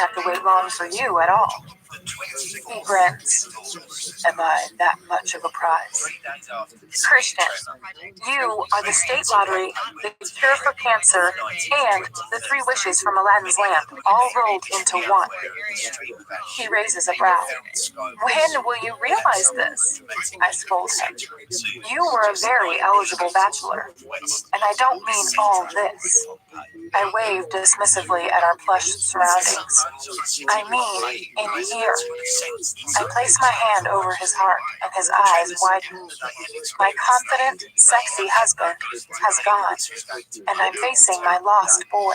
have to wait long for you at all. He grins. Am I that much of a prize? Christian, you are the state lottery, the cure for cancer, and the 3 wishes from Aladdin's lamp, all rolled into one. He raises a brow. When will you realize this? I scold him. You were a very eligible bachelor, and I don't mean all this. I wave dismissively at our plush surroundings. I mean in here. I place my hand over his heart, and his eyes widen. My confident, sexy husband has gone, and I'm facing my lost boy.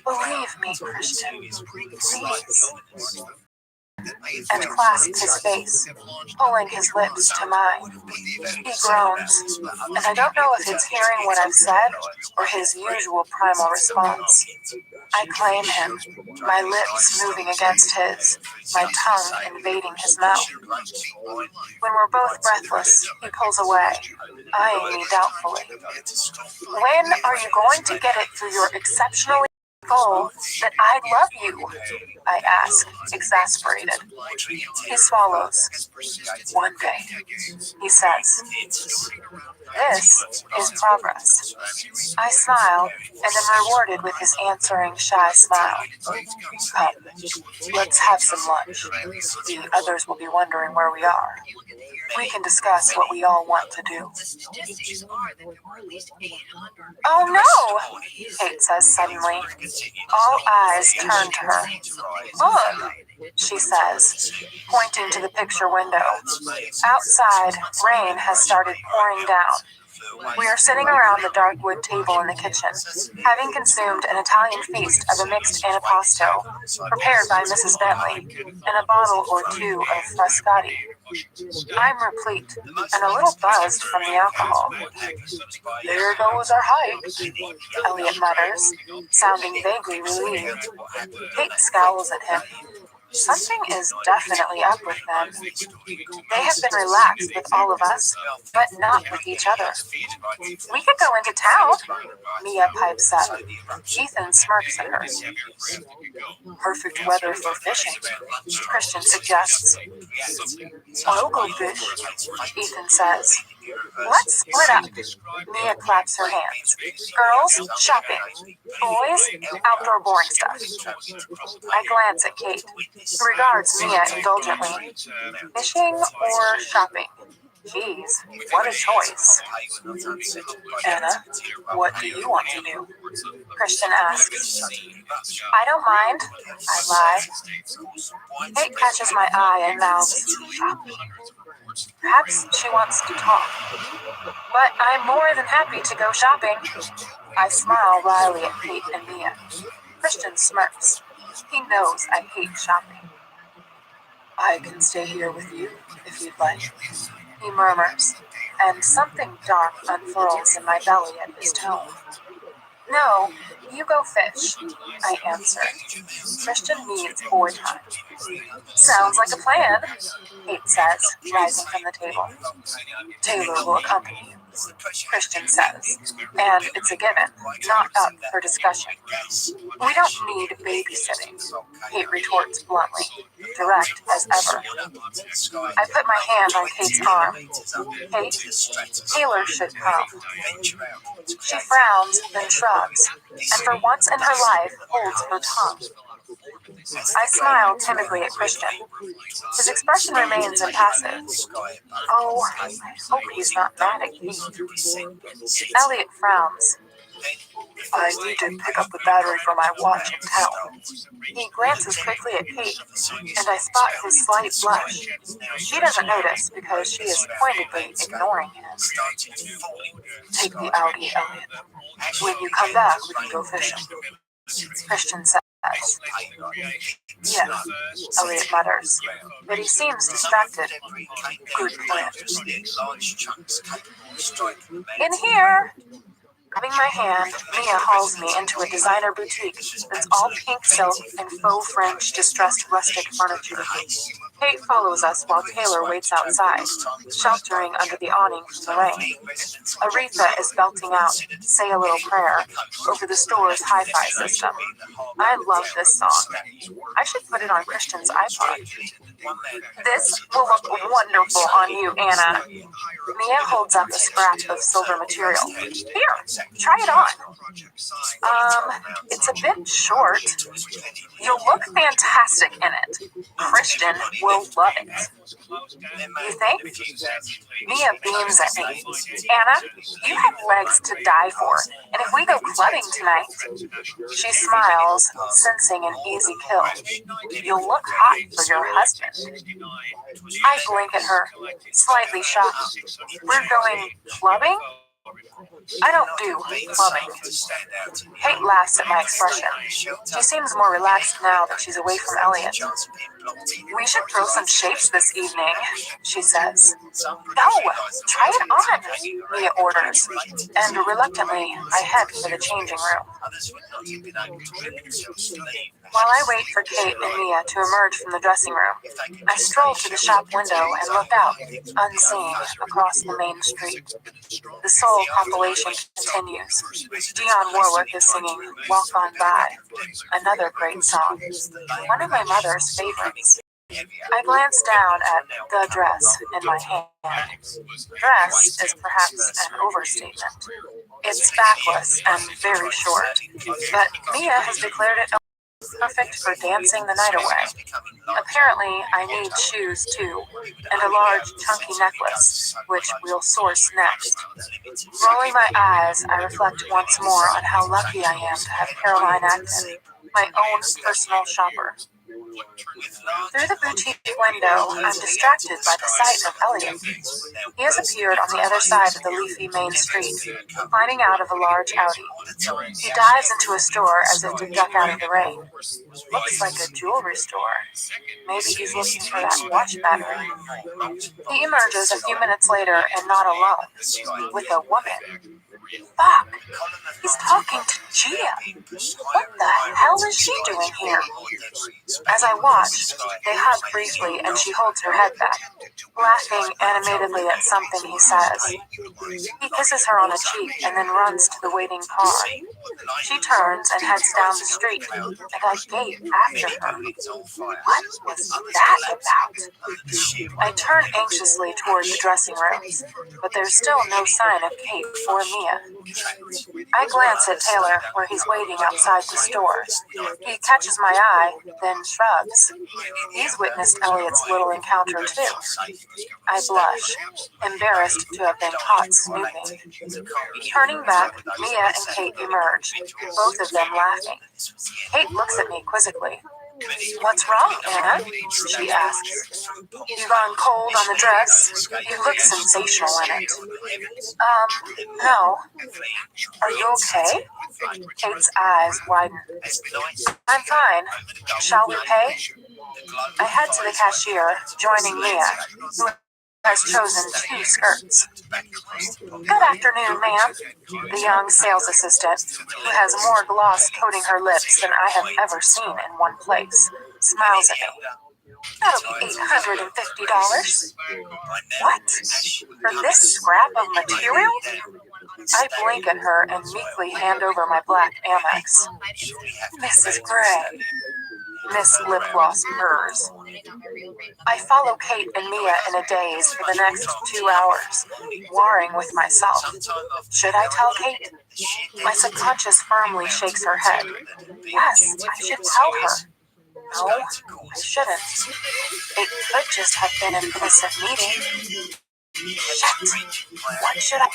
Believe me, Christian, please. And clasps his face, pulling his lips to mine. He groans, and I don't know if it's hearing what I've said or his usual primal response. I claim him, my lips moving against his, my tongue invading his mouth. When we're both breathless, he pulls away, eyeing me doubtfully. When are you going to get it through your exceptionally goal that I love you? I ask, exasperated. He swallows. One day, he says. This is progress. I smile and am rewarded with his answering shy smile. Come, let's have some lunch. The others will be wondering where we are. We can discuss what we all want to do. Oh no! Kate says suddenly. All eyes turn to her. Look, she says, pointing to the picture window. Outside, rain has started pouring down. We are sitting around the dark wood table in the kitchen, having consumed an Italian feast of a mixed antipasto, prepared by Mrs. Bentley, and a bottle or 2 of Frascati. I'm replete, and a little buzzed from the alcohol. There goes our hike, Elliot mutters, sounding vaguely relieved. Kate scowls at him. Something is definitely up with them. They have been relaxed with all of us, but not with each other. We could go into town, Mia pipes up. Ethan smirks at her. Perfect weather for fishing, Christian suggests. I'll go fish, Ethan says. Let's split up. Mia claps her hands. Girls, shopping. Boys, outdoor boring stuff. I glance at Kate, who regards Mia indulgently. Fishing or shopping? Geez, what a choice. Anna, what do you want to do? Christian asks. I don't mind, I lie. Kate catches my eye and mouths, shopping. Perhaps she wants to talk. But I'm more than happy to go shopping. I smile wryly at Kate and Mia. Christian smirks. He knows I hate shopping. I can stay here with you, if you'd like, he murmurs, and something dark unfurls in my belly at his tone. No, you go fish, I answer. Christian needs boy time. Sounds like a plan, Kate says, rising from the table. Taylor will accompany you, Christian says, and it's a given, not up for discussion. We don't need babysitting, Kate retorts bluntly, direct as ever. I put my hand on Kate's arm. Kate, Taylor should come. She frowns, then shrugs, and for once in her life holds her tongue. I smile timidly at Christian. His expression remains impassive. Oh, I hope he's not mad at me. Elliot frowns. I need to pick up the battery for my watch in town. He glances quickly at Kate, and I spot his slight blush. She doesn't notice because she is pointedly ignoring him. Take the Audi, Elliot. When you come back, we can go fishing, Christian says. Yeah, Elliot mutters, but he seems distracted. Good plan. In here! Grabbing my hand, Mia hauls me into a designer boutique that's all pink silk and faux French distressed rustic furniture. Kate follows us while Taylor waits outside, sheltering under the awning from the rain. Aretha is belting out "Say a Little Prayer" over the store's hi-fi system. I love this song. I should put it on Christian's iPod. "This will look wonderful on you, Anna." Mia holds up a scrap of silver material. "Here, try it on." It's a bit short. "You'll look fantastic in it. Christian will love it." "You think?" Mia beams at me. "Anna, you have legs to die for, and if we go clubbing tonight..." She smiles, sensing an easy kill. "You'll look hot for your husband." I blink at her, slightly shocked. "We're going clubbing?" "I don't do clubbing." Kate laughs at my expression. She seems more relaxed now that she's away from Elliot. "We should throw some shapes this evening," she says. "No, try it on," Mia orders, and reluctantly I head for the changing room. While I wait for Kate and Mia to emerge from the dressing room, I stroll to the shop window and look out, unseen, across the main street. The Soul compilation continues. Dionne Warwick is singing "Walk On By," another great song, one of my mother's favorites. I glance down at the dress in my hand. Dress is perhaps an overstatement. It's backless and very short, but Mia has declared it perfect for dancing the night away. Apparently, I need shoes too, and a large, chunky necklace, which we'll source next. Rolling my eyes, I reflect once more on how lucky I am to have Caroline Acton, my own personal shopper. Through the boutique window, I'm distracted by the sight of Elliot. He has appeared on the other side of the leafy main street, climbing out of a large Audi. He dives into a store as if to duck out of the rain. Looks like a jewelry store. Maybe he's looking for that watch battery. He emerges a few minutes later and not alone, with a woman. Fuck! He's talking to Gia! What the hell is she doing here? As I watch, they hug briefly and she holds her head back, laughing animatedly at something he says. He kisses her on the cheek and then runs to the waiting car. She turns and heads down the street, and I gape after her. What was that about? I turn anxiously toward the dressing rooms, but there's still no sign of Kate or Mia. I glance at Taylor, where he's waiting outside the store. He catches my eye, then shrugs. He's witnessed Elliot's little encounter too. I blush, embarrassed to have been caught snooping. Turning back, Mia and Kate emerge, both of them laughing. Kate looks at me quizzically. "What's wrong, Anna?" she asks. "You gone cold on the dress? You look sensational in it." No. "Are you okay?" Kate's eyes widen. "I'm fine. Shall we pay?" I head to the cashier, joining Mia, who has chosen 2 skirts. "Good afternoon, ma'am." The young sales assistant, who has more gloss coating her lips than I have ever seen in one place, smiles at me. "That'll be $850. What? For this scrap of material?" I blink at her and meekly hand over my black Amex. "Mrs. Gray." Miss Lip Gloss purrs. I follow Kate and Mia in a daze for the next 2 hours, warring with myself. Should I tell Kate? My subconscious firmly shakes her head. Yes, I should tell her. No, I shouldn't. It could just have been an innocent meeting. Shit. What should I...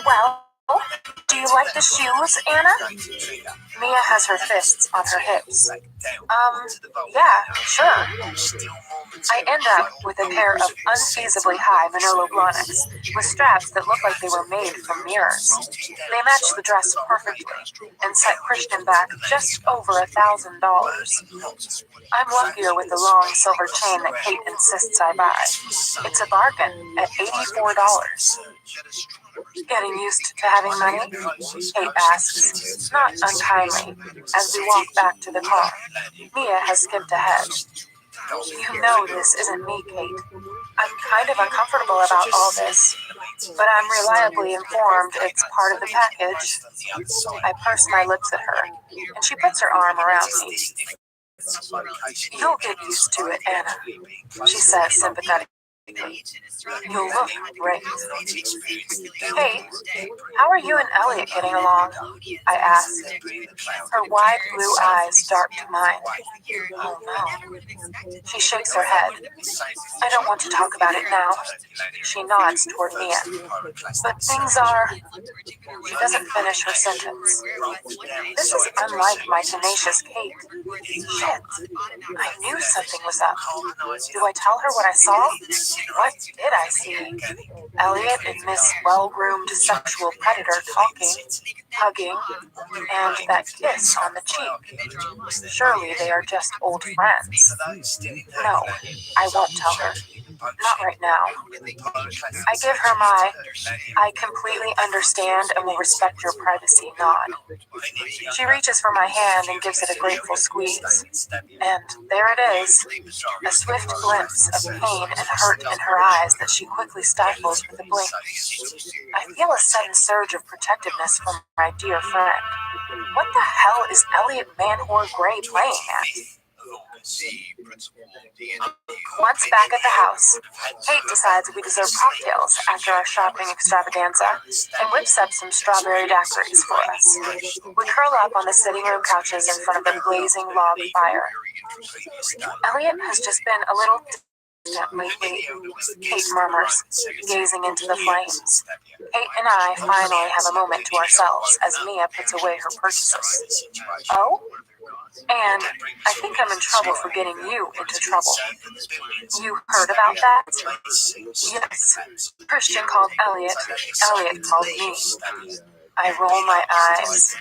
Well, do you like the shoes, Anna? Mia has her fists on her hips. Yeah, sure. I end up with a pair of unfeasibly high Manolo Blahniks with straps that look like they were made from mirrors. They match the dress perfectly and set Christian back just over $1,000. I'm luckier with the long silver chain that Kate insists I buy. It's a bargain at $84. Getting used to having money? Kate asks, not unkindly, as we walk back to the car. Mia has skipped ahead. You know this isn't me, Kate. I'm kind of uncomfortable about all this, but I'm reliably informed it's part of the package. I purse my lips at her, and she puts her arm around me. You'll get used to it, Anna, she says sympathetically. You'll look great. Hey, how are you and Elliot getting along? I asked. Her wide blue eyes dart to mine. Oh no. She shakes her head. I don't want to talk about it now. She nods toward Mia. But things are... She doesn't finish her sentence. This is unlike my tenacious Kate. Shit. I knew something was up. Do I tell her what I saw? What did I see? Elliot and this well-groomed sexual predator talking, hugging, and that kiss on the cheek. Surely they are just old friends. No, I won't tell her. Not right now. I give her my, I completely understand and will respect your privacy nod. She reaches for my hand and gives it a grateful squeeze. And there it is, a swift glimpse of pain and hurt in her eyes that she quickly stifles with a blink. I feel a sudden surge of protectiveness from my dear friend. What the hell is Elliot Man-Whore Gray playing at? Once back at the house, Kate decides we deserve cocktails after our shopping extravaganza and whips up some strawberry daiquiris for us. We curl up on the sitting room couches in front of the blazing log fire. Elliot has just been a little distant lately, Kate murmurs, gazing into the flames. Kate and I finally have a moment to ourselves as Mia puts away her purchases. Oh? And I think I'm in trouble for getting you into trouble. You heard about that? Yes. Christian called Elliot. Elliot called me. I roll my eyes.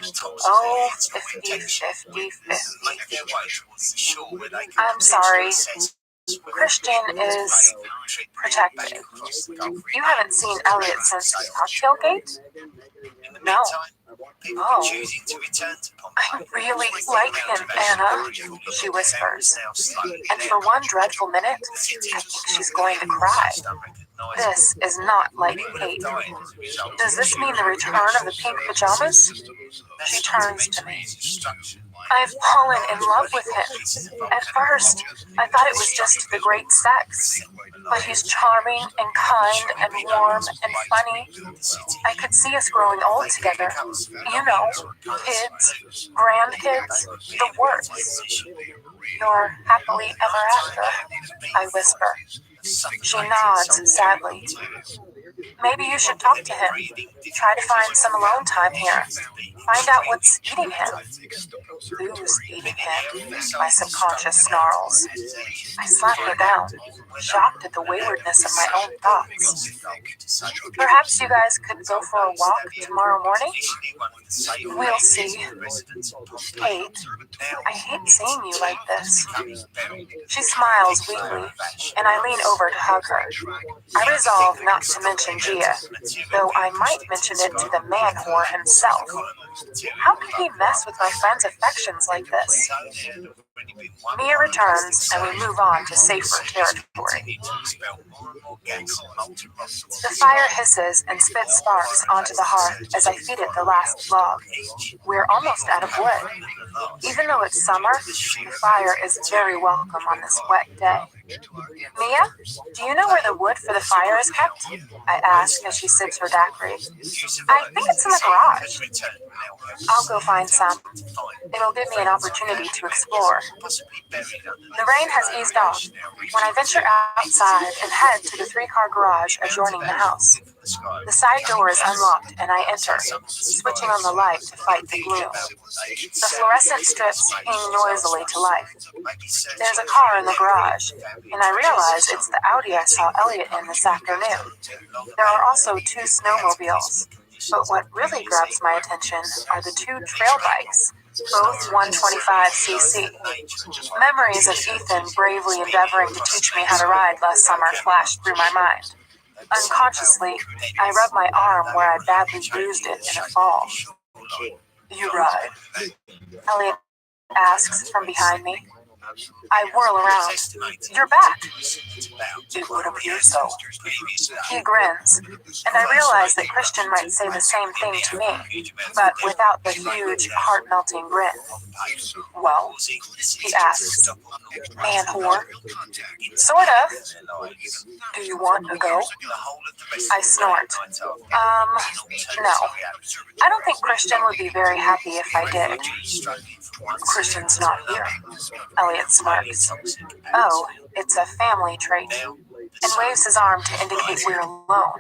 Oh, 50-50-50. I'm sorry. Christian is protective. You haven't seen Elliot since the cocktail gate? No. Oh, I really like him, Anna, she whispers. And for one dreadful minute, I think she's going to cry. This is not like Kate. Does this mean the return of the pink pajamas? She turns to me. I've fallen in love with him. At first, I thought it was just the great sex. But he's charming and kind and warm and funny. I could see us growing old together. You know, kids, grandkids, the works. You're happily ever after, I whisper. She nods sadly. Maybe you should talk to him. Try to find some alone time here. Find out what's eating him. Who's eating him? My subconscious snarls. I slap her down, shocked at the waywardness of my own thoughts. Perhaps you guys could go for a walk tomorrow morning? We'll see. Kate, I hate seeing you like this. She smiles weakly, and I lean over to hug her. I resolve not to mention Gia, though I might mention it to the man-whore himself. How could he mess with my friend's affections like this? Mia returns, and we move on to safer territory. The fire hisses and spits sparks onto the hearth as I feed it the last log. We're almost out of wood. Even though it's summer, the fire is very welcome on this wet day. Mia, do you know where the wood for the fire is kept? I ask as she sips her daiquiri. I think it's in the garage. I'll go find some. It'll give me an opportunity to explore. The rain has eased off when I venture outside and head to the 3-car garage adjoining the house. The side door is unlocked and I enter, switching on the light to fight the gloom. The fluorescent strips ping noisily to life. There's a car in the garage, and I realize it's the Audi I saw Elliot in this afternoon. There are also 2 snowmobiles, but what really grabs my attention are the 2 trail bikes, both 125cc. Memories of Ethan bravely endeavoring to teach me how to ride last summer flashed through my mind. Unconsciously, I rub my arm where I badly bruised it in a fall. You ride? Elliot asks from behind me. I whirl around. You're back. It would appear so. He grins, and I realize that Christian might say the same thing to me, but without the huge, heart-melting grin. Well, he asks, man whore? Sort of. Do you want to go? I snort. No. I don't think Christian would be very happy if I did. Christian's not here. Elliot smirks. Oh, it's a family trait. And waves his arm to indicate we're alone.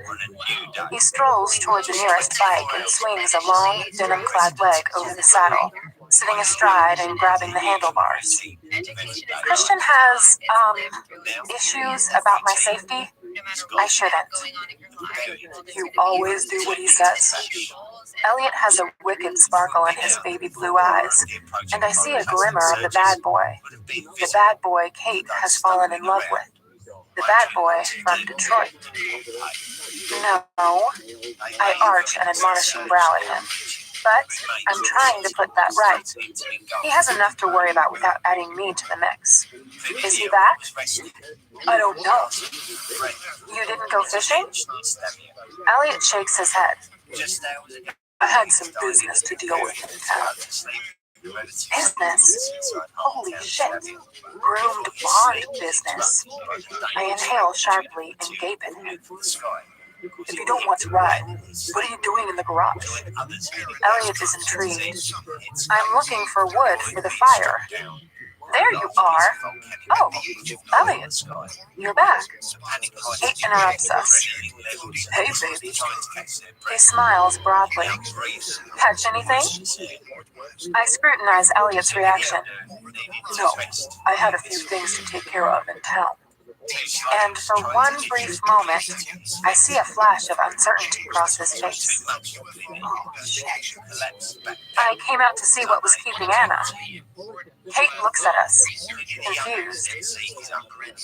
He strolls toward the nearest bike and swings a long, denim-clad leg over the saddle, sitting astride and grabbing the handlebars. Christian has, issues about my safety? I shouldn't. You always do what he says. Elliot has a wicked sparkle in his baby blue eyes, and I see a glimmer of the bad boy. The bad boy Kate has fallen in love with. The bad boy from Detroit. No, I arch an admonishing brow at him. But I'm trying to put that right. He has enough to worry about without adding me to the mix. Is he back? I don't know. You didn't go fishing? Elliot shakes his head. I had some business to deal with in town. Business? Holy shit. Groomed blonde business. I inhale sharply and gape at him. If you don't want to ride, what are you doing in the garage? Elliot is intrigued. I'm looking for wood for the fire. There you are. Oh, Elliot, you're back. Kate interrupts us. Hey, baby. He smiles broadly. Catch anything? I scrutinize Elliot's reaction. No, I had a few things to take care of in town. And for one brief moment, I see a flash of uncertainty cross his face. Oh, shit. I came out to see what was keeping Anna. Kate looks at us, confused.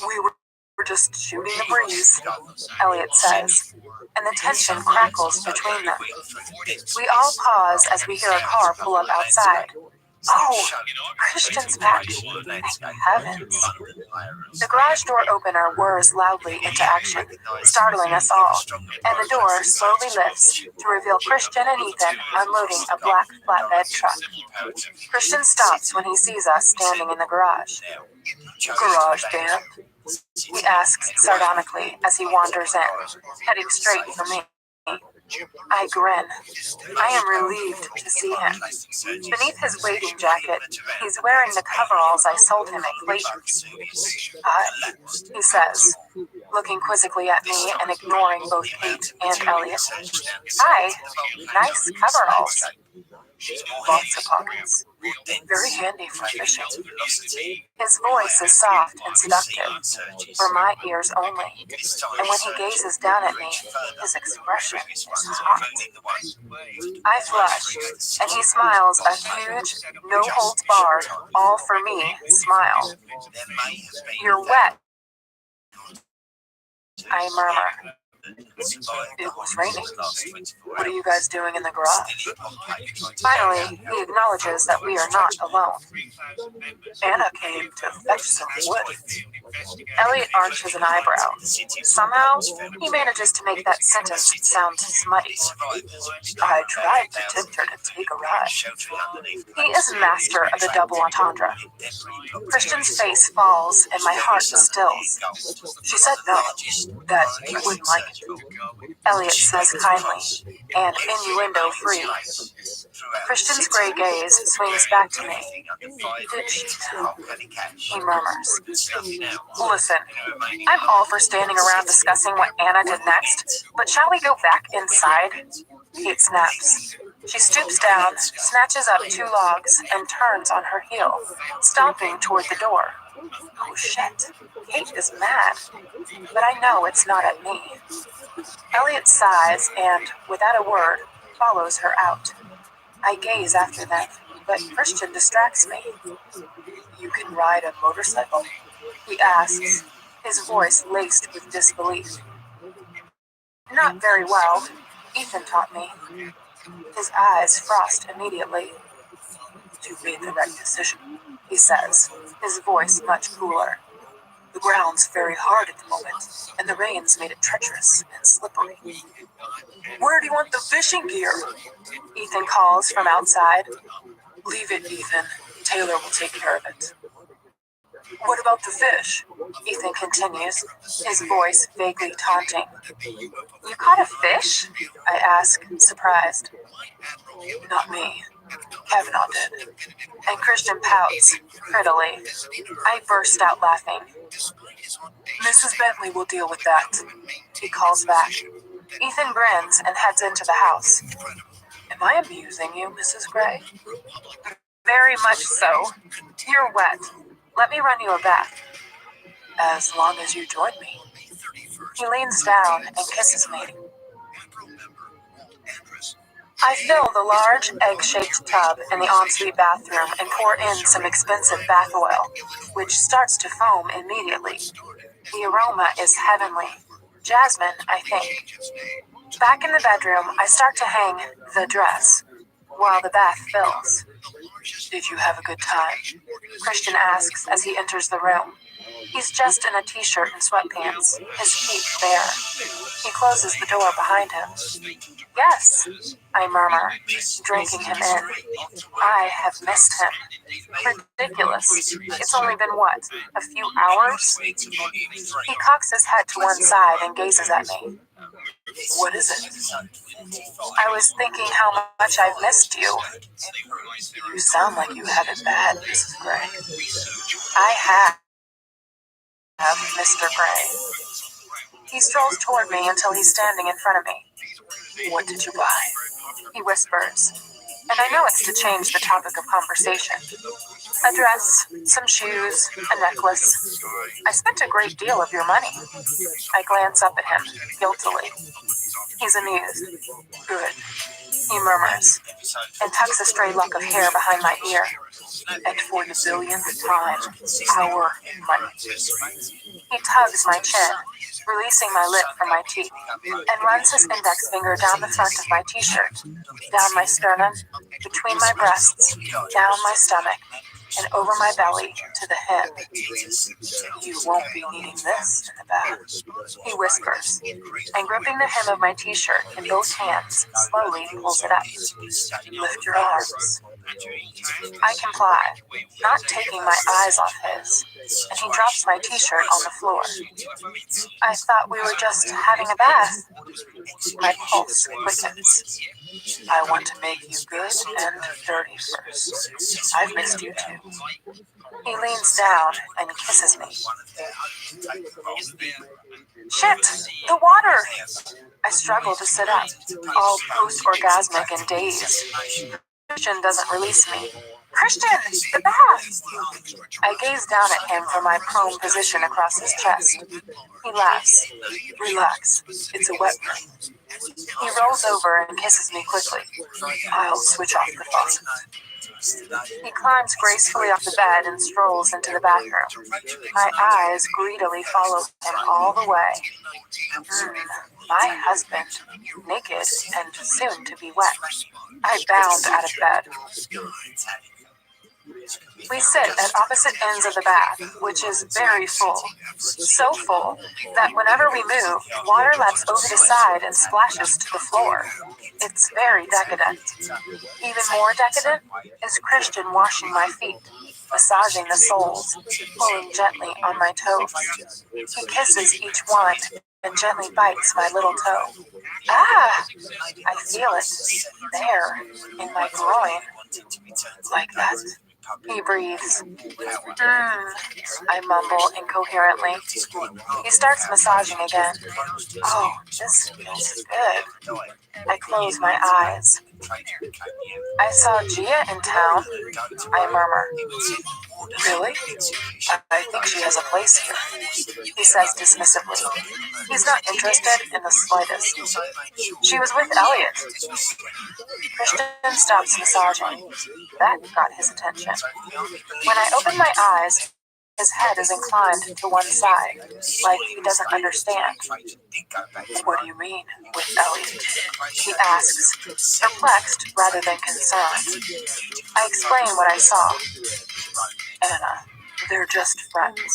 We were just shooting the breeze, Elliot says, and the tension crackles between them. We all pause as we hear a car pull up outside. Oh, Christian's back. Thank heavens. The garage door opener whirs loudly into action, startling us all, and the door slowly lifts to reveal Christian and Ethan unloading a black flatbed truck. Christian stops when he sees us standing in the garage. Garage band? He asks sardonically as he wanders in, heading straight for me. I grin. I am relieved to see him. Beneath his wading jacket, he's wearing the coveralls I sold him at Clayton's. Hi, he says, looking quizzically at me and ignoring both Kate and Elliot. Hi, nice coveralls. Lots of pockets. Very handy for fishing. His voice is soft and seductive, for my ears only, and when he gazes down at me, his expression is hot. I flush, and he smiles a huge, no-holds-barred, all-for-me smile. You're wet, I murmur. It was raining. What are you guys doing in the garage? Finally, he acknowledges that we are not alone. Anna came to fetch some wood. Elliot arches an eyebrow. Somehow, he manages to make that sentence sound smutty. I tried to tempt her to take a ride. He is master of the double entendre. Christian's face falls and my heart stills. She said no, that you wouldn't like it. Elliot says kindly, and innuendo-free. Christian's gray gaze swings back to me. Did she know? He murmurs. Listen, I'm all for standing around discussing what Anna did next, but shall we go back inside? Kate snaps. She stoops down, snatches up 2 logs, and turns on her heel, stomping toward the door. Oh shit, Kate is mad, but I know it's not at me. Elliot sighs and, without a word, follows her out. I gaze after them, but Christian distracts me. You can ride a motorcycle? He asks, his voice laced with disbelief. Not very well. Ethan taught me. His eyes frost immediately. You made the right decision, he says, his voice much cooler. The ground's very hard at the moment, and the rain's made it treacherous and slippery. Where do you want the fishing gear? Ethan calls from outside. Leave it, Ethan. Taylor will take care of it. What about the fish? Ethan continues, his voice vaguely taunting. You caught a fish? I ask, surprised. Not me. Kavanaugh did. And Christian pouts, prettily. I burst out laughing. Mrs. Bentley will deal with that. He calls back. Ethan grins and heads into the house. Am I amusing you, Mrs. Gray? Very much so. You're wet. Let me run you a bath. As long as you join me. He leans down and kisses me. I fill the large, egg-shaped tub in the ensuite bathroom and pour in some expensive bath oil, which starts to foam immediately. The aroma is heavenly. Jasmine, I think. Back in the bedroom, I start to hang the dress, while the bath fills. Did you have a good time? Christian asks as he enters the room. He's just in a t-shirt and sweatpants, his feet bare. He closes the door behind him. Yes, I murmur, drinking him in. I have missed him. Ridiculous. It's only been what, a few hours? He cocks his head to one side and gazes at me. What is it? I was thinking how much I've missed you. You sound like you had it bad, Mrs. Gray. I have, Mr. Gray. He strolls toward me until he's standing in front of me. What did you buy? He whispers, and I know it's to change the topic of conversation. A dress, some shoes, a necklace. I spent a great deal of your money. I glance up at him, guiltily. He's amused. Good, he murmurs, and tucks a stray lock of hair behind my ear. And for the billionth time, our money. He tugs my chin, releasing my lip from my teeth, and runs his index finger down the front of my t-shirt, down my sternum, between my breasts, down my stomach, and over my belly to the hip. You won't be needing this in the bath, he whispers, and gripping the hem of my t-shirt in both hands, slowly pulls it up. Lift your arms. I comply, not taking my eyes off his, and he drops my t-shirt on the floor. I thought we were just having a bath. My pulse quickens. I want to make you good and dirty first. I've missed you too. He leans down and kisses me. Shit! The water! I struggle to sit up, all post-orgasmic and dazed. Christian doesn't release me. Christian! The bath! I gaze down at him from my prone position across his chest. He laughs. Relax. It's a wet room. He rolls over and kisses me quickly. I'll switch off the faucet. He climbs gracefully off the bed and strolls into the bathroom. My eyes greedily follow him all the way. My husband, naked and soon to be wet. I bound out of bed. We sit at opposite ends of the bath, which is very full. So full that whenever we move, water laps over the side and splashes to the floor. It's very decadent. Even more decadent is Christian washing my feet, massaging the soles, pulling gently on my toes. He kisses each one and gently bites my little toe. Ah! I feel it there, in my groin. Like that. He breathes. I mumble incoherently. He starts massaging again. Oh, this feels good. I close my eyes. I saw Gia in town, I murmur. Really? I think she has a place here, he says dismissively. He's not interested in the slightest. She was with Elliot. Christian stops massaging. That got his attention. When I open my eyes, His head is inclined to one side, like he doesn't understand. What do you mean, with Elliot? He asks, perplexed rather than concerned. I explain what I saw. Anna, they're just friends.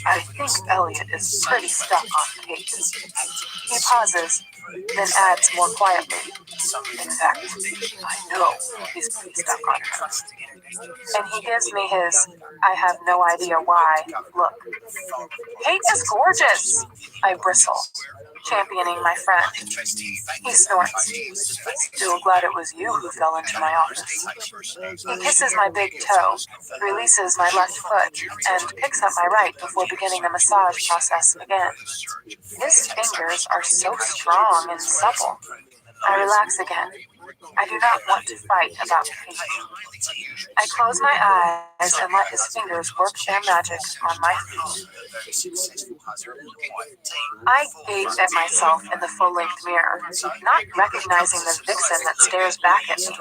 I think Elliot is pretty stuck on Kate. He pauses, then adds more quietly. In fact, I know he's pretty stuck on her. And he gives me his, I have no idea why, look. Kate is gorgeous! I bristle, championing my friend. He snorts. Still glad it was you who fell into my office. He kisses my big toe, releases my left foot, and picks up my right before beginning the massage process again. His fingers are so strong and supple. I relax again. I do not want to fight about Kate. I close my eyes and let his fingers work their magic on my feet. I gaze at myself in the full-length mirror, not recognizing the vixen that stares back at me.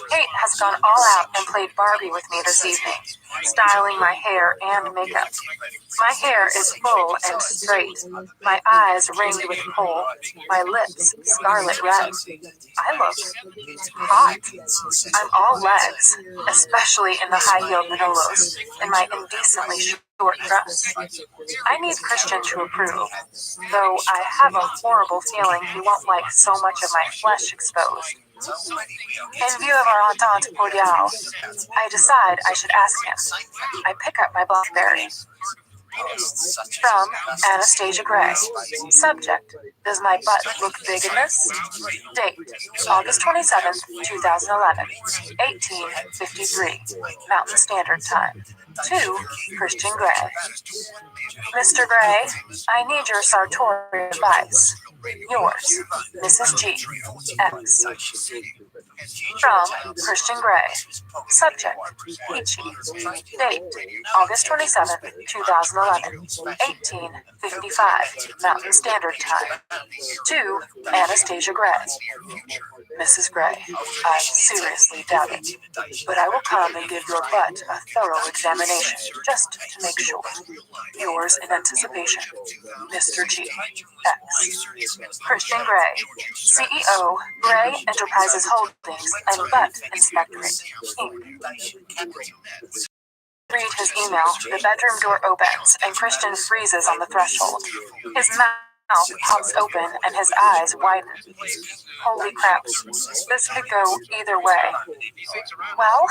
Kate has gone all out and played Barbie with me this evening, styling my hair and makeup. My hair is full and straight, my eyes ringed with kohl, my lips scarlet red. I look hot. I'm all legs, especially in the high-heeled Manolos, and my indecently short dress. I need Christian to approve, though I have a horrible feeling he won't like so much of my flesh exposed. In view of our entente cordiale, I decide I should ask him. I pick up my BlackBerry. From Anastasia Gray. Subject: does my butt look big in this? Date: August 27th, 2011, 18:53, Mountain Standard Time. To Christian Gray. Mr. Gray, I need your sartorial advice. Yours, Mrs. G. X. From Christian Gray. Subject: Peachy. Date: August 27th, 2011, 18:55, Mountain Standard Time. To Anastasia Gray. Mrs. Gray, I seriously doubt it, but I will come and give your butt a thorough examination, just to make sure. Yours in anticipation, Mr. G. X. Christian Gray, CEO, Gray Enterprises Holdings and Butt Inspectorate, Inc. Read his email, the bedroom door opens, and Christian freezes on the threshold. His mouth pops open and his eyes widen. Holy crap, this could go either way. Well,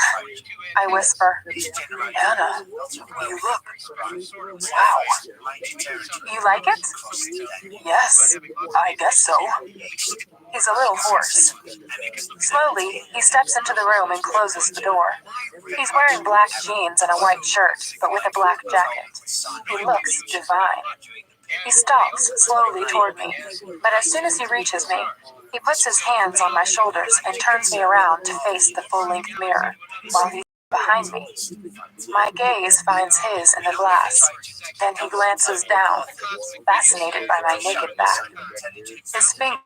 I whisper, Anna, you look, wow. You like it? Yes, I guess so. He's a little hoarse. Slowly, he steps into the room and closes the door. He's wearing black jeans and a white shirt, but with a black jacket. He looks divine. He stalks slowly toward me, but as soon as he reaches me, he puts his hands on my shoulders and turns me around to face the full-length mirror, while he's behind me. My gaze finds his in the glass. Then he glances down, fascinated by my naked back. His finger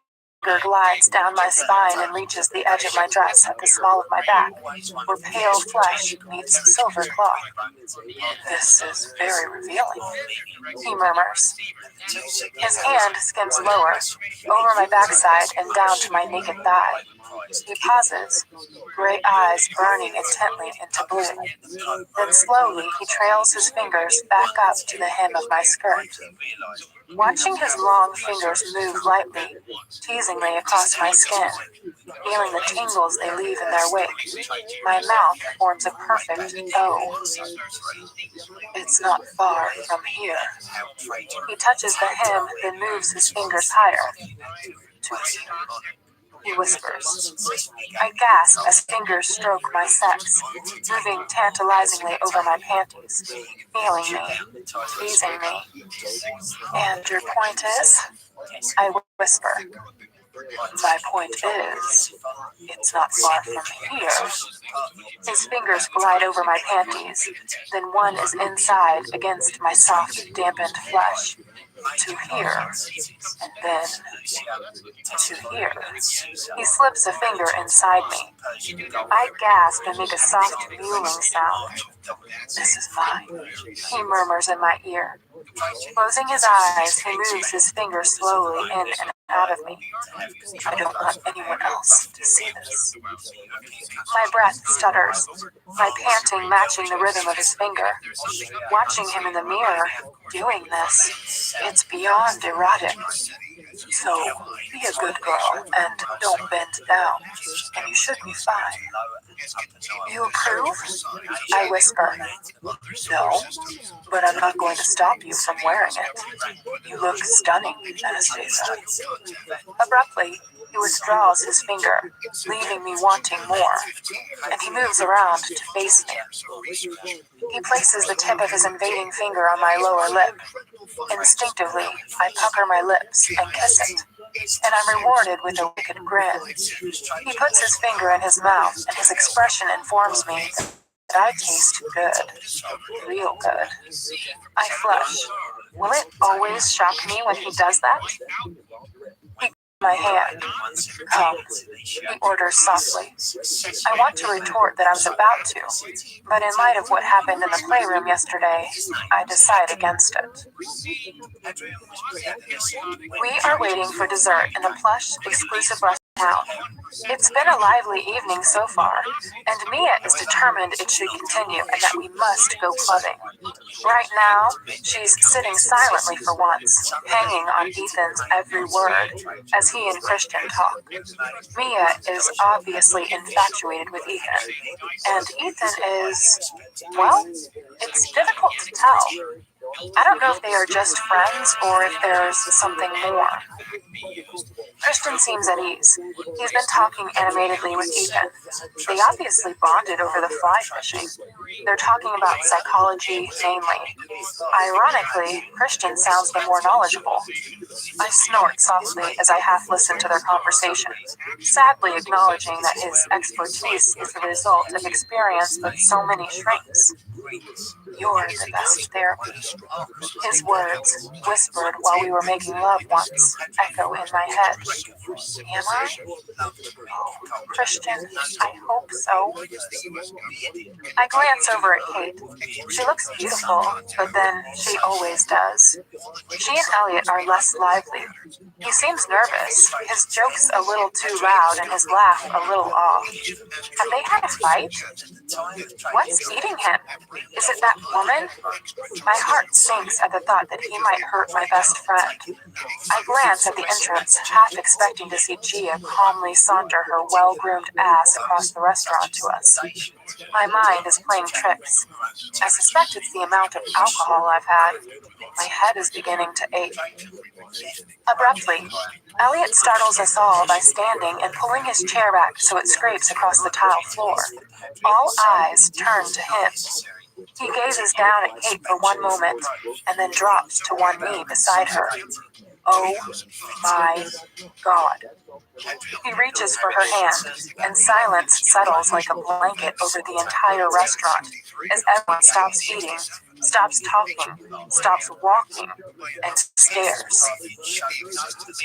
glides down my spine and reaches the edge of my dress at the small of my back, where pale flesh meets silver cloth. This is very revealing, he murmurs. His hand skims lower, over my backside and down to my naked thigh. He pauses, gray eyes burning intently into blue. Then slowly he trails his fingers back up to the hem of my skirt. Watching his long fingers move lightly, teasingly across my skin, feeling the tingles they leave in their wake, my mouth forms a perfect O. It's not far from here. He touches the hem, then moves his fingers higher. To here, he whispers. I gasp as fingers stroke my sex, moving tantalizingly over my panties, feeling me, teasing me. And your point is? I whisper. My point is, it's not far from here. His fingers glide over my panties, then one is inside against my soft, dampened flesh. to here, and then to here. He slips a finger inside me. I gasp and make a soft mewling sound. This is mine, he murmurs in my ear. Closing his eyes, he moves his finger slowly in and out of me. I don't want anyone else to see this. My breath stutters, my panting matching the rhythm of his finger. Watching him in the mirror, doing this, it's beyond erotic. So, be a good girl and don't bend down, and you should be fine. You approve? I whisper. No, but I'm not going to stop you from wearing it. You look stunning, Anastasia. Abruptly, he withdraws his finger, leaving me wanting more, and he moves around to face me. He places the tip of his invading finger on my lower lip. Instinctively, I pucker my lips and kiss it, and I'm rewarded with a wicked grin. He puts his finger in his mouth, and his expression informs me that I taste good. Real good. I flush. Will it always shock me when he does that? He my hand. Come, he orders softly. I want to retort that I was about to, but in light of what happened in the playroom yesterday, I decide against it. We are waiting for dessert in a plush, exclusive restaurant. It's been a lively evening so far, and Mia is determined it should continue and that we must go clubbing. Right now, she's sitting silently for once, hanging on Ethan's every word as he and Christian talk. Mia is obviously infatuated with Ethan, and Ethan is, well, it's difficult to tell. I don't know if they are just friends or if there's something more. Christian seems at ease. He's been talking animatedly with Ethan. They obviously bonded over the fly fishing. They're talking about psychology, mainly. Ironically, Christian sounds the more knowledgeable. I snort softly as I half listen to their conversation, sadly acknowledging that his expertise is the result of experience with so many shrinks. You're the best therapy. His words, whispered while we were making love once, echo in my head. Am I? Oh, Christian, I hope so. I glance over at Kate. She looks beautiful, but then she always does. She and Elliot are less lively. He seems nervous, his jokes a little too loud and his laugh a little off. Have they had a fight? What's eating him? Is it that woman? My heart sinks at the thought that he might hurt my best friend. I glance at the entrance, half expecting to see Gia calmly saunter her well-groomed ass across the restaurant to us. My mind is playing tricks. I suspect it's the amount of alcohol I've had. My head is beginning to ache. Abruptly, Elliot startles us all by standing and pulling his chair back so it scrapes across the tile floor. All eyes turn to him. He gazes down at Kate for one moment, and then drops to one knee beside her. Oh my God. He reaches for her hand, and silence settles like a blanket over the entire restaurant as everyone stops eating, stops talking, stops walking, and stares.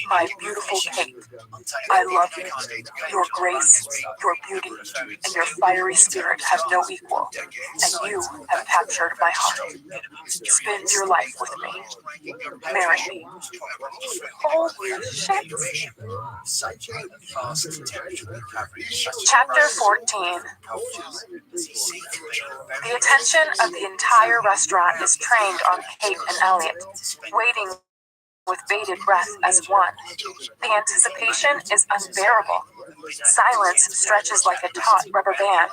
My beautiful Kate, I love you. Your grace, your beauty, and your fiery spirit have no equal, and you have captured my heart. Spend your life with me. Marry me. Holy shit. Chapter 14. The attention of the entire restaurant is trained on Kate and Elliot, waiting with bated breath as one. The anticipation is unbearable. Silence stretches like a taut rubber band.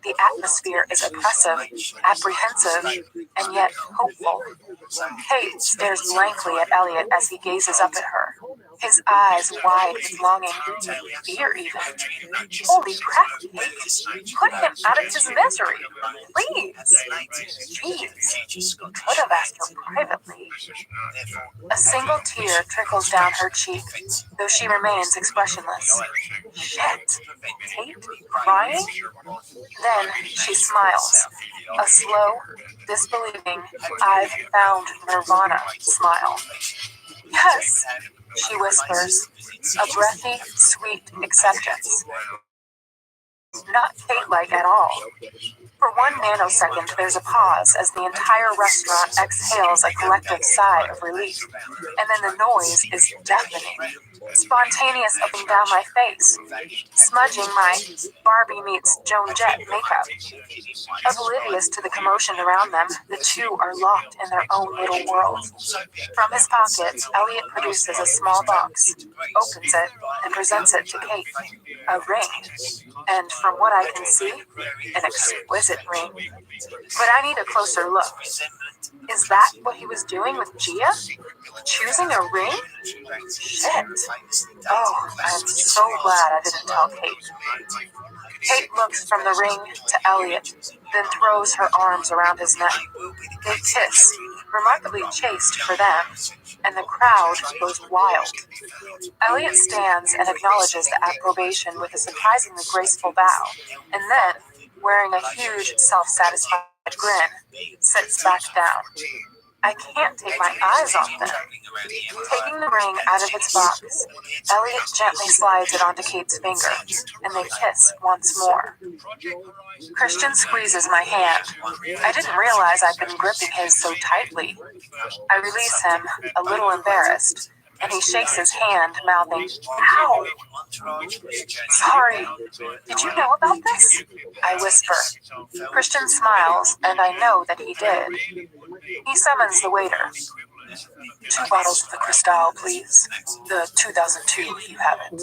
The atmosphere is oppressive, apprehensive, and yet hopeful. Kate stares blankly at Elliot as he gazes up at her. his eyes wide with longing, fear even. Holy crap, Kate. Put him out of his misery. Please. Jeez. Could have asked her privately. A single tear trickles down her cheek, though she remains expressionless. Shit. Kate? Crying? Then she smiles. A slow, disbelieving, I've found nirvana smile. Yes, she whispers, a breathy, sweet acceptance. Not Kate-like at all. For one nanosecond, there's a pause as the entire restaurant exhales a collective sigh of relief, and then the noise is deafening, spontaneous up and down my face, smudging my Barbie meets Joan Jett makeup. Oblivious to the commotion around them, the two are locked in their own little world. From his pocket, Elliot produces a small box, opens it, and presents it to Kate. A ring. And from what I can see, an exquisite ring. But I need a closer look. Is that what he was doing with Gia? Choosing a ring? Shit. Oh, I'm so glad I didn't tell Kate. Kate looks from the ring to Elliot, then throws her arms around his neck. They kiss, remarkably chaste for them, and the crowd goes wild. Elliot stands and acknowledges the approbation with a surprisingly graceful bow, and then, wearing a huge, self-satisfied grin, sits back down. I can't take my eyes off them. Taking the ring out of its box, Elliot gently slides it onto Kate's finger, and they kiss once more. Christian squeezes my hand. I didn't realize I'd been gripping his so tightly. I release him, a little embarrassed, and he shakes his hand, mouthing, "Ow! Sorry, did you know about this?" I whisper. Christian smiles, and I know that he did. He summons the waiter. 2 bottles of the Cristal, please. The 2002, if you have it.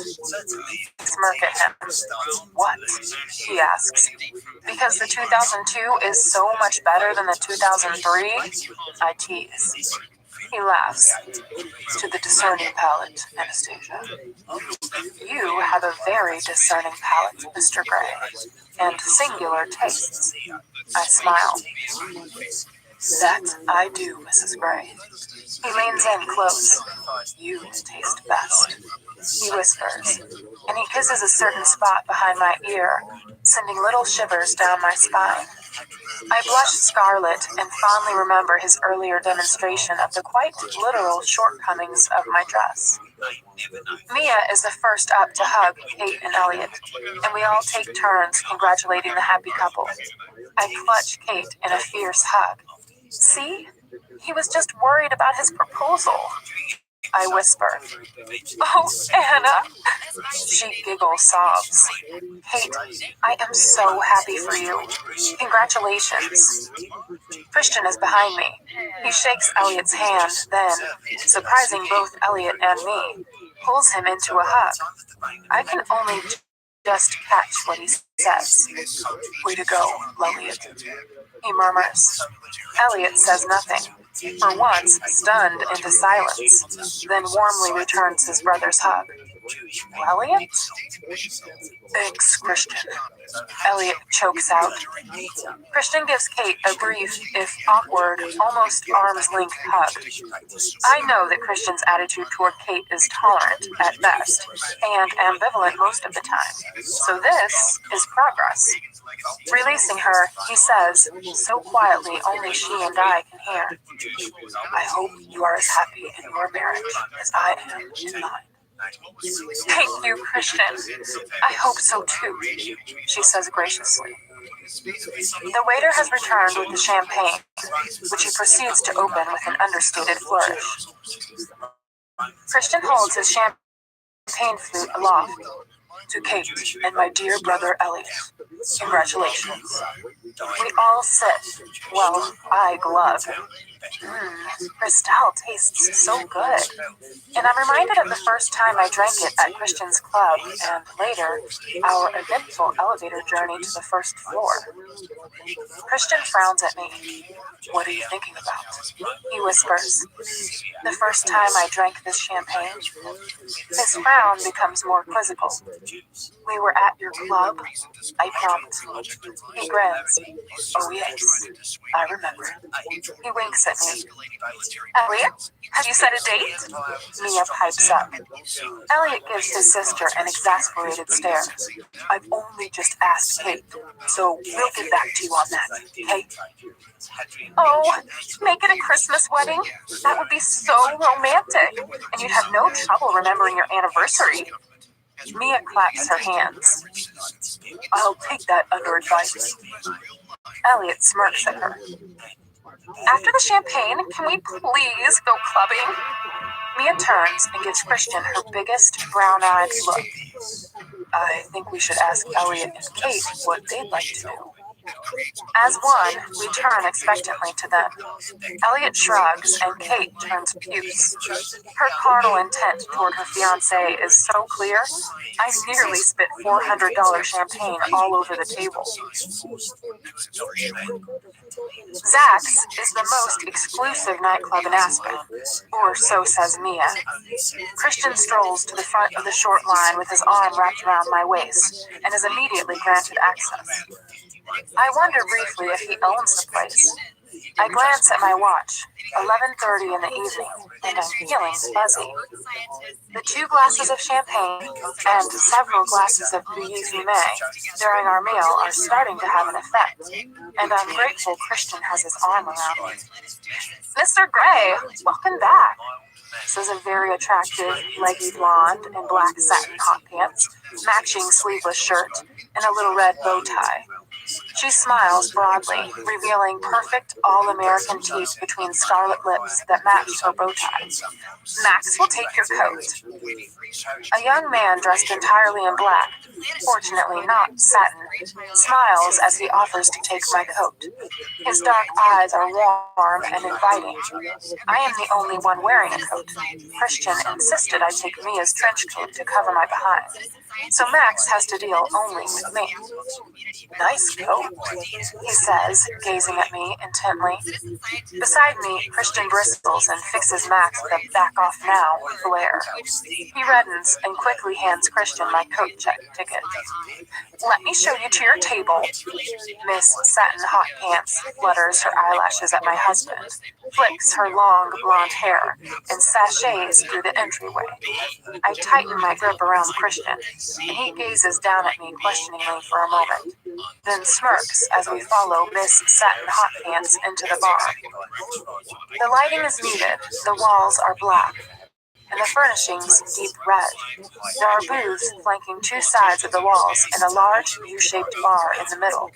I smirk at him. What? He asks. Because the 2002 is so much better than the 2003? I tease. He laughs. To the discerning palate, Anastasia. You have a very discerning palate, Mr. Gray, and singular tastes. I smile. That I do, Mrs. Gray. He leans in close. You taste best, he whispers, and he kisses a certain spot behind my ear, sending little shivers down my spine. I blush scarlet and fondly remember his earlier demonstration of the quite literal shortcomings of my dress. Mia is the first up to hug Kate and Elliot, and we all take turns congratulating the happy couple. I clutch Kate in a fierce hug. See? He was just worried about his proposal, I whisper. Oh, Anna! She giggles, sobs. Kate, I am so happy for you. Congratulations. Christian is behind me. He shakes Elliot's hand, then, surprising both Elliot and me, pulls him into a hug. I can only just catch what he says. Way to go, Elliot, he murmurs. Elliot says nothing, for once stunned into silence, then warmly returns his brother's hug. Elliot? Thanks, Christian. Elliot chokes out. Christian gives Kate a brief, if awkward, almost arm's-length hug. I know that Christian's attitude toward Kate is tolerant, at best, and ambivalent most of the time. So this is progress. Releasing her, he says, so quietly only she and I can hear, I hope you are as happy in your marriage as I am in mine. Thank you, Christian. I hope so too, she says graciously. The waiter has returned with the champagne, which he proceeds to open with an understated flourish. Christian holds his champagne flute aloft. To Kate and my dear brother Elliot, congratulations. We all sit, well, I glove. Cristal tastes so good. And I'm reminded of the first time I drank it at Christian's club, and later, our eventful elevator journey to the first floor. Christian frowns at me. What are you thinking about? He whispers. The first time I drank this champagne. His frown becomes more quizzical. We were at your club, I prompt. He grins. Oh yes, I remember. He winks at me. Elliot, have you set a date? Mia pipes up. Elliot gives his sister an exasperated stare. I've only just asked Kate, so we'll get back to you on that, Kate. Oh, make it a Christmas wedding? That would be so romantic, and you'd have no trouble remembering your anniversary. Mia claps her hands. I'll take that under advisement. Elliot smirks at her. After the champagne, can we please go clubbing? Mia turns and gives Christian her biggest brown-eyed look. I think we should ask Elliot and Kate what they'd like to do. As one, we turn expectantly to them. Elliot shrugs and Kate turns puce. Her carnal intent toward her fiancé is so clear, I nearly spit $400 champagne all over the table. Zach's is the most exclusive nightclub in Aspen, or so says Mia. Christian strolls to the front of the short line with his arm wrapped around my waist, and is immediately granted access. I wonder briefly if he owns the place. I glance at my watch, 11:30 in the evening, and I'm feeling fuzzy. The 2 glasses of champagne and several glasses of Bouillie Fumé during our meal are starting to have an effect, and I'm grateful Christian has his arm around me. Mr. Gray, welcome back, says a very attractive, leggy blonde in black satin hot pants, matching sleeveless shirt, and a little red bow tie. She smiles broadly, revealing perfect all-American teeth between scarlet lips that match her bow tie. Max will take your coat. A young man dressed entirely in black, fortunately not satin, smiles as he offers to take my coat. His dark eyes are warm and inviting. I am the only one wearing a coat. Christian insisted I take Mia's trench coat to cover my behind, so Max has to deal only with me. Nice coat, he says, gazing at me intently. Beside me, Christian bristles and fixes Max with a back-off-now glare. He reddens and quickly hands Christian my coat check ticket. Let me show you to your table. Miss Satin Hot Pants flutters her eyelashes at my husband, flicks her long blonde hair, and sachets through the entryway. I tighten my grip around Christian, and he gazes down at me questioningly for a moment, then smirks as we follow Miss Satin Hot Pants into the bar. The lighting is muted, the walls are black, and the furnishings deep red. There are booths flanking 2 sides of the walls and a large U-shaped bar in the middle.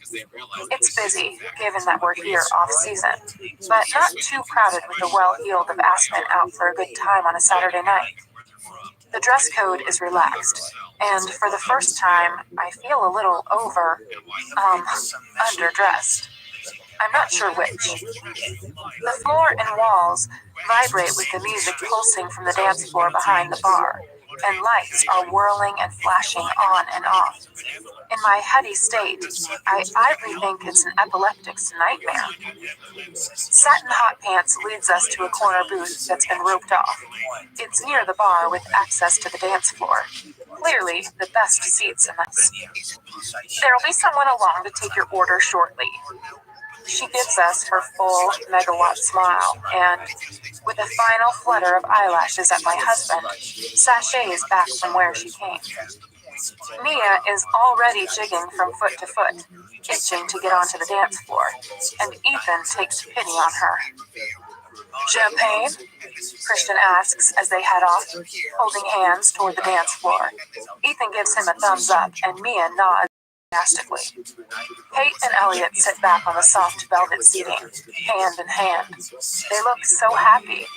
It's busy, given that we're here off-season, but not too crowded with the well-heeled of Aspen out for a good time on a Saturday night. The dress code is relaxed, and for the first time, I feel a little underdressed. I'm not sure which. The floor and walls vibrate with the music pulsing from the dance floor behind the bar, and lights are whirling and flashing on and off. In my heady state, I idly think it's an epileptic's nightmare. Satin Hot Pants leads us to a corner booth that's been roped off. It's near the bar with access to the dance floor. Clearly, the best seats in this. There'll be someone along to take your order shortly. She gives us her full megawatt smile, and, with a final flutter of eyelashes at my husband, sachets back from where she came. Mia is already jigging from foot to foot, itching to get onto the dance floor, and Ethan takes pity on her. Champagne? Christian asks as they head off, holding hands toward the dance floor. Ethan gives him a thumbs up, and Mia nods sarcastically. Kate and Elliot sit back on the soft velvet seating, hand in hand. They look so happy,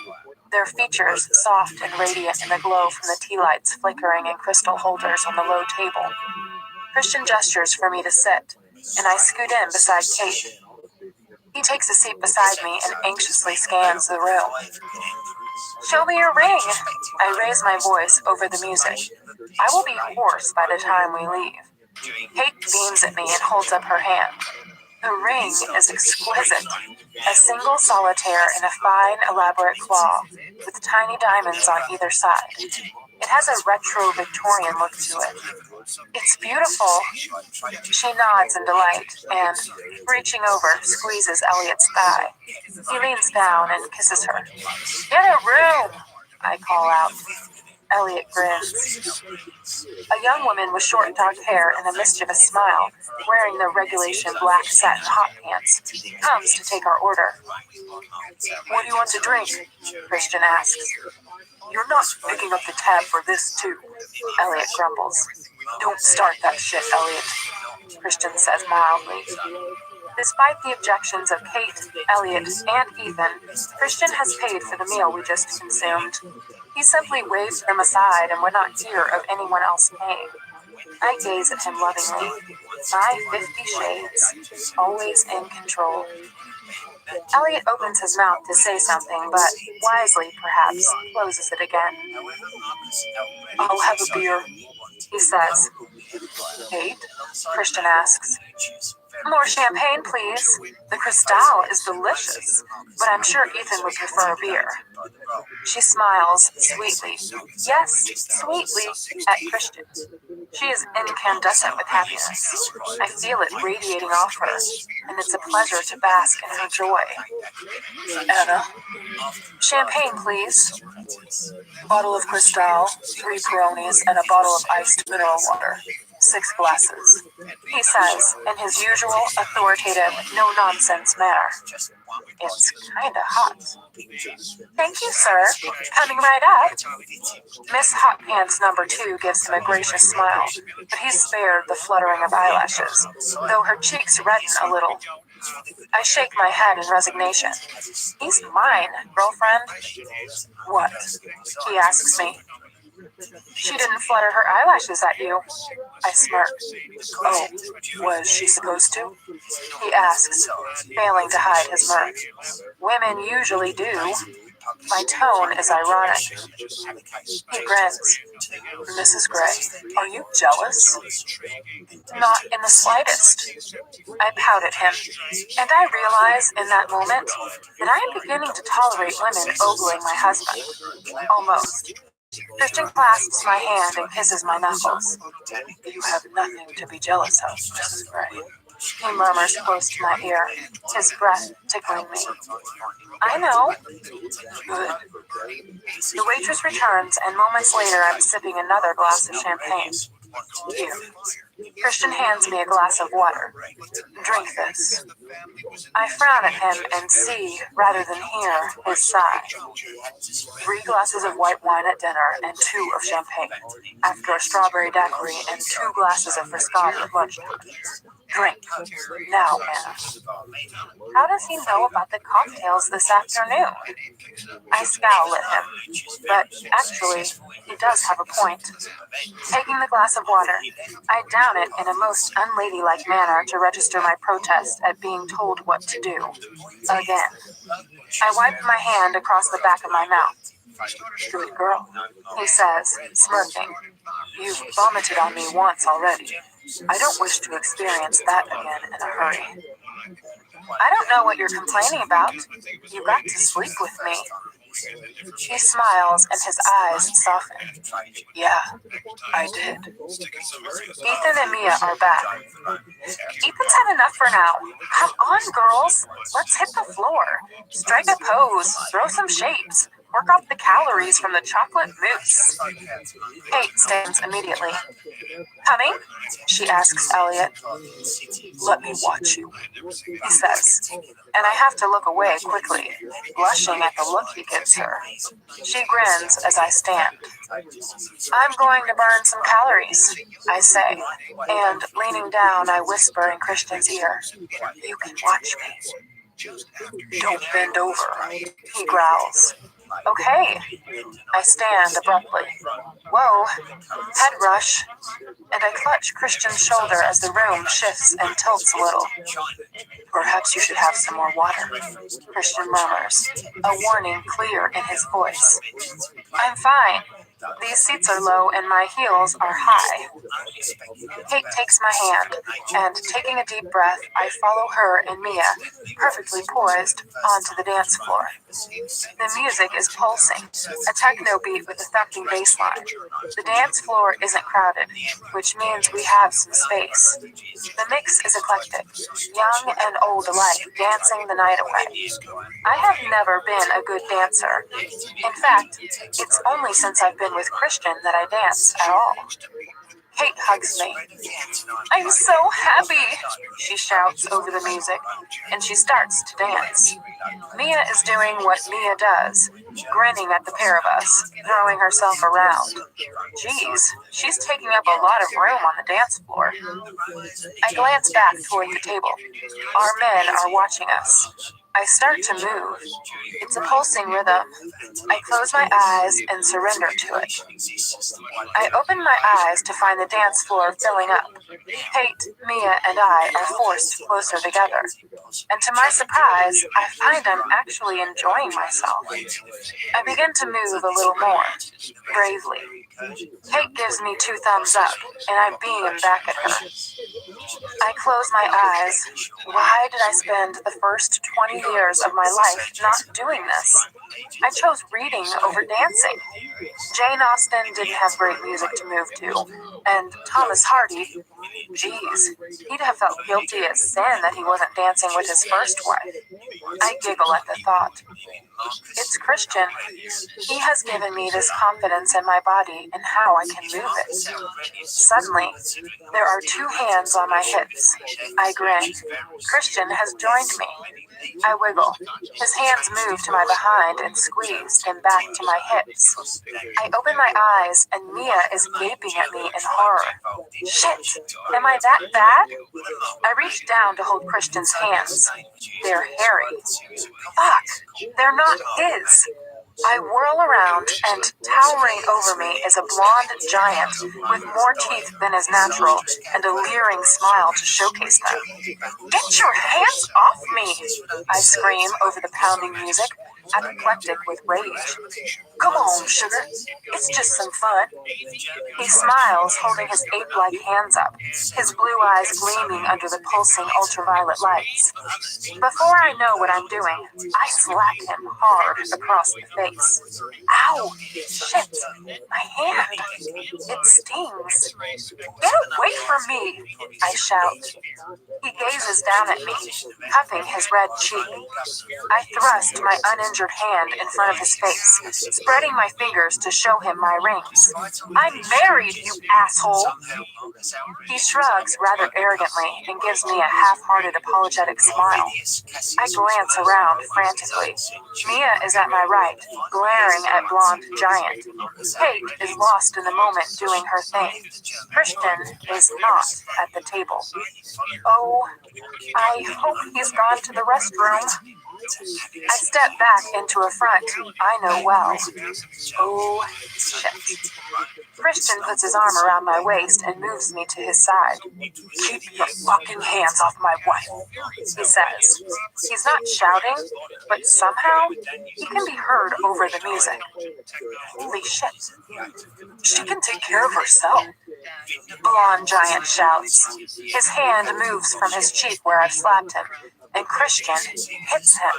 their features soft and radiant in the glow from the tea lights flickering in crystal holders on the low table. Christian gestures for me to sit, and I scoot in beside Kate. He takes a seat beside me and anxiously scans the room. Show me your ring. I raise my voice over the music. I will be hoarse by the time we leave. Kate beams at me and holds up her hand. The ring is exquisite. A single solitaire in a fine, elaborate claw, with tiny diamonds on either side. It has a retro Victorian look to it. It's beautiful. She nods in delight and, reaching over, squeezes Elliot's thigh. He leans down and kisses her. Get a room, I call out. Elliot grins. A young woman with short dark hair and a mischievous smile, wearing the regulation black satin hot pants, comes to take our order. What do you want to drink? Christian asks. You're not picking up the tab for this too, Elliot grumbles. Don't start that shit, Elliot, Christian says mildly. Despite the objections of Kate, Elliot, and Ethan, Christian has paid for the meal we just consumed. He simply waved them aside and would not hear of anyone else paying. I gaze at him lovingly. My 50 shades, always in control. Elliot opens his mouth to say something, but, wisely perhaps, closes it again. I'll have a beer, he says. Kate? Christian asks. More champagne, please. The Cristal is delicious, but I'm sure Ethan would prefer a beer. She smiles sweetly, yes, sweetly, at Christian. She is incandescent with happiness. I feel it radiating off her, and it's a pleasure to bask in her joy. Anna? Champagne, please. Bottle of Cristal, 3 Peronis, and a bottle of iced mineral water. 6 glasses, he says, in his usual authoritative, no-nonsense manner. It's kinda hot. Thank you, sir. Coming right up. Miss Hot Pants number 2 gives him a gracious smile, but he's spared the fluttering of eyelashes, though her cheeks redden a little. I shake my head in resignation. He's mine, girlfriend. What? He asks me. She didn't flutter her eyelashes at you. I smirk. Oh, was she supposed to? He asks, failing to hide his mirth. Women usually do. My tone is ironic. He grins. Mrs. Gray, are you jealous? Not in the slightest. I pout at him, and I realize in that moment that I am beginning to tolerate women ogling my husband. Almost. Christian clasps my hand and kisses my knuckles. You have nothing to be jealous of, Mrs. Gray. He murmurs close to my ear, his breath tickling me. I know. Good. The waitress returns, and moments later I'm sipping another glass of champagne. Here. Christian hands me a glass of water. Drink this. I frown at him and see, rather than hear, his sigh. 3 glasses of white wine at dinner and 2 of champagne, after a strawberry daiquiri and 2 glasses of Friscati at lunchtime. Drink. Now, Anna. How does he know about the cocktails this afternoon? I scowl at him, but actually, he does have a point. Taking the glass of water, I down it in a most unladylike manner to register my protest at being told what to do. Again. I wipe my hand across the back of my mouth. Good girl, he says, smirking. You've vomited on me once already. I don't wish to experience that again in a hurry. I don't know what you're complaining about. You got to sleep with me. He smiles and his eyes soften. Yeah, I did. Ethan and Mia are back. Ethan's had enough for now. Come on, girls. Let's hit the floor. Strike a pose. Throw some shapes. Work off the calories from the chocolate mousse. Kate stands immediately. Coming? She asks Elliot. Let me watch you, he says, and I have to look away quickly, blushing at the look he gives her. She grins as I stand. I'm going to burn some calories, I say, and leaning down, I whisper in Christian's ear, You can watch me. Don't bend over, he growls. Okay. I stand abruptly. Whoa, head rush, and I clutch Christian's shoulder as the room shifts and tilts a little. Perhaps you should have some more water, Christian murmurs, a warning clear in his voice. I'm fine. These seats are low and my heels are high. Kate takes my hand, and taking a deep breath, I follow her and Mia, perfectly poised, onto the dance floor. The music is pulsing, a techno beat with a thumping bass line. The dance floor isn't crowded, which means we have some space. The mix is eclectic, young and old alike, dancing the night away. I have never been a good dancer. In fact, it's only since I've been with Christian that I dance at all. Kate hugs me. I'm so happy, she shouts over the music, and she starts to dance. Mia is doing what Mia does, grinning at the pair of us, throwing herself around. Geez, she's taking up a lot of room on the dance floor. I glance back toward the table. Our men are watching us. I start to move. It's a pulsing rhythm. I close my eyes and surrender to it. I open my eyes to find the dance floor filling up. Kate, Mia, and I are forced closer together. And to my surprise, I find I'm actually enjoying myself. I begin to move a little more, bravely. Kate gives me 2 thumbs up, and I beam back at her. I close my eyes. Why did I spend the first 20 years of my life not doing this? I chose reading over dancing. Jane Austen didn't have great music to move to, and Thomas Hardy, geez, he'd have felt guilty as sin that he wasn't dancing with his first wife. I giggle at the thought. It's Christian. He has given me this confidence in my body and how I can move it. Suddenly, there are 2 hands on my hips. I grin. Christian has joined me. I wiggle. His hands move to my behind and squeeze him back to my hips. I open my eyes and Mia is gaping at me in horror. Shit! Am I that bad? I reach down to hold Christian's hands. They're hairy. Fuck! They're not his! I whirl around, and towering over me is a blonde giant with more teeth than is natural and a leering smile to showcase them. Get your hands off me! I scream over the pounding music, apoplectic with rage. Come on, sugar. It's just some fun. He smiles, holding his ape-like hands up, his blue eyes gleaming under the pulsing ultraviolet lights. Before I know what I'm doing, I slap him hard across the face. Ow! Shit! My hand! It stings. Get away from me! I shout. He gazes down at me, cupping his red cheek. I thrust my uninjured hand in front of his face, spreading my fingers to show him my rings. I'm married, you asshole! He shrugs rather arrogantly and gives me a half-hearted apologetic smile. I glance around frantically. Mia is at my right, glaring at blonde giant. Kate is lost in the moment doing her thing. Christian is not at the table. Oh, I hope he's gone to the restroom. I step back into a front I know well. Oh, shit. Christian puts his arm around my waist and moves me to his side. Keep your fucking hands off my wife, he says. He's not shouting, but somehow he can be heard over the music. Holy shit. She can take care of herself. Blonde giant shouts. His hand moves from his cheek where I've slapped him, and Christian hits him.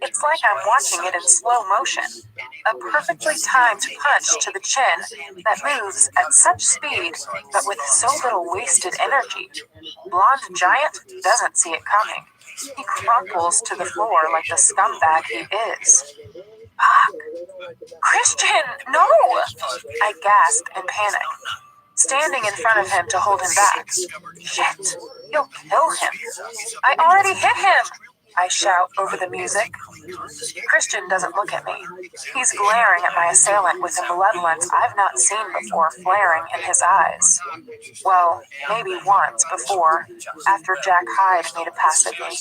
It's like I'm watching it in slow motion. A perfectly timed punch to the chin that moves at such speed, but with so little wasted energy. Blonde giant doesn't see it coming. He crumples to the floor like the scumbag he is. Fuck. Christian, no! I gasp in panic, standing in front of him to hold him back. Shit, he'll kill him. I already hit him. I shout over the music. Christian doesn't look at me. He's glaring at my assailant with a malevolence I've not seen before flaring in his eyes. Well, maybe once before, after Jack Hyde made a pass at me.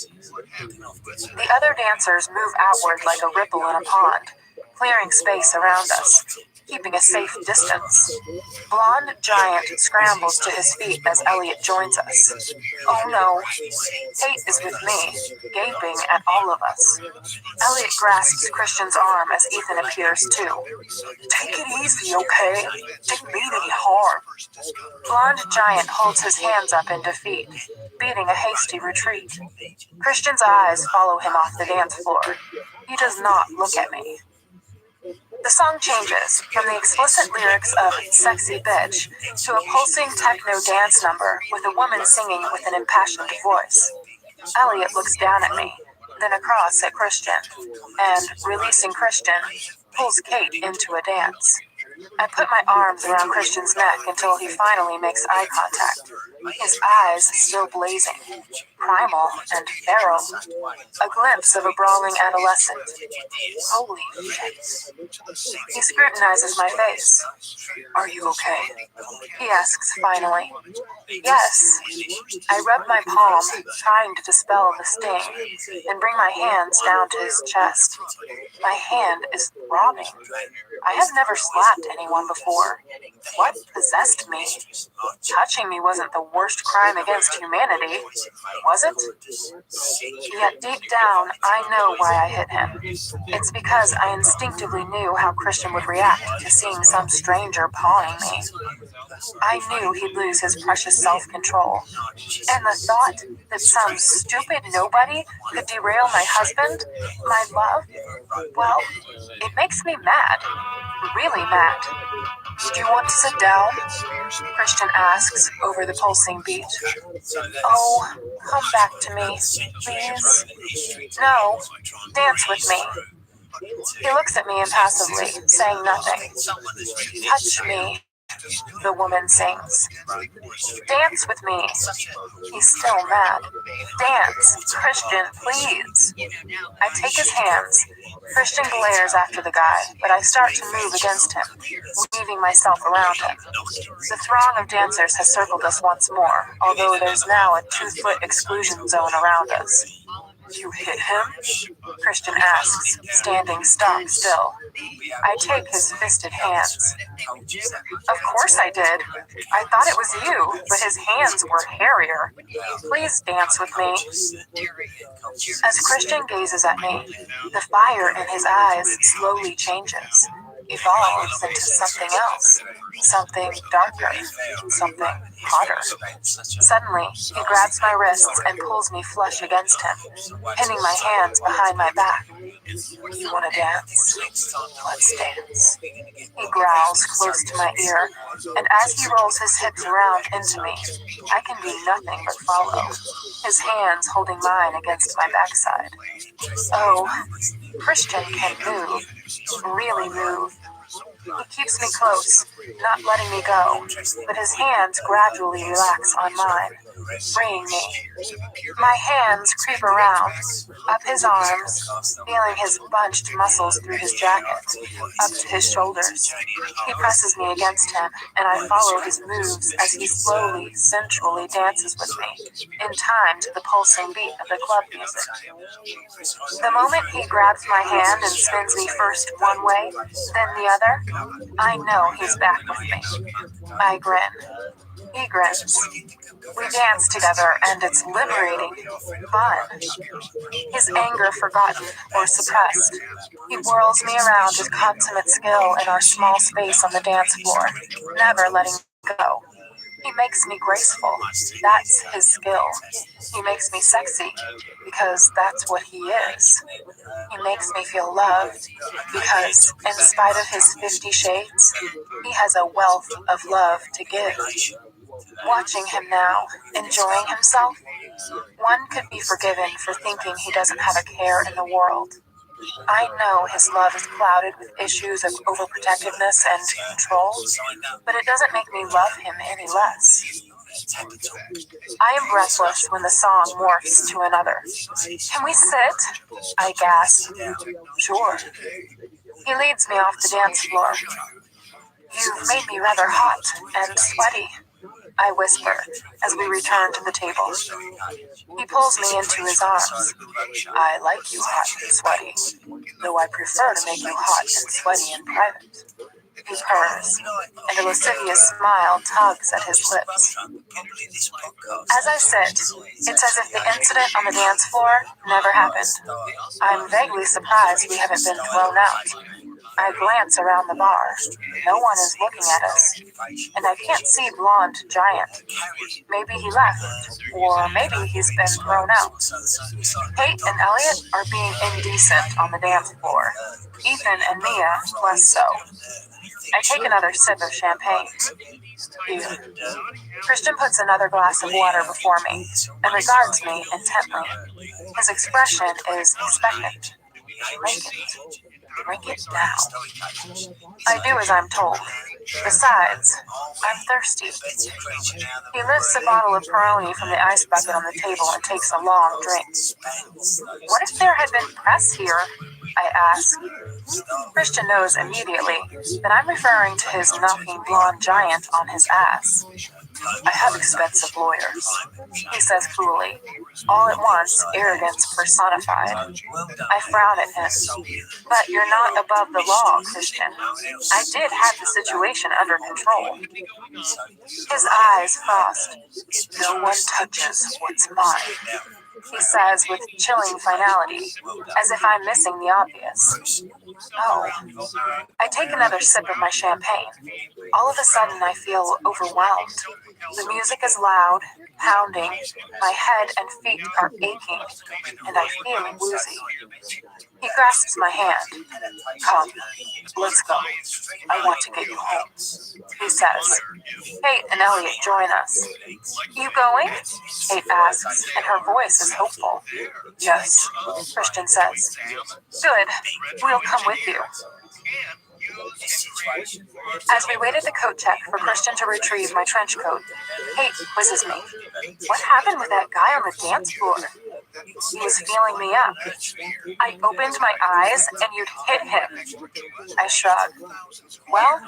The other dancers move outward like a ripple in a pond, clearing space around us, keeping a safe distance. Blonde Giant scrambles to his feet as Elliot joins us. Oh no, Kate is with me, gaping at all of us. Elliot grasps Christian's arm as Ethan appears too. Take it easy, okay? Didn't mean any harm. Blonde Giant holds his hands up in defeat, beating a hasty retreat. Christian's eyes follow him off the dance floor. He does not look at me. The song changes from the explicit lyrics of Sexy Bitch to a pulsing techno dance number with a woman singing with an impassioned voice. Elliot looks down at me, then across at Christian, and, releasing Christian, pulls Kate into a dance. I put my arms around Christian's neck until he finally makes eye contact, his eyes still blazing, primal and feral. A glimpse of a brawling adolescent. Holy shit. He scrutinizes my face. Are you okay? He asks finally. Yes. I rub my palm, trying to dispel the sting, and bring my hands down to his chest. My hand is throbbing. I have never slapped anyone before. What possessed me? Touching me wasn't the worst crime against humanity, was it? Yet deep down, I know why I hit him. It's because I instinctively knew how Christian would react to seeing some stranger pawing me. I knew he'd lose his precious self-control. And the thought that some stupid nobody could derail my husband, my love, well, it makes me mad. Really mad. Do you want to sit down? Christian asks over the pulsing beat. Oh, come back to me, please. No, dance with me. He looks at me impassively, saying nothing. Touch me, the woman sings. Dance with me. He's still mad. Dance, Christian, please. I take his hands. Christian glares after the guy, but I start to move against him, weaving myself around him. The throng of dancers has circled us once more, although there's now a 2-foot exclusion zone around us. You hit him? Christian asks, standing stock still. I take his fisted hands. Of course I did. I thought it was you, but his hands were hairier. Please dance with me. As Christian gazes at me, the fire in his eyes slowly changes, evolves into something else, something darker, something hotter. Suddenly, he grabs my wrists and pulls me flush against him, pinning my hands behind my back. You want to dance? Let's dance. He growls close to my ear, and as he rolls his hips around into me, I can do nothing but follow, his hands holding mine against my backside. Oh, Christian can move, really move. He keeps me close, not letting me go, but his hands gradually relax on mine, freeing me. My hands creep around, up his arms, feeling his bunched muscles through his jacket, up to his shoulders. He presses me against him, and I follow his moves as he slowly, sensually dances with me, in time to the pulsing beat of the club music. The moment he grabs my hand and spins me first one way, then the other, I know he's back with me. I grin. He grins. We dance together, and it's liberating, fun. His anger forgotten or suppressed. He whirls me around with consummate skill in our small space on the dance floor, never letting go. He makes me graceful. That's his skill. He makes me sexy, because that's what he is. He makes me feel loved, because, in spite of his 50 shades, he has a wealth of love to give. Watching him now, enjoying himself, one could be forgiven for thinking he doesn't have a care in the world. I know his love is clouded with issues of overprotectiveness and control, but it doesn't make me love him any less. I am breathless when the song morphs to another. Can we sit? I gasp. Sure. He leads me off the dance floor. You've made me rather hot and sweaty, I whisper as we return to the table. He pulls me into his arms. I like you hot and sweaty, though I prefer to make you hot and sweaty in private. He purrs, and a lascivious smile tugs at his lips. As I sit, it's as if the incident on the dance floor never happened. I'm vaguely surprised we haven't been thrown out. I glance around the bar. No one is looking at us, and I can't see Blonde Giant. Maybe he left, or maybe he's been thrown out. Kate and Elliot are being indecent on the dance floor. Ethan and Mia less so. I take another sip of champagne. Ew. Christian puts another glass of water before me and regards me intently. His expression is expectant. Drink it. Drink it now. I do as I'm told. Besides, I'm thirsty. He lifts a bottle of Peroni from the ice bucket on the table and takes a long drink. What if there had been press here? I ask. Christian knows immediately that I'm referring to his knocking Blonde Giant on his ass. I have expensive lawyers, he says coolly, all at once arrogance personified. I frown at him. But you're not above the law, Christian. I did have the situation under control. His eyes frost. No one touches what's mine, he says with chilling finality, as if I'm missing the obvious. Oh. I take another sip of my champagne. All of a sudden I feel overwhelmed. The music is loud, pounding, my head and feet are aching, and I feel woozy. He grasps my hand. Come, let's go. I want to get you home, he says. Kate and Elliot join us. You going? Kate asks, and her voice is hopeful. Yes, Christian says. Good, we'll come with you. As we wait at the coat check for Christian to retrieve my trench coat, Kate quizzes me. What happened with that guy on the dance floor? He was feeling me up. I opened my eyes and you'd hit him. I shrug. Well,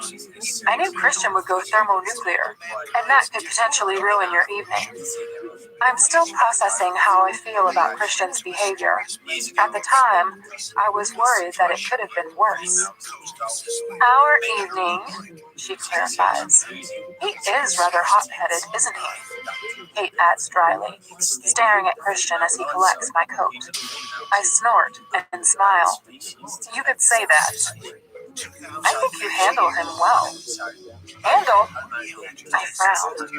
I knew Christian would go thermonuclear, and that could potentially ruin your evening. I'm still processing how I feel about Christian's behavior. At the time, I was worried that it could have been worse. Our evening, she clarifies. He is rather hot-headed, isn't he? Kate adds dryly, staring at Christian as he collects my coat. I snort and smile. You could say that. I think you handle him well. Handle? I frowned.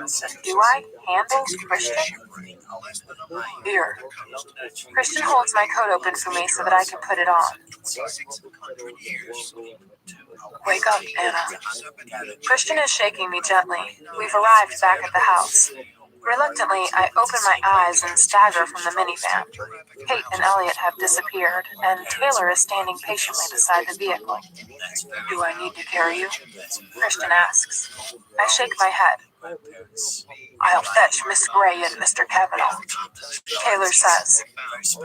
Do I handle Christian? Here. Christian holds my coat open for me so that I can put it on. Wake up, Anna. Christian is shaking me gently. We've arrived back at the house. Reluctantly, I open my eyes and stagger from the minivan. Kate and Elliot have disappeared, and Taylor is standing patiently beside the vehicle. Do I need to carry you? Christian asks. I shake my head. I'll fetch Miss Gray and Mr. Cavanaugh, Taylor says.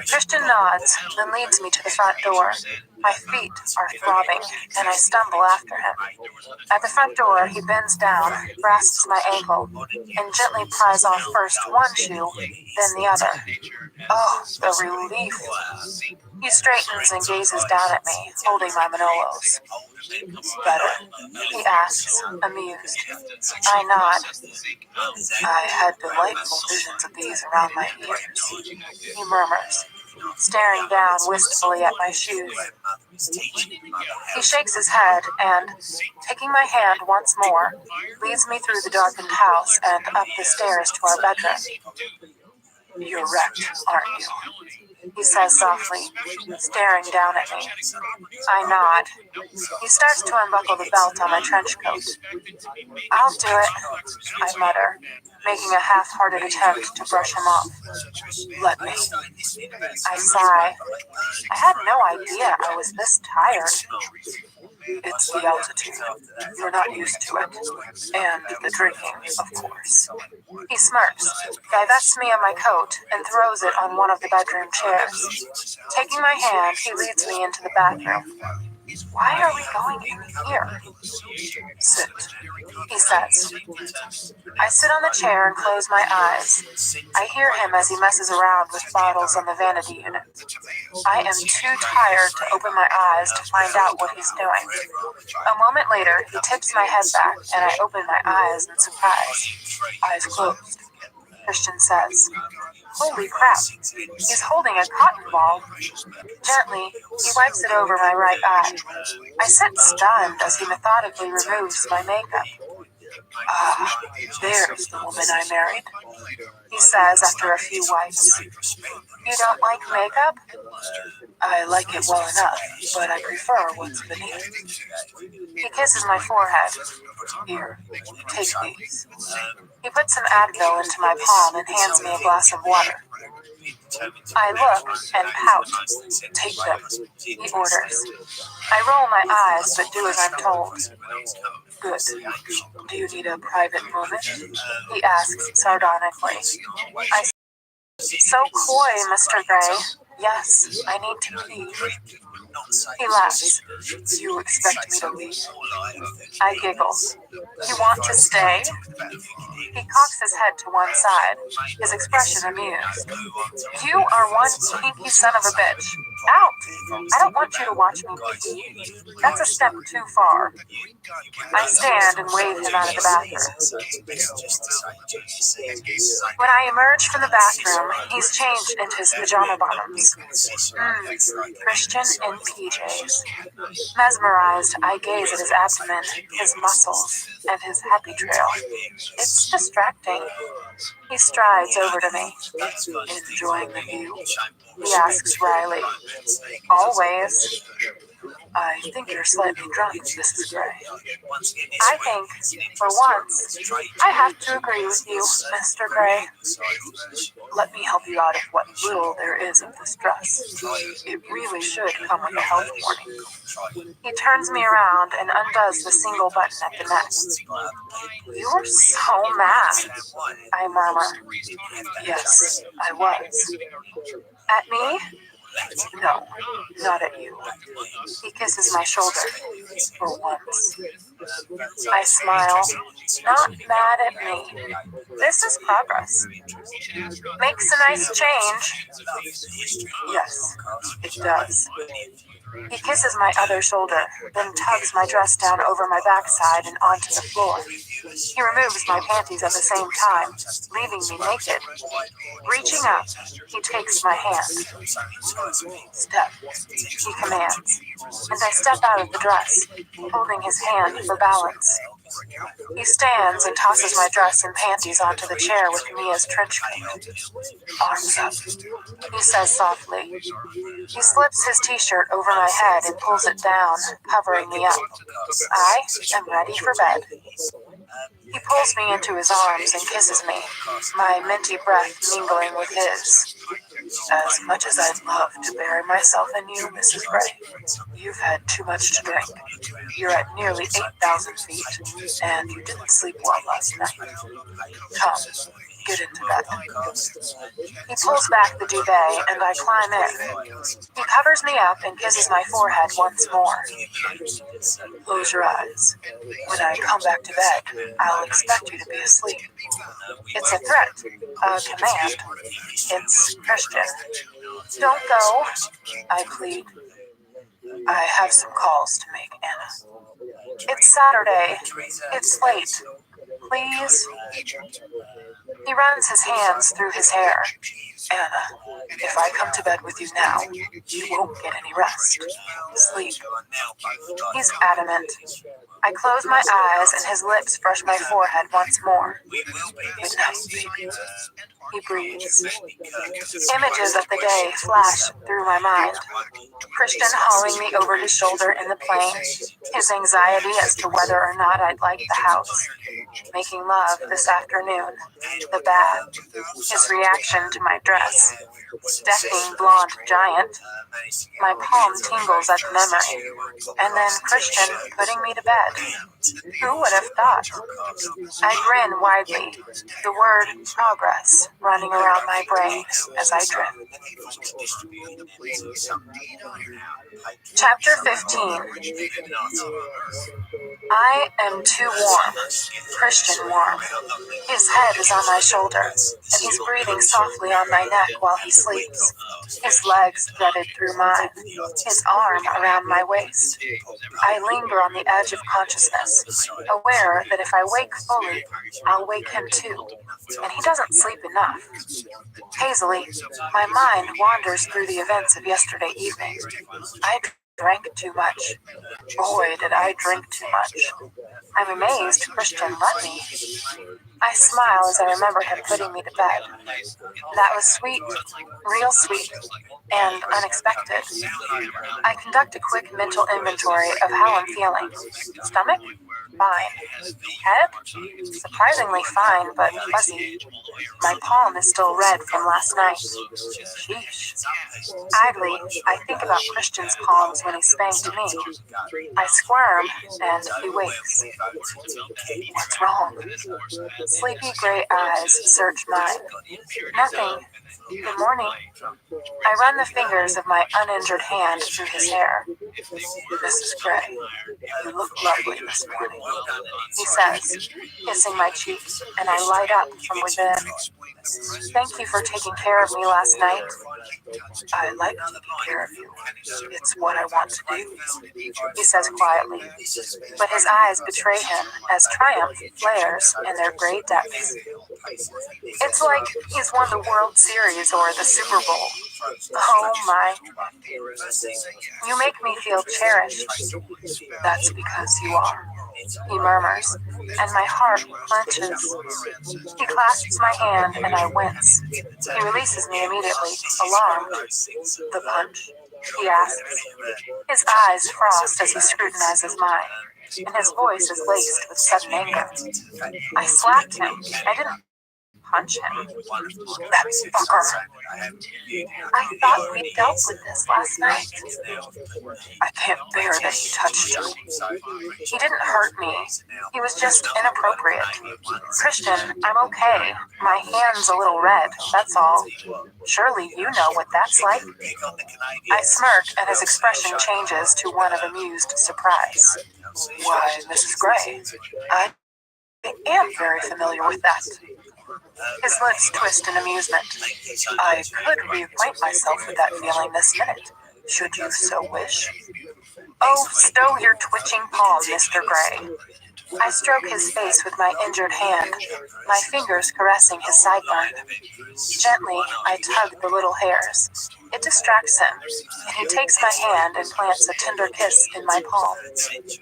Christian nods, then leads me to the front door. My feet are throbbing, and I stumble after him. At the front door, he bends down, grasps my ankle, and gently pries off first one shoe, then the other. Oh, the relief. He straightens and gazes down at me, holding my Manolos. Better, he asks, amused. I nod. I had delightful visions of these around my ears, he murmurs, staring down wistfully at my shoes. He shakes his head and, taking my hand once more, leads me through the darkened house and up the stairs to our bedroom. You're wrecked, aren't you? He says softly, staring down at me. I nod. He starts to unbuckle the belt on my trench coat. I'll do it, I mutter, making a half-hearted attempt to brush him off. Let me. I sigh. I had no idea I was this tired. It's the altitude. You're not used to it. And the drinking, of course. He smirks, divests me of my coat, and throws it on one of the bedroom chairs. Taking my hand, he leads me into the bathroom. Why are we going in here? Sit, he says. I sit on the chair and close my eyes. I hear him as he messes around with bottles on the vanity unit. I am too tired to open my eyes to find out what he's doing. A moment later, he tips my head back, and I open my eyes in surprise. Eyes closed. Christian says, "Holy crap, he's holding a cotton ball." Gently, he wipes it over my right eye. I sit stunned as he methodically removes my makeup. "Ah, there's the woman I married," he says after a few wipes. "You don't like makeup?" "I like it well enough, but I prefer what's beneath." He kisses my forehead. "Here, take these." He puts some Advil into my palm and hands me a glass of water. I look and pout. "Take them," he orders. I roll my eyes but do as I'm told. "Good. Do you need a private moment?" he asks sardonically. I say, "So coy, Mr. Gray. Yes, I need to pee." He laughs. "You expect me to leave?" I giggle. "You want to stay?" He cocks his head to one side, his expression amused. "You are one kinky son of a bitch. Out! I don't want you to watch me pee. That's a step too far." I stand and wave him out of the bathroom. When I emerge from the bathroom, he's changed into his pajama bottoms. Christian in PJs. Mesmerized, I gaze at his abdomen, his muscles, and his happy trail. It's distracting. He strides over to me. "Enjoying the view?" he asks wryly. "Always." "I think you're slightly drunk, Mrs. Gray." I think, for once, I have to agree with you, Mr. Gray. "Let me help you out of what little there is of this dress. It really should come with a health warning." He turns me around and undoes the single button at the neck. "You're so mad," I murmur. "Yes, I was." "At me?" "No, not at you." He kisses my shoulder. "For once." I smile. "Not mad at me. This is progress. Makes a nice change." "Yes, it does." He kisses my other shoulder, then tugs my dress down over my backside and onto the floor. He removes my panties at the same time, leaving me naked. Reaching up, he takes my hand. "Step," he commands, and I step out of the dress, holding his hand for balance. He stands and tosses my dress and panties onto the chair with me as trench coat. "Arms up," he says softly. He slips his t-shirt over my head and pulls it down, covering me up. I am ready for bed. He pulls me into his arms and kisses me, my minty breath mingling with his. "As much as I'd love to bury myself in you, Mrs. Gray, you've had too much to drink. You're at nearly 8,000 feet, and you didn't sleep well last night. Come, get into bed." He pulls back the duvet, and I climb in. He covers me up and kisses my forehead once more. "Close your eyes. When I come back to bed, I'll expect you to be asleep." It's a threat, a command. It's Christian. "Don't go," I plead. "I have some calls to make, Anna." "It's Saturday. It's late. Please." He runs his hands through his hair. "Anna, if I come to bed with you now, you won't get any rest. Sleep." He's adamant. I close my eyes and his lips brush my forehead once more. "Good night, baby." He breathes. Images of the day flash through my mind. Christian hauling me over his shoulder in the plane, his anxiety as to whether or not I'd like the house, making love this afternoon. The bad. His reaction to my dress. Deafening blonde giant. My palm tingles at the memory. And then Christian putting me to bed. Who would have thought? I grin widely, the word progress running around my brain as I drift. Chapter 15. I am too warm. Christian warm. His head is on my shoulder, and he's breathing softly on my neck while he sleeps. His legs threaded through mine, his arm around my waist. I linger on the edge of consciousness, aware that if I wake fully, I'll wake him too, and he doesn't sleep enough. Hazily, my mind wanders through the events of yesterday evening. I drank too much. Boy, did I drink too much. I'm amazed Christian let me. I smile as I remember him putting me to bed. That was sweet, real sweet, and unexpected. I conduct a quick mental inventory of how I'm feeling. Stomach? Fine. Head? Surprisingly fine, but fuzzy. My palm is still red from last night. Sheesh. Idly, I think about Christian's palms when he spanked me. I squirm, and he wakes. What's wrong? Sleepy gray eyes search mine. Nothing. Good morning. I run the fingers of my uninjured hand through his hair. Mrs. Gray, you look lovely this morning, he says, kissing my cheek, and I light up from within. Thank you for taking care of me last night. I like taking care of you. It's what I want to do, he says quietly, but his eyes betray him as triumph flares in their gray depths. It's like he's won the World Series or the Super Bowl. Oh my. You make me feel cherished. That's because you are, he murmurs, and my heart clenches. He clasps my hand and I wince. He releases me immediately, alarmed. The punch? He asks. His eyes frost as he scrutinizes mine, and his voice is laced with sudden anger. I slapped him. I didn't punch him. That fucker. I thought we dealt with this last night. I can't bear that he touched you. He didn't hurt me. He was just inappropriate. Christian, I'm okay. My hand's a little red, that's all. Surely you know what that's like. I smirk and his expression changes to one of amused surprise. Why, Mrs. Gray, I am very familiar with that. His lips twist in amusement. I could reacquaint myself with that feeling this minute, should you so wish. Oh, stow your twitching palm, Mr. Gray. I stroke his face with my injured hand, my fingers caressing his sideburn. Gently, I tug the little hairs. It distracts him, and he takes my hand and plants a tender kiss in my palm.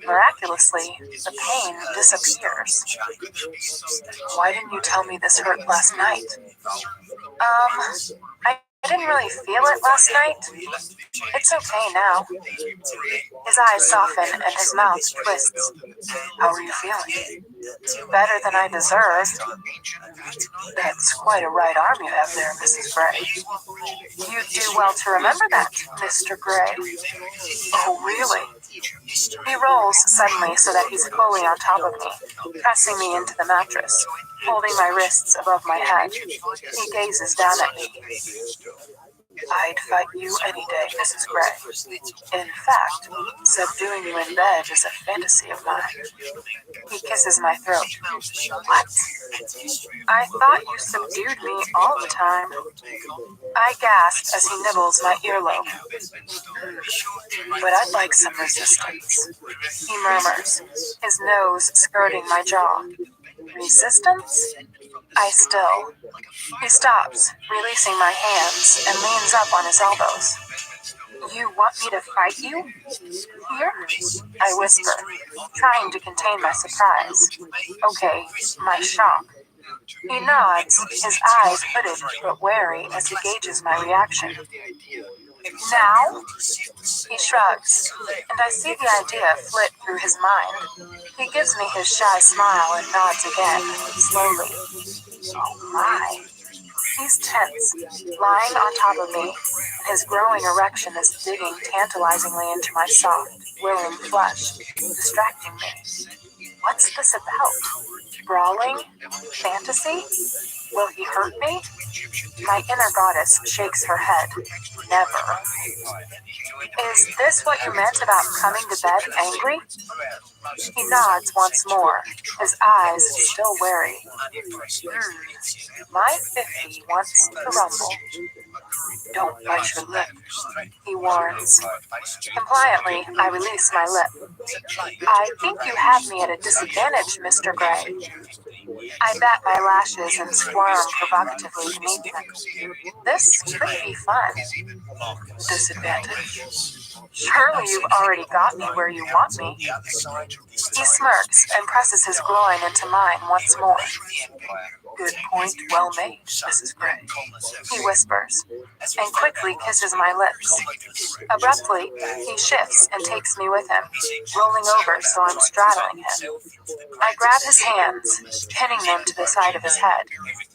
Miraculously, the pain disappears. Why didn't you tell me this hurt last night? I didn't really feel it last night. It's okay now. His eyes soften and his mouth twists. How are you feeling? Better than I deserve. That's quite a right arm you have there, Mrs. Gray. You do well to remember that, Mr. Gray. Oh, really? He rolls suddenly so that he's fully on top of me, pressing me into the mattress, holding my wrists above my head. He gazes down at me. I'd fight you any day, Mrs. Gray. In fact, subduing you in bed is a fantasy of mine. He kisses my throat. What? I thought you subdued me all the time. I gasp as he nibbles my earlobe. But I'd like some resistance, he murmurs, his nose skirting my jaw. Resistance? I still. He stops, releasing my hands, and leans up on his elbows. You want me to fight you? Here? I whisper, trying to contain my surprise. Okay, my shock. He nods, his eyes hooded but wary as he gauges my reaction. Now? He shrugs, and I see the idea flit through his mind. He gives me his shy smile and nods again, slowly. Oh my. He's tense, lying on top of me, and his growing erection is digging tantalizingly into my soft, willing flesh, distracting me. What's this about? Brawling? Fantasy? Will he hurt me? My inner goddess shakes her head. Never. Is this what you meant about coming to bed angry? He nods once more, his eyes still wary. My 50 wants to rumble. Don't bite your lip, he warns. Compliantly, I release my lip. I think you have me at a disadvantage, Mr. Gray. I bat my lashes and squirm provocatively beneath him. This could be fun. Disadvantage? Surely you've already got me where you want me. He smirks and presses his groin into mine once more. Good point, well made, Mrs. Gray. He whispers, and quickly kisses my lips. Abruptly, he shifts and takes me with him, rolling over so I'm straddling him. I grab his hands, pinning them to the side of his head,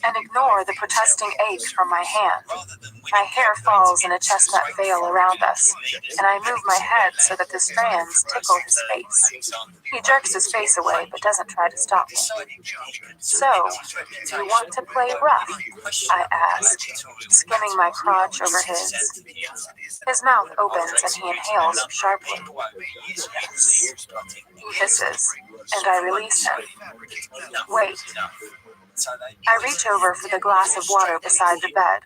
and ignore the protesting ache from my hand. My hair falls in a chestnut veil around us, and I move my head so that the strands tickle his face. He jerks his face away but doesn't try to stop me. So, you want to play rough? I ask, skimming my crotch over his. His mouth opens and he inhales sharply. Yes. He hisses, and I release him. Wait. I reach over for the glass of water beside the bed.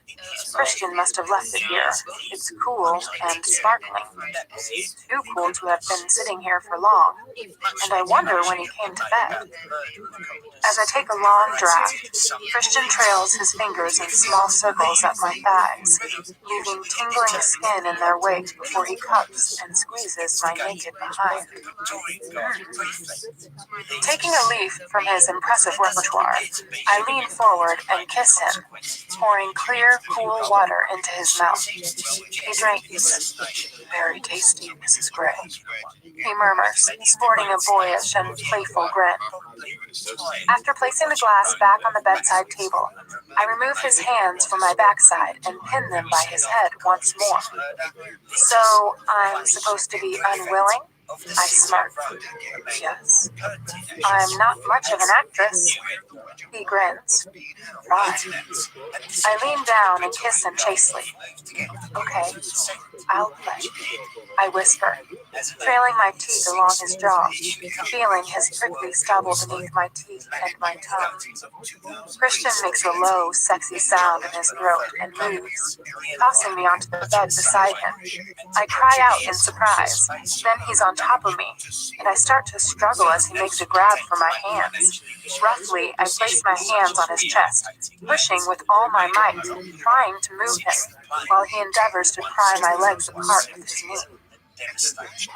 Christian must have left it here. It's cool and sparkling. Too cool to have been sitting here for long, and I wonder when he came to bed. As I take a long draught, Christian trails his fingers in small circles up my thighs, leaving tingling skin in their wake before he cups and squeezes my naked behind. Taking a leaf from his impressive repertoire, I lean forward and kiss him, pouring clear, cool water into his mouth. He drinks. Very tasty, Mrs. Gray. He murmurs, sporting a boyish and playful grin. After placing the glass back on the bedside table, I remove his hands from my backside and pin them by his head once more. So, I'm supposed to be unwilling? I smirk. Yes. I'm not much of an actress. He grins. Right. I lean down and kiss him chastely. Okay, I'll play. I whisper, trailing my teeth along his jaw, feeling his prickly stubble beneath my teeth and my tongue. Christian makes a low, sexy sound in his throat and moves, tossing me onto the bed beside him. I cry out in surprise. Then he's on top of me, and I start to struggle as he makes a grab for my hands. Roughly, I place my hands on his chest, pushing with all my might, trying to move him, while he endeavors to pry my legs apart with his knee.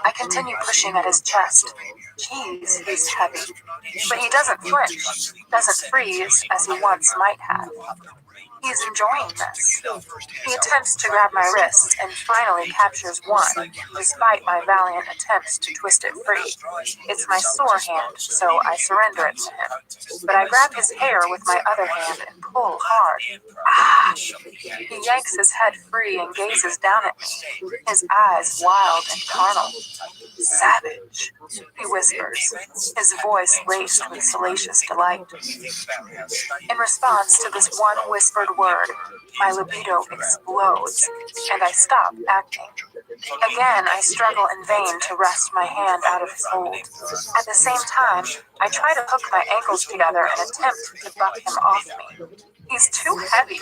I continue pushing at his chest. Jeez, he's heavy. But he doesn't flinch, doesn't freeze as he once might have. He's enjoying this. He attempts to grab my wrists and finally captures one, despite my valiant attempts to twist it free. It's my sore hand, so I surrender it to him. But I grab his hair with my other hand and pull hard. Ah! He yanks his head free and gazes down at me, his eyes wild and carnal. Savage, he whispers, his voice laced with salacious delight. In response to this one whispered word, my libido explodes, and I stop acting. Again, I struggle in vain to wrest my hand out of his hold. At the same time, I try to hook my ankles together and attempt to buck him off me. He's too heavy.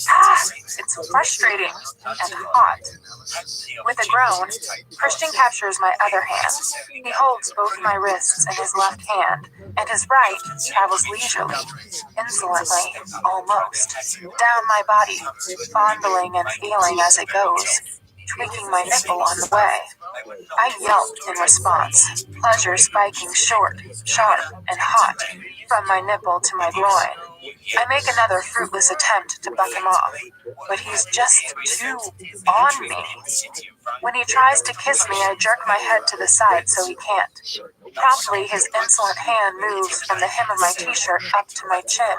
Ah, it's frustrating and hot. With a groan, Christian captures my other hand. He holds both my wrists in his left hand, and his right travels leisurely, insolently, almost, down my body, fondling and feeling as it goes, tweaking my nipple on the way. I yelped in response, pleasure spiking short, sharp, and hot, from my nipple to my groin. I make another fruitless attempt to buck him off, but he's just too on me. When he tries to kiss me, I jerk my head to the side so he can't. Promptly, his insolent hand moves from the hem of my t-shirt up to my chin,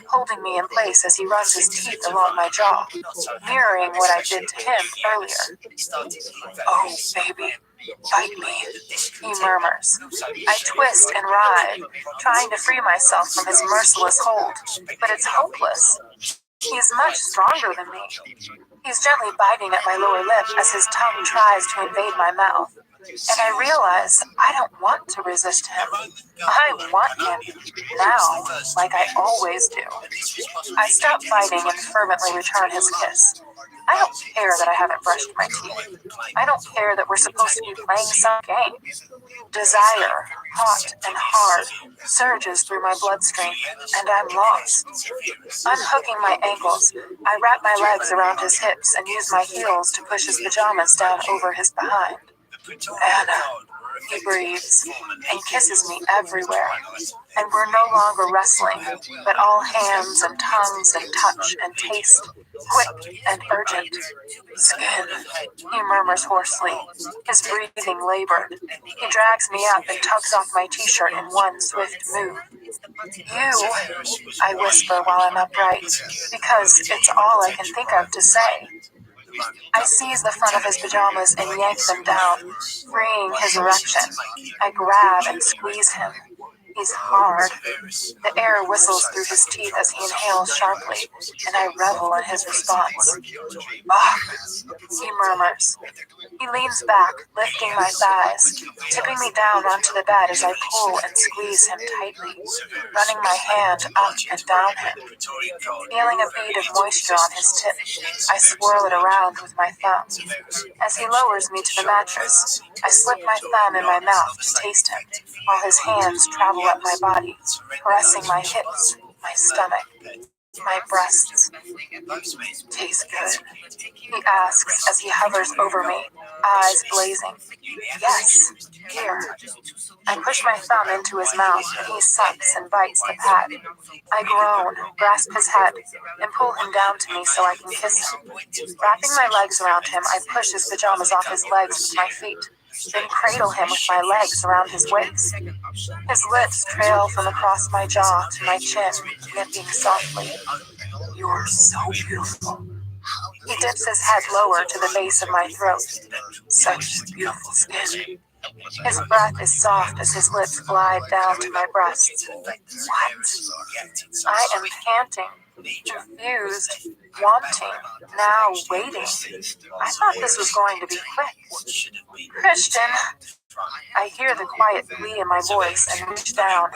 holding me in place as he runs his teeth along my jaw, mirroring what I did to him earlier. "Oh, baby, bite me," he murmurs. I twist and writhe, trying to free myself from his merciless hold, but it's hopeless. He's much stronger than me. He's gently biting at my lower lip as his tongue tries to invade my mouth. And I realize I don't want to resist him. I want him now, like I always do. I stop fighting and fervently return his kiss. I don't care that I haven't brushed my teeth. I don't care that we're supposed to be playing some game. Desire, hot and hard, surges through my bloodstream, and I'm lost. Unhooking my ankles, I wrap my legs around his hips and use my heels to push his pajamas down over his behind. "Anna," he breathes, and kisses me everywhere. And we're no longer wrestling, but all hands and tongues and touch and taste, quick and urgent. "Skin," he murmurs hoarsely, his breathing labored. He drags me up and tugs off my t-shirt in one swift move. "You," I whisper while I'm upright, because it's all I can think of to say. I seize the front of his pajamas and yank them down, freeing his erection. I grab and squeeze him. He's hard. The air whistles through his teeth as he inhales sharply, and I revel in his response. "Ugh," he murmurs. He leans back, lifting my thighs, tipping me down onto the bed as I pull and squeeze him tightly, running my hand up and down him. Feeling a bead of moisture on his tip, I swirl it around with my thumb. As he lowers me to the mattress, I slip my thumb in my mouth to taste him, while his hands travel up my body, caressing my hips, my stomach, my breasts. "Tastes good?" he asks as he hovers over me, eyes blazing. "Yes, here." I push my thumb into his mouth and he sucks and bites the pad. I groan, grasp his head, and pull him down to me so I can kiss him. Wrapping my legs around him, I push his pajamas off his legs with my feet, then cradle him with my legs around his waist. His lips trail from across my jaw to my chin, nipping softly. "You're so beautiful." He dips his head lower to the base of my throat. "Such beautiful skin." His breath is soft as his lips glide down to my breasts. What? I am panting, confused, wanting, now waiting. I thought this was going to be quick. "Christian." I hear the quiet glee in my voice and reach down,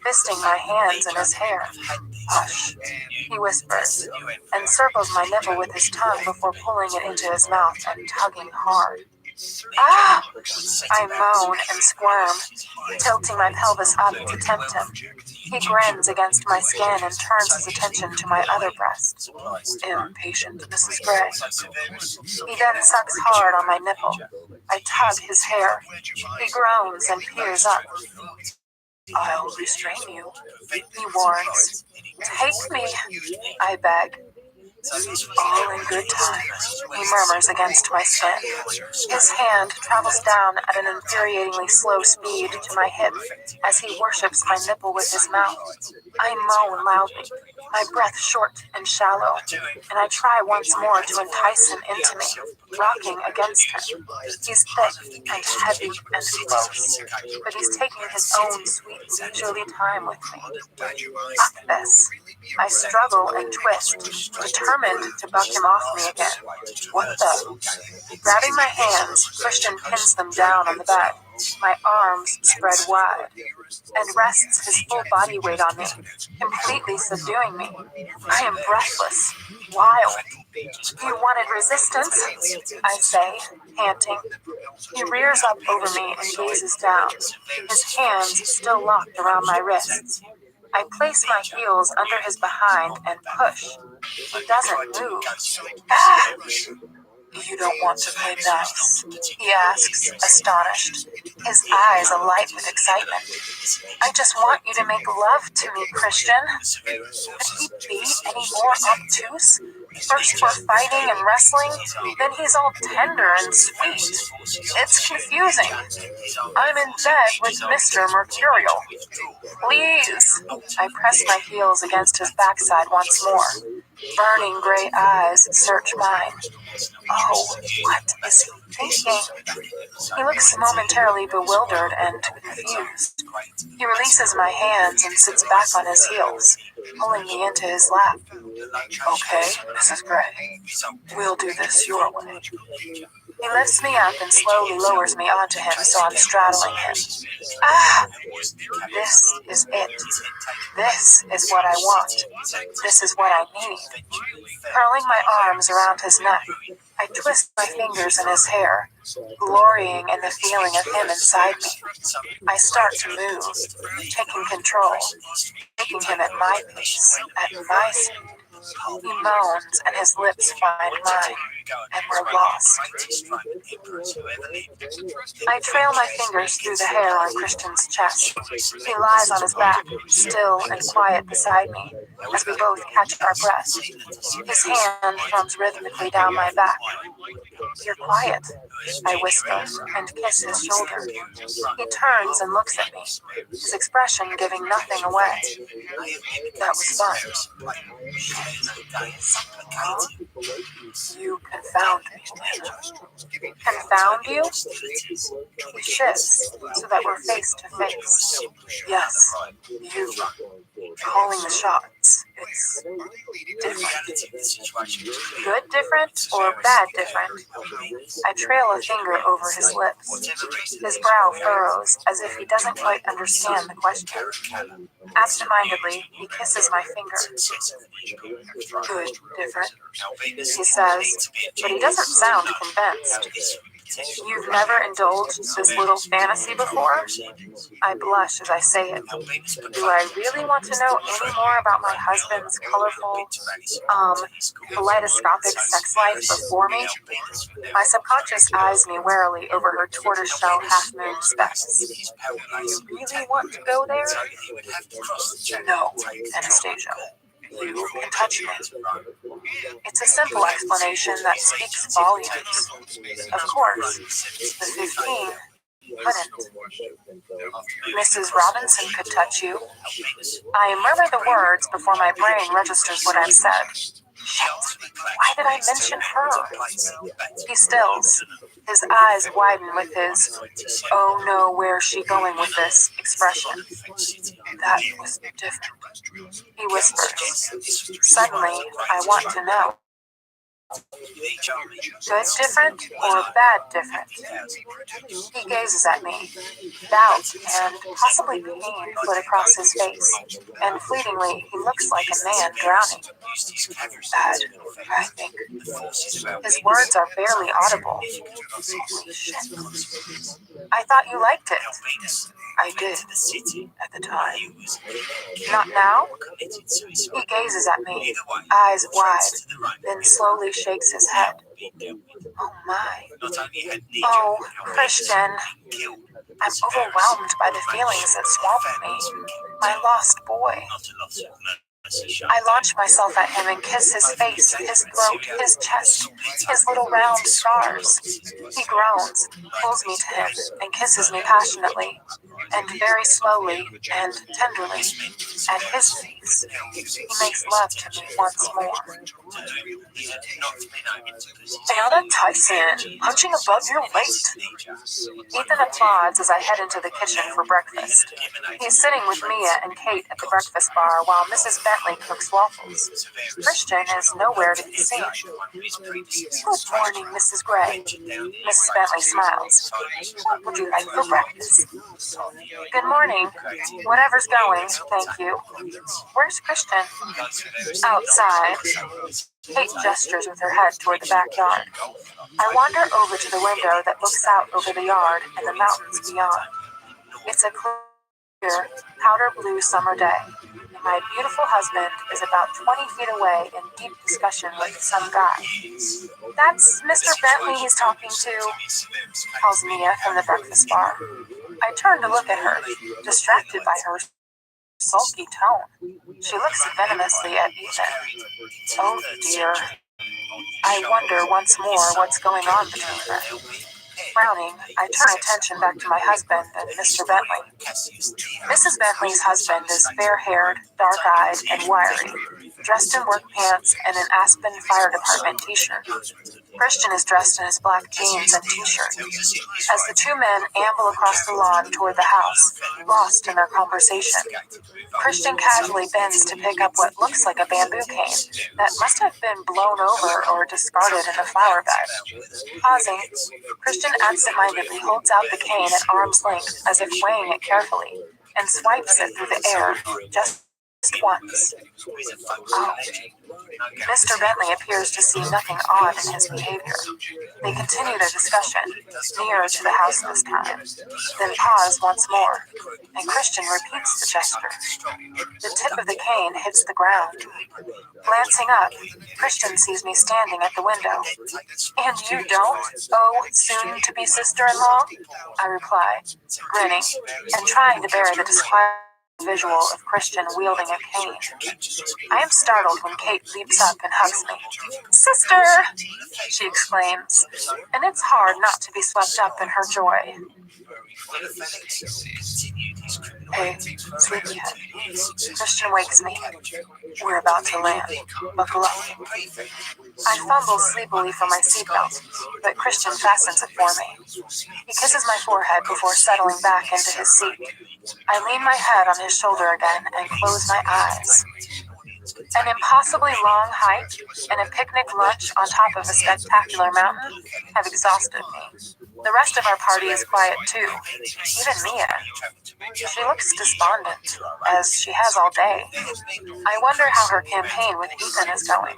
fisting my hands in his hair. "Hush," he whispers, and circles my nipple with his tongue before pulling it into his mouth and tugging hard. "Ah!" I moan and squirm, tilting my pelvis up to tempt him. He grins against my skin and turns his attention to my other breast. "Impatient Mrs. Gray." He then sucks hard on my nipple. I tug his hair. He groans and peers up. "I'll restrain you," he warns. "Take me," I beg. "All in good time," he murmurs against my skin. His hand travels down at an infuriatingly slow speed to my hip as he worships my nipple with his mouth. I moan loudly, my breath short and shallow, and I try once more to entice him into me, rocking against him. He's thick and heavy and close, but he's taking his own sweet leisurely time with me. Fuck this. I struggle and twist, determined to buck him off me again. What the? Grabbing my hands, Christian pins them down on the bed, my arms spread wide, and rests his full body weight on me, completely subduing me. I am breathless, wild. "You wanted resistance?" I say, panting. He rears up over me and gazes down, his hands still locked around my wrists. I place my heels under his behind and push. He doesn't move. "Ah!" You don't want to play nice? He asks, astonished, his eyes alight with excitement. I just want you to make love to me, Christian. Could he be any more obtuse? First we're fighting and wrestling, then he's all tender and sweet. It's confusing. I'm in bed with Mr. Mercurial. Please! I press my heels against his backside once more. Burning gray eyes search mine. Oh, what is he thinking? He looks momentarily bewildered and confused. He releases my hands and sits back on his heels, pulling me into his lap. Okay, Mrs. Gray, we'll do this your way. He lifts me up and slowly lowers me onto him so I'm straddling him. Ah! This is it. This is what I want. This is what I need. Curling my arms around his neck, I twist my fingers in his hair, glorying in the feeling of him inside me. I start to move, taking control, taking him at my pace, at my speed. He moans and his lips find mine, and we're lost. I trail my fingers through the hair on Christian's chest. He lies on his back, still and quiet beside me, as we both catch our breath. His hand thrums rhythmically down my back. You're quiet, I whisper, and kiss his shoulder. He turns and looks at me, his expression giving nothing away. That was fun. You confound me. Confound you? He shifts so that we're face to face. Yes, you. Calling the shots. It's different. Good different or bad different? I trail a finger over his lips. His brow furrows as if he doesn't quite understand the question. Absentmindedly, he kisses my finger. Good different, he says, but he doesn't sound convinced. You've never indulged this little fantasy before? I blush as I say it. Do I really want to know any more about my husband's colorful, kaleidoscopic sex life before me? My subconscious eyes me warily over her tortoiseshell half-moon specs. You really want to go there? No, Anastasia. You can touch me. It's a simple explanation that speaks volumes. Of course, the 15 couldn't. Mrs. Robinson could touch you. I murmur the words before my brain registers what I've said. Shit, why did I mention her? He stills. His eyes widen with his, oh no, where's she going with this expression. That was different. He whispers. Suddenly, I want to know. Good different or bad different? He gazes at me. Doubt and possibly pain flit across his face, and fleetingly he looks like a man drowning. Bad, I think. His words are barely audible. Holy shit. I thought you liked it. I did, at the time. Not now? He gazes at me, eyes wide, then slowly shakes his head. Oh my. Oh, Christian. I'm overwhelmed by the feelings that swamp me. My lost boy. I launch myself at him and kiss his face, his throat, his chest, his little round scars. He groans, pulls me to him, and kisses me passionately, and very slowly and tenderly, at his face. He makes love to me once more. Anna Tyson, punching above your weight. Ethan applauds as I head into the kitchen for breakfast. He's sitting with Mia and Kate at the breakfast bar while Mrs. Bentley cooks waffles. Christian is nowhere to be seen. Good morning, Mrs. Gray. Mrs. Bentley smiles. What would you like for breakfast? Good morning. Whatever's going, thank you. Where's Christian? Outside. Kate gestures with her head toward the backyard. I wander over to the window that looks out over the yard and the mountains beyond. It's a clear, powder blue summer day. My beautiful husband is about 20 feet away in deep discussion with some guy. That's Mr. Bentley he's talking to, calls Mia from the breakfast bar. I turn to look at her, distracted by her sulky tone. She looks venomously at Ethan. Oh dear. I wonder once more what's going on between them. Frowning, I turn attention back to my husband and Mr. Bentley. Mrs. Bentley's husband is fair-haired, dark-eyed, and wiry, dressed in work pants and an Aspen Fire Department t-shirt. Christian is dressed in his black jeans and t-shirt. As the two men amble across the lawn toward the house, lost in their conversation, Christian casually bends to pick up what looks like a bamboo cane that must have been blown over or discarded in a flower bed. Pausing, Christian absentmindedly holds out the cane at arm's length as if weighing it carefully, and swipes it through the air, just once. Oh. Mr. Bentley appears to see nothing odd in his behavior. They continue their discussion, nearer to the house this time, then pause once more, and Christian repeats the gesture. The tip of the cane hits the ground. Glancing up, Christian sees me standing at the window. And you don't, oh, soon-to-be sister-in-law? I reply, grinning, and trying to bear the disquiet visual of Christian wielding a cane. I am startled when Kate leaps up and hugs me. "Sister!" she exclaims, and it's hard not to be swept up in her joy. Hey, sleepyhead. Christian wakes me. We're about to land. Buckle up. I fumble sleepily for my seatbelt, but Christian fastens it for me. He kisses my forehead before settling back into his seat. I lean my head on his shoulder again and close my eyes. An impossibly long hike and a picnic lunch on top of a spectacular mountain have exhausted me. The rest of our party is quiet too, even Mia. She looks despondent, as she has all day. I wonder how her campaign with Ethan is going.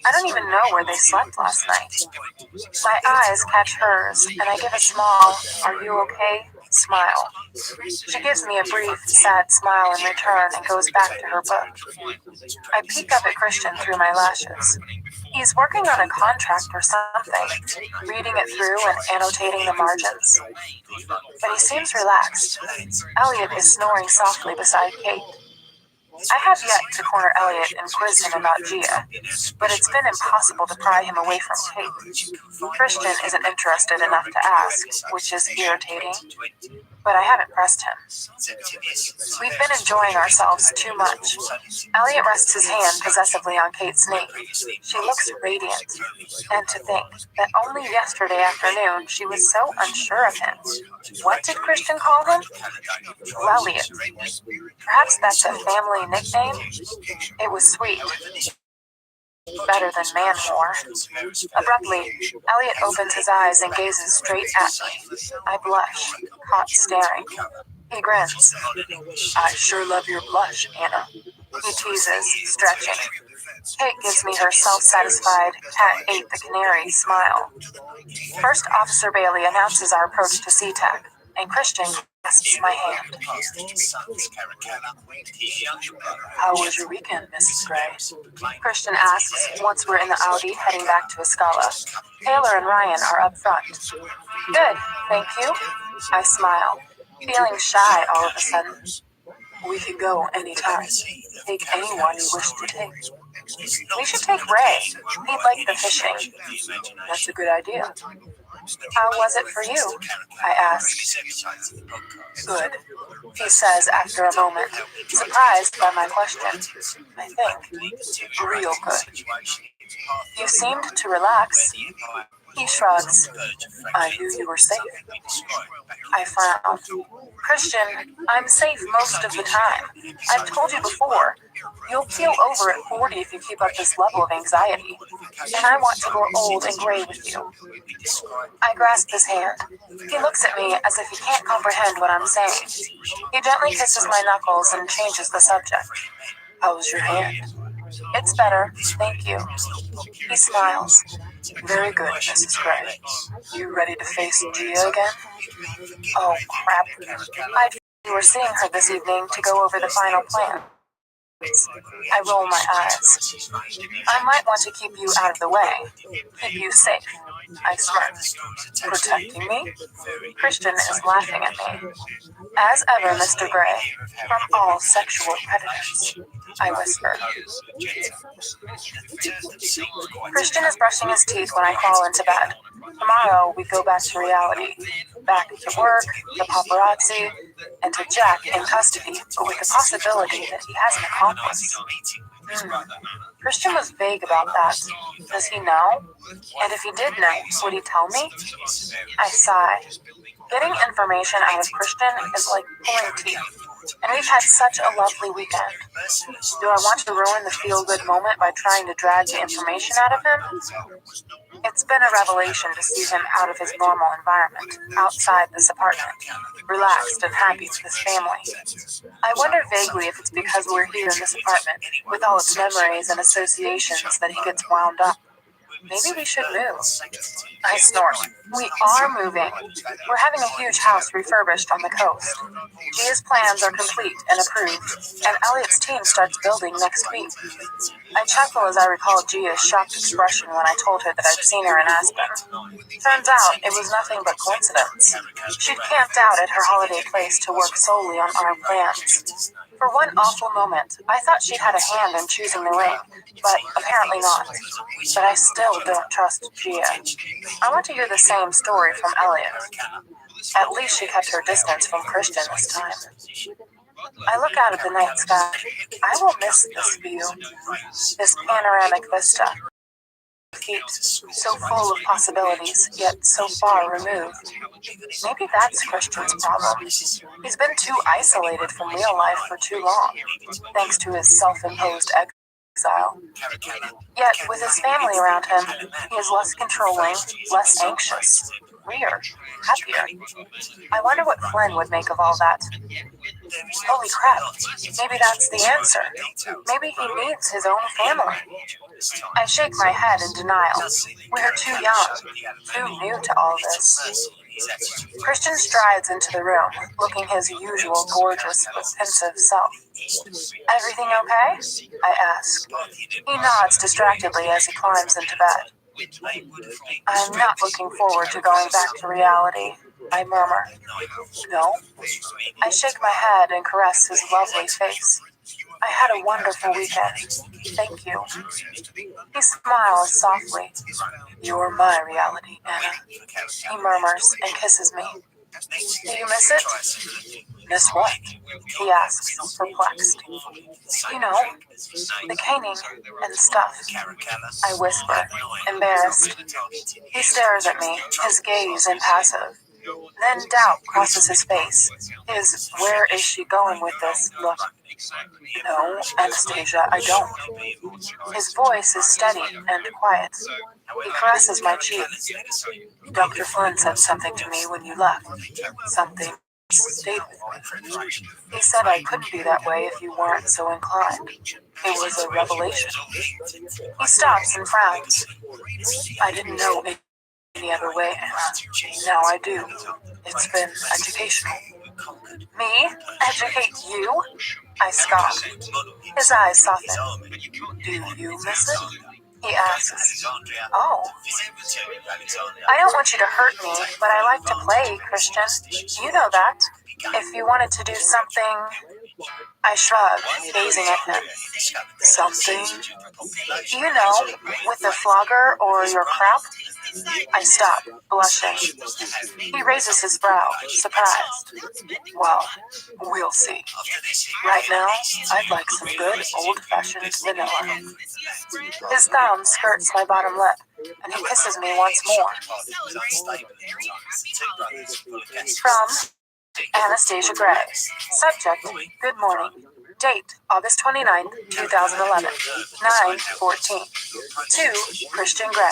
I don't even know where they slept last night. My eyes catch hers, and I give a small, "Are you okay?" smile. She gives me a brief, sad smile in return and goes back to her book. I peek up at Christian through my lashes. He's working on a contract or something, reading it through and annotating the margins. But he seems relaxed. Elliot is snoring softly beside Kate. I have yet to corner Elliot and quiz him about Gia, but it's been impossible to pry him away from Kate. Christian isn't interested enough to ask, which is irritating, but I haven't pressed him. We've been enjoying ourselves too much. Elliot rests his hand possessively on Kate's knee. She looks radiant, and to think that only yesterday afternoon she was so unsure of him. What did Christian call him? Elliot. Perhaps that's a family nickname? It was sweet. Better than man-whore. Abruptly, Elliot opens his eyes and gazes straight at me. I blush, caught staring. He grins. "I sure love your blush, Anna," he teases, stretching. Kate gives me her self-satisfied, cat-ate-the-canary smile. First Officer Bailey announces our approach to SeaTac, and Christian grasps my hand. "How was your weekend, Mrs. Gray?" Christian asks once we're in the Audi heading back to Escala. Taylor and Ryan are up front. "Good, thank you." I smile, feeling shy all of a sudden. "We can go anytime. Take anyone you wish to take." "We should take Ray. He'd like the fishing." "That's a good idea." "How was it for you?" I ask. "Good," he says after a moment, surprised by my question. I think. "Real good." "You seemed to relax." He shrugs. "I knew you were safe." I frown. "Christian, I'm safe most of the time. I've told you before. You'll keel over at 40 if you keep up this level of anxiety. And I want to grow old and gray with you." I grasp his hand. He looks at me as if he can't comprehend what I'm saying. He gently kisses my knuckles and changes the subject. "How's your hand?" "It's better, thank you." He smiles. "Very good, Mrs. Gray. You ready to face Gia again?" Oh, crap. I thought we were seeing her this evening to go over the final plan. I roll my eyes. I might want to keep you out of the way. Keep you safe. I smirk. Protecting me? Christian is laughing at me. As ever, Mr. Gray, from all sexual predators. I whisper. Christian is brushing his teeth when I crawl into bed. Tomorrow, we go back to reality. Back to work, the paparazzi, and to Jack in custody, but with the possibility that he has an accomplice. Christian was vague about that. Does he know? And if he did know, would he tell me? I sigh. Getting information out of Christian is like pulling teeth. And we've had such a lovely weekend. Do I want to ruin the feel-good moment by trying to drag the information out of him? It's been a revelation to see him out of his normal environment, outside this apartment, relaxed and happy with his family. I wonder vaguely if it's because we're here in this apartment, with all its memories and associations, that he gets wound up. Maybe we should move. I snort. We are moving. We're having a huge house refurbished on the coast. Gia's plans are complete and approved, and Elliot's team starts building next week. I chuckle as I recall Gia's shocked expression when I told her that I'd seen her in Aspen. Turns out it was nothing but coincidence. She'd camped out at her holiday place to work solely on our plans. For one awful moment, I thought she'd had a hand in choosing the ring, but apparently not. But I still don't trust Gia. I want to hear the same story from Elliot. At least she kept her distance from Christian this time. I look out at the night sky. I will miss this view, this panoramic vista. Feet, so full of possibilities, yet so far removed. Maybe that's Christian's problem. He's been too isolated from real life for too long, thanks to his self-imposed exile. Yet, with his family around him, he is less controlling, less anxious, freer, happier. I wonder what Flynn would make of all that. Holy crap, maybe that's the answer. Maybe he needs his own family. I shake my head in denial. We're too young, too new to all this. Christian strides into the room, looking his usual gorgeous but pensive self. Everything okay? I ask. He nods distractedly as he climbs into bed. I'm not looking forward to going back to reality, I murmur. No? I shake my head and caress his lovely face. I had a wonderful weekend. Thank you. He smiles softly. You're my reality, Anna. He murmurs and kisses me. Do you miss it? Miss what? He asks, perplexed. You know, the caning and stuff. I whisper, embarrassed. He stares at me, his gaze impassive. Then doubt crosses his face. His "where is she going with this" look. No, Anastasia, I don't. His voice is steady and quiet. He caresses my cheek. Dr. Flynn said something to me when you left. Something stayed with me. He said I couldn't be that way if you weren't so inclined. It was a revelation. He stops and frowns. I didn't know any other way, Anna. Now I do. It's been educational. Me? Educate you? I scoff. His eyes soften. Do you miss it? He asks. Oh. I don't want you to hurt me, but I like to play, Christian. You know that. If you wanted to do something... I shrug, gazing at him. Something? You know, with the flogger or your crap? I stop, blushing. He raises his brow, surprised. Well, we'll see. Right now, I'd like some good old-fashioned vanilla. His thumb skirts my bottom lip, and he kisses me once more. From Anastasia Gray. Subject, good morning. Date, August 29th, 2011. 9:14. To Christian Gray.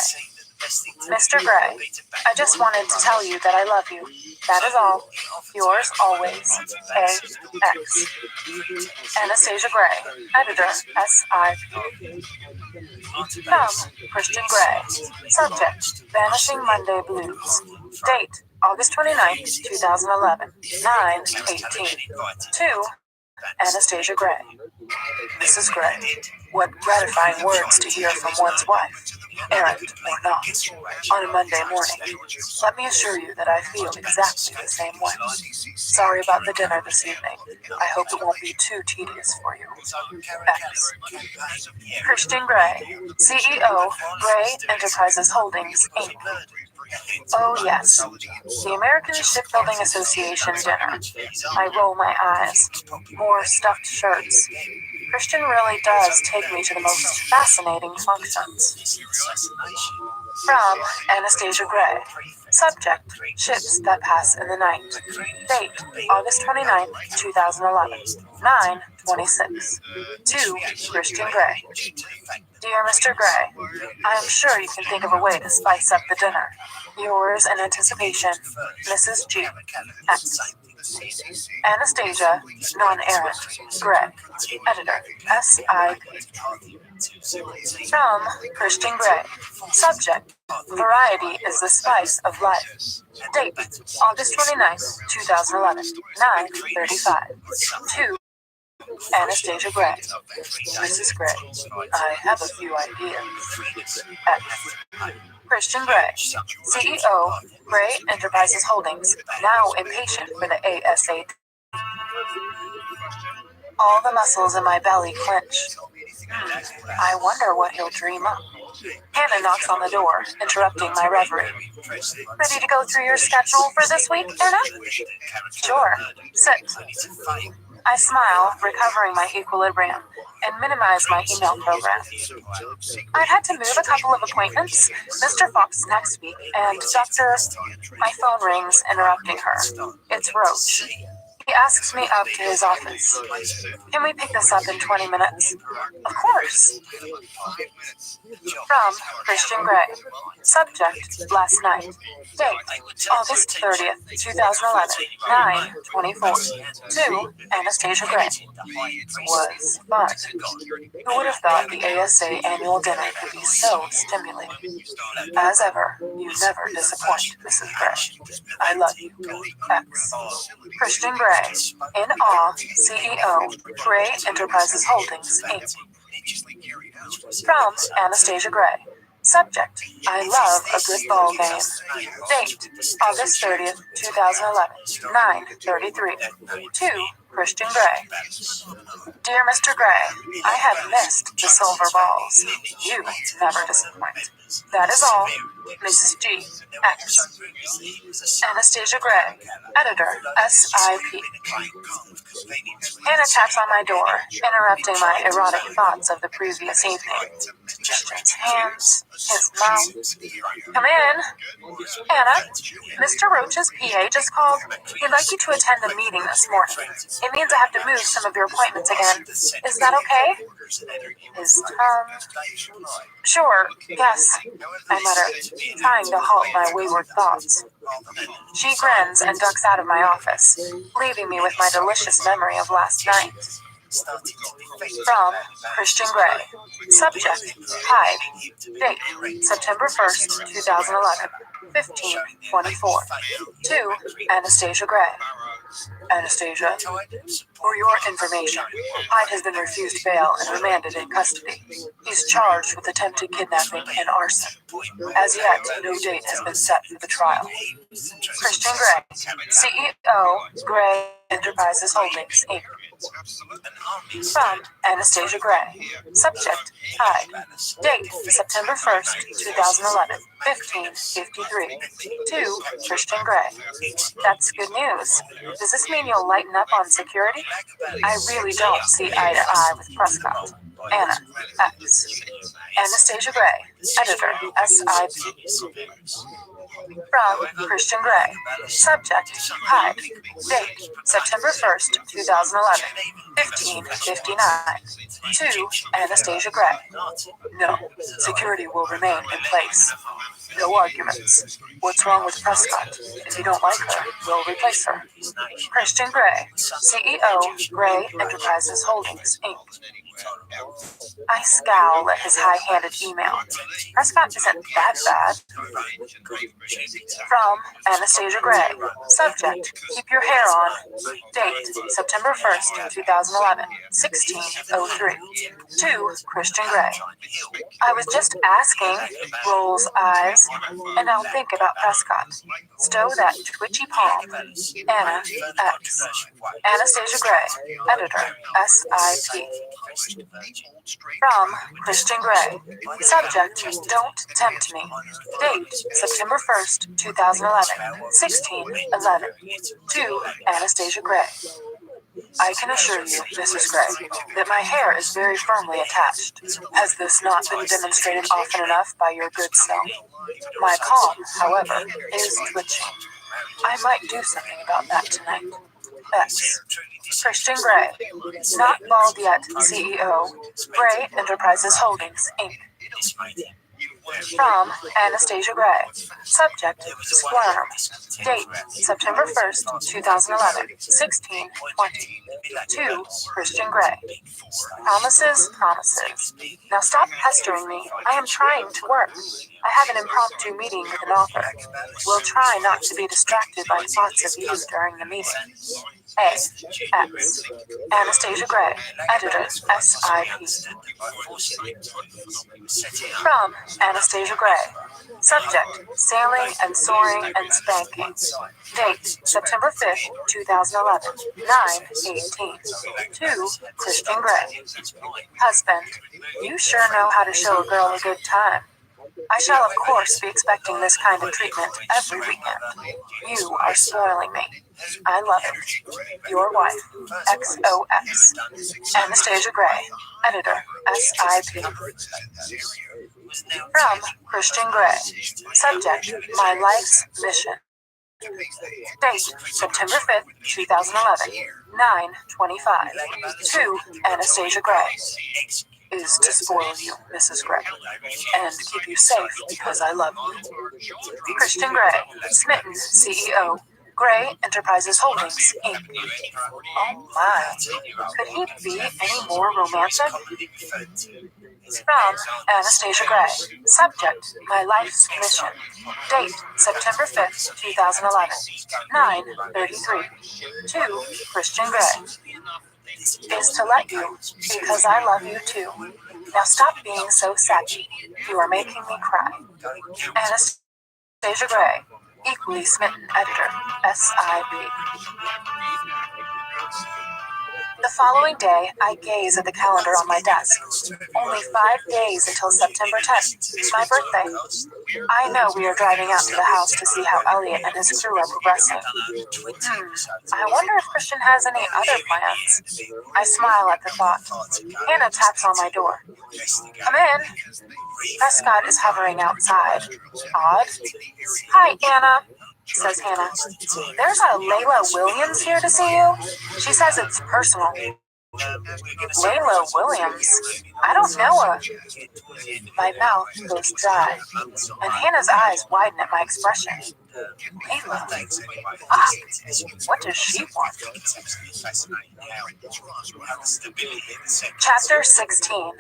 Mr. Gray, I just wanted to tell you that I love you. That is all. Yours always, A.X. Anastasia Gray, Editor, SIP. From Christian Gray. Subject, Vanishing Monday Blues. Date, August 29th, 2011. 9:18. To Anastasia Gray. Mrs. Gray. What gratifying words to hear from one's wife, errant or not, on a Monday morning. Let me assure you that I feel exactly the same way. Sorry about the dinner this evening. I hope it won't be too tedious for you. X. Christian Gray, CEO, Gray Enterprises Holdings, Inc. Oh yes, the American Shipbuilding Association dinner. I roll my eyes. More stuffed shirts. Christian really does take me to the most fascinating functions. From Anastasia Gray. Subject, ships that pass in the night. Date, August 29th, 2011, 9:26. To Christian Gray. Dear Mr. Gray, I am sure you can think of a way to spice up the dinner. Yours in anticipation, Mrs. G. X. Anastasia, non-errant, Gray. Editor, SIP. From Christian Gray. Subject, variety is the spice of life. Date, August 29th, 2011, 9:35. To Anastasia Gray. Mrs. Gray, I have a few ideas. X. Christian Gray, CEO, Gray Enterprises Holdings, now impatient for the ASA. All the muscles in my belly clench. I wonder what he'll dream up. Hannah knocks on the door, interrupting my reverie. Ready to go through your schedule for this week, Anna? Sure. Sit. I smile, recovering my equilibrium, and minimize my email program. I've had to move a couple of appointments. Mr. Fox next week, and Dr. My phone rings, interrupting her. It's Roach. He asks me up to his office. Can we pick this up in 20 minutes? Of course. From Christian Gray. Subject, last night. Date, August 30th, 2011, 9:24. To Anastasia Gray. Was fun. Who would have thought the ASA annual dinner could be so stimulating? As ever, you never disappoint, Mrs. Gray. I love you. X. Christian Gray. In awe, CEO, Gray Enterprises Holdings, Inc. From Anastasia Gray. Subject, I love a good ball game. Date, August 30th, 2011, 9:33. To Christian Gray. Dear Mr. Gray, I have missed the silver balls. You never disappoint. That is all. Mrs. G. X. Anastasia Gray. Editor, SIP. Hannah taps on my door, interrupting my erotic thoughts of the previous evening. Christian's hands, his mouth. Come in. Anna, Mr. Roach's PA just called. He'd like you to attend the meeting this morning. It means I have to move some of your appointments again. Is that okay? His tongue. Sure, yes, I mutter, trying to halt my wayward thoughts. She grins and ducks out of my office, leaving me with my delicious memory of last night. From Christian Gray. Subject, hide. Date, September 1st, 2011, 15:24. To Anastasia Gray. Anastasia, for your information, Hyde has been refused bail and remanded in custody. He's charged with attempted kidnapping and arson. As yet, no date has been set for the trial. Christian Gray, CEO, Gray Enterprises Holdings, Inc. From Anastasia Gray. Subject, Hyde. Date, September 1st, 2011, 15:53. To Christian Gray. That's good news. Does this mean you'll lighten up on security? I really don't see eye to eye with Prescott. Anna, X. Anastasia Gray, Editor, SIP. From Christian Gray. Subject, Hyde. Date, September 1st, 2011, 15:59. To Anastasia Gray. No, security will remain in place. No arguments. What's wrong with Prescott? If you don't like her, we'll replace her. Christian Gray, CEO, Gray Enterprises Holdings, Inc. I scowl at his high-handed email. Prescott isn't that bad. From Anastasia Gray. Subject, keep your hair on. Date, September 1st, 2011, 16:03. To Christian Gray. I was just asking, rolls eyes, and I'll think about Prescott. Stow that twitchy palm. Anna, X. Anastasia Gray, editor, SIP. From Christian Gray. Subject, don't tempt me. Date, September 1st, 2011, 16:11. To Anastasia Gray. I can assure you, Mrs. Gray, that my hair is very firmly attached. Has this not been demonstrated often enough by your good self? My palm, however, is twitching. I might do something about that tonight. X. Christian Gray. Not bald yet, CEO. Gray Enterprises Holdings, Inc. From Anastasia Gray. Subject, squirm. Date, September 1st, 2011, 16:20. To Christian Gray. Promises, promises. Now stop pestering me. I am trying to work. I have an impromptu meeting with an author. We'll try not to be distracted by thoughts of you during the meeting. A. X. Anastasia Gray, editor, SIP. From Anastasia Gray. Subject, sailing and soaring and spanking. Date, September 5th, 2011, 9:18. To Christian Gray. Husband, you sure know how to show a girl a good time. I shall of course be expecting this kind of treatment every weekend. You are spoiling me. I love it. Your wife, XOX. Anastasia Gray, editor, SIP. From Christian Gray. Subject, my life's mission. Date, September 5th, 2011, 9:25. To Anastasia Gray. Is to spoil you, Mrs. Gray, and keep you safe because I love you. Christian Gray, smitten CEO, Gray Enterprises Holdings, Inc. Oh my, could he be any more romantic? From Anastasia Gray. Subject, my life's mission. Date, September 5th, 2011, 9:33. To Christian Gray. Is to let you, because I love you too. Now stop being so sappy. You are making me cry. Anastasia Gray, equally smitten editor, SIP. The following day, I gaze at the calendar on my desk. Only 5 days until September 10th, my birthday. I know we are driving out to the house to see how Elliot and his crew are progressing. I wonder if Christian has any other plans. I smile at the thought. Hannah taps on my door. Come in. Prescott is hovering outside. Odd. Hi, Anna, says Hannah. There's a Layla Williams here to see you. She says it's personal. Layla Williams? I don't know her. My mouth goes dry, and Hannah's eyes widen at my expression. Layla? Ah, what does she want? Chapter 16.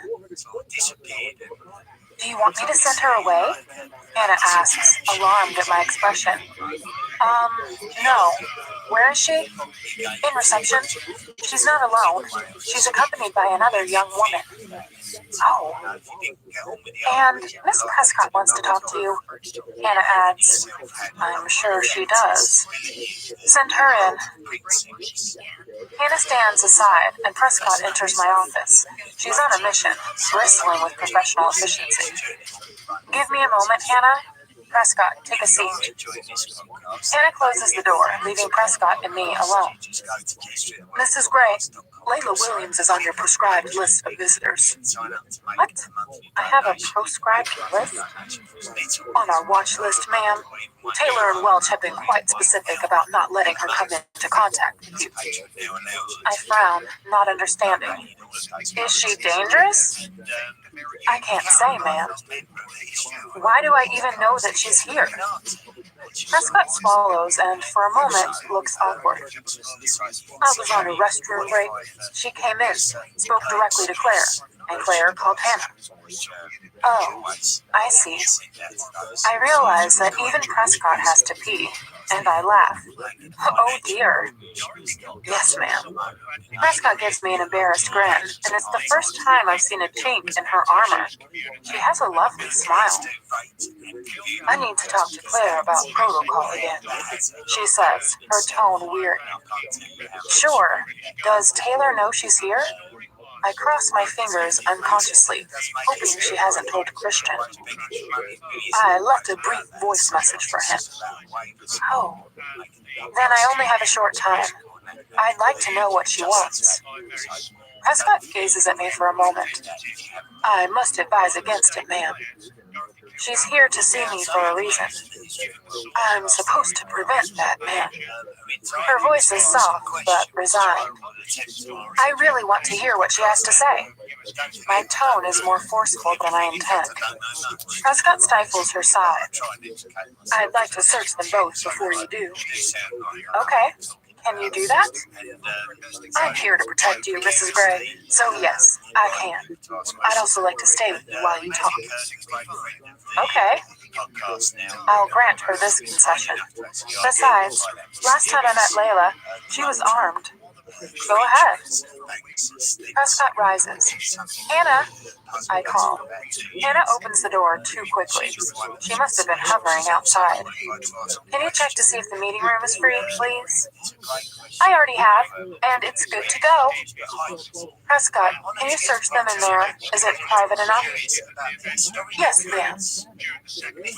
Do you want me to send her away? Hannah asks, alarmed at my expression. No. Where is she? In reception. She's not alone. She's accompanied by another young woman. Oh. And Miss Prescott wants to talk to you. Hannah adds, I'm sure she does. Send her in. Hannah stands aside, and Prescott enters my office. She's on a mission, bristling with professional efficiency. Give me a moment, Hannah. Prescott, take a seat. Hannah closes the door, leaving Prescott and me alone. Mrs. Gray, Layla Williams is on your prescribed list of visitors. What? I have a proscribed list? On our watch list, ma'am. Taylor and Welch have been quite specific about not letting her come in to contact you. I frown, not understanding. Is she dangerous? I can't say, ma'am. Why do I even know that she's here? Prescott swallows and, for a moment, looks awkward. I was on a restroom break. She came in, spoke directly to Claire, and Claire called Hannah. Oh, I see. I realize that even Prescott has to pee, and I laugh. Oh dear. Yes, ma'am. Prescott gives me an embarrassed grin, and it's the first time I've seen a chink in her armor. She has a lovely smile. I need to talk to Claire about protocol again, she says, her tone weary. Sure. Does Taylor know she's here? I cross my fingers unconsciously, hoping she hasn't told Christian. I left a brief voice message for him. Oh. Then I only have a short time. I'd like to know what she wants. Prescott gazes at me for a moment. I must advise against it, ma'am. She's here to see me for a reason. I'm supposed to prevent that, ma'am. Her voice is soft, but resigned. I really want to hear what she has to say. My tone is more forceful than I intend. Prescott stifles her sigh. I'd like to search them both before you do. Okay. Can you do that? I'm here to protect you, Mrs. Gray, so yes, I can. I'd also like to stay with you while you talk. Okay. I'll grant her this concession. Besides, last time I met Layla, she was armed. Go ahead. Prescott rises. Hannah, I call. Hannah opens the door too quickly. She must have been hovering outside. Can you check to see if the meeting room is free, please? I already have, and it's good to go. Prescott, can you search them in there? Is it private enough? Yes, ma'am.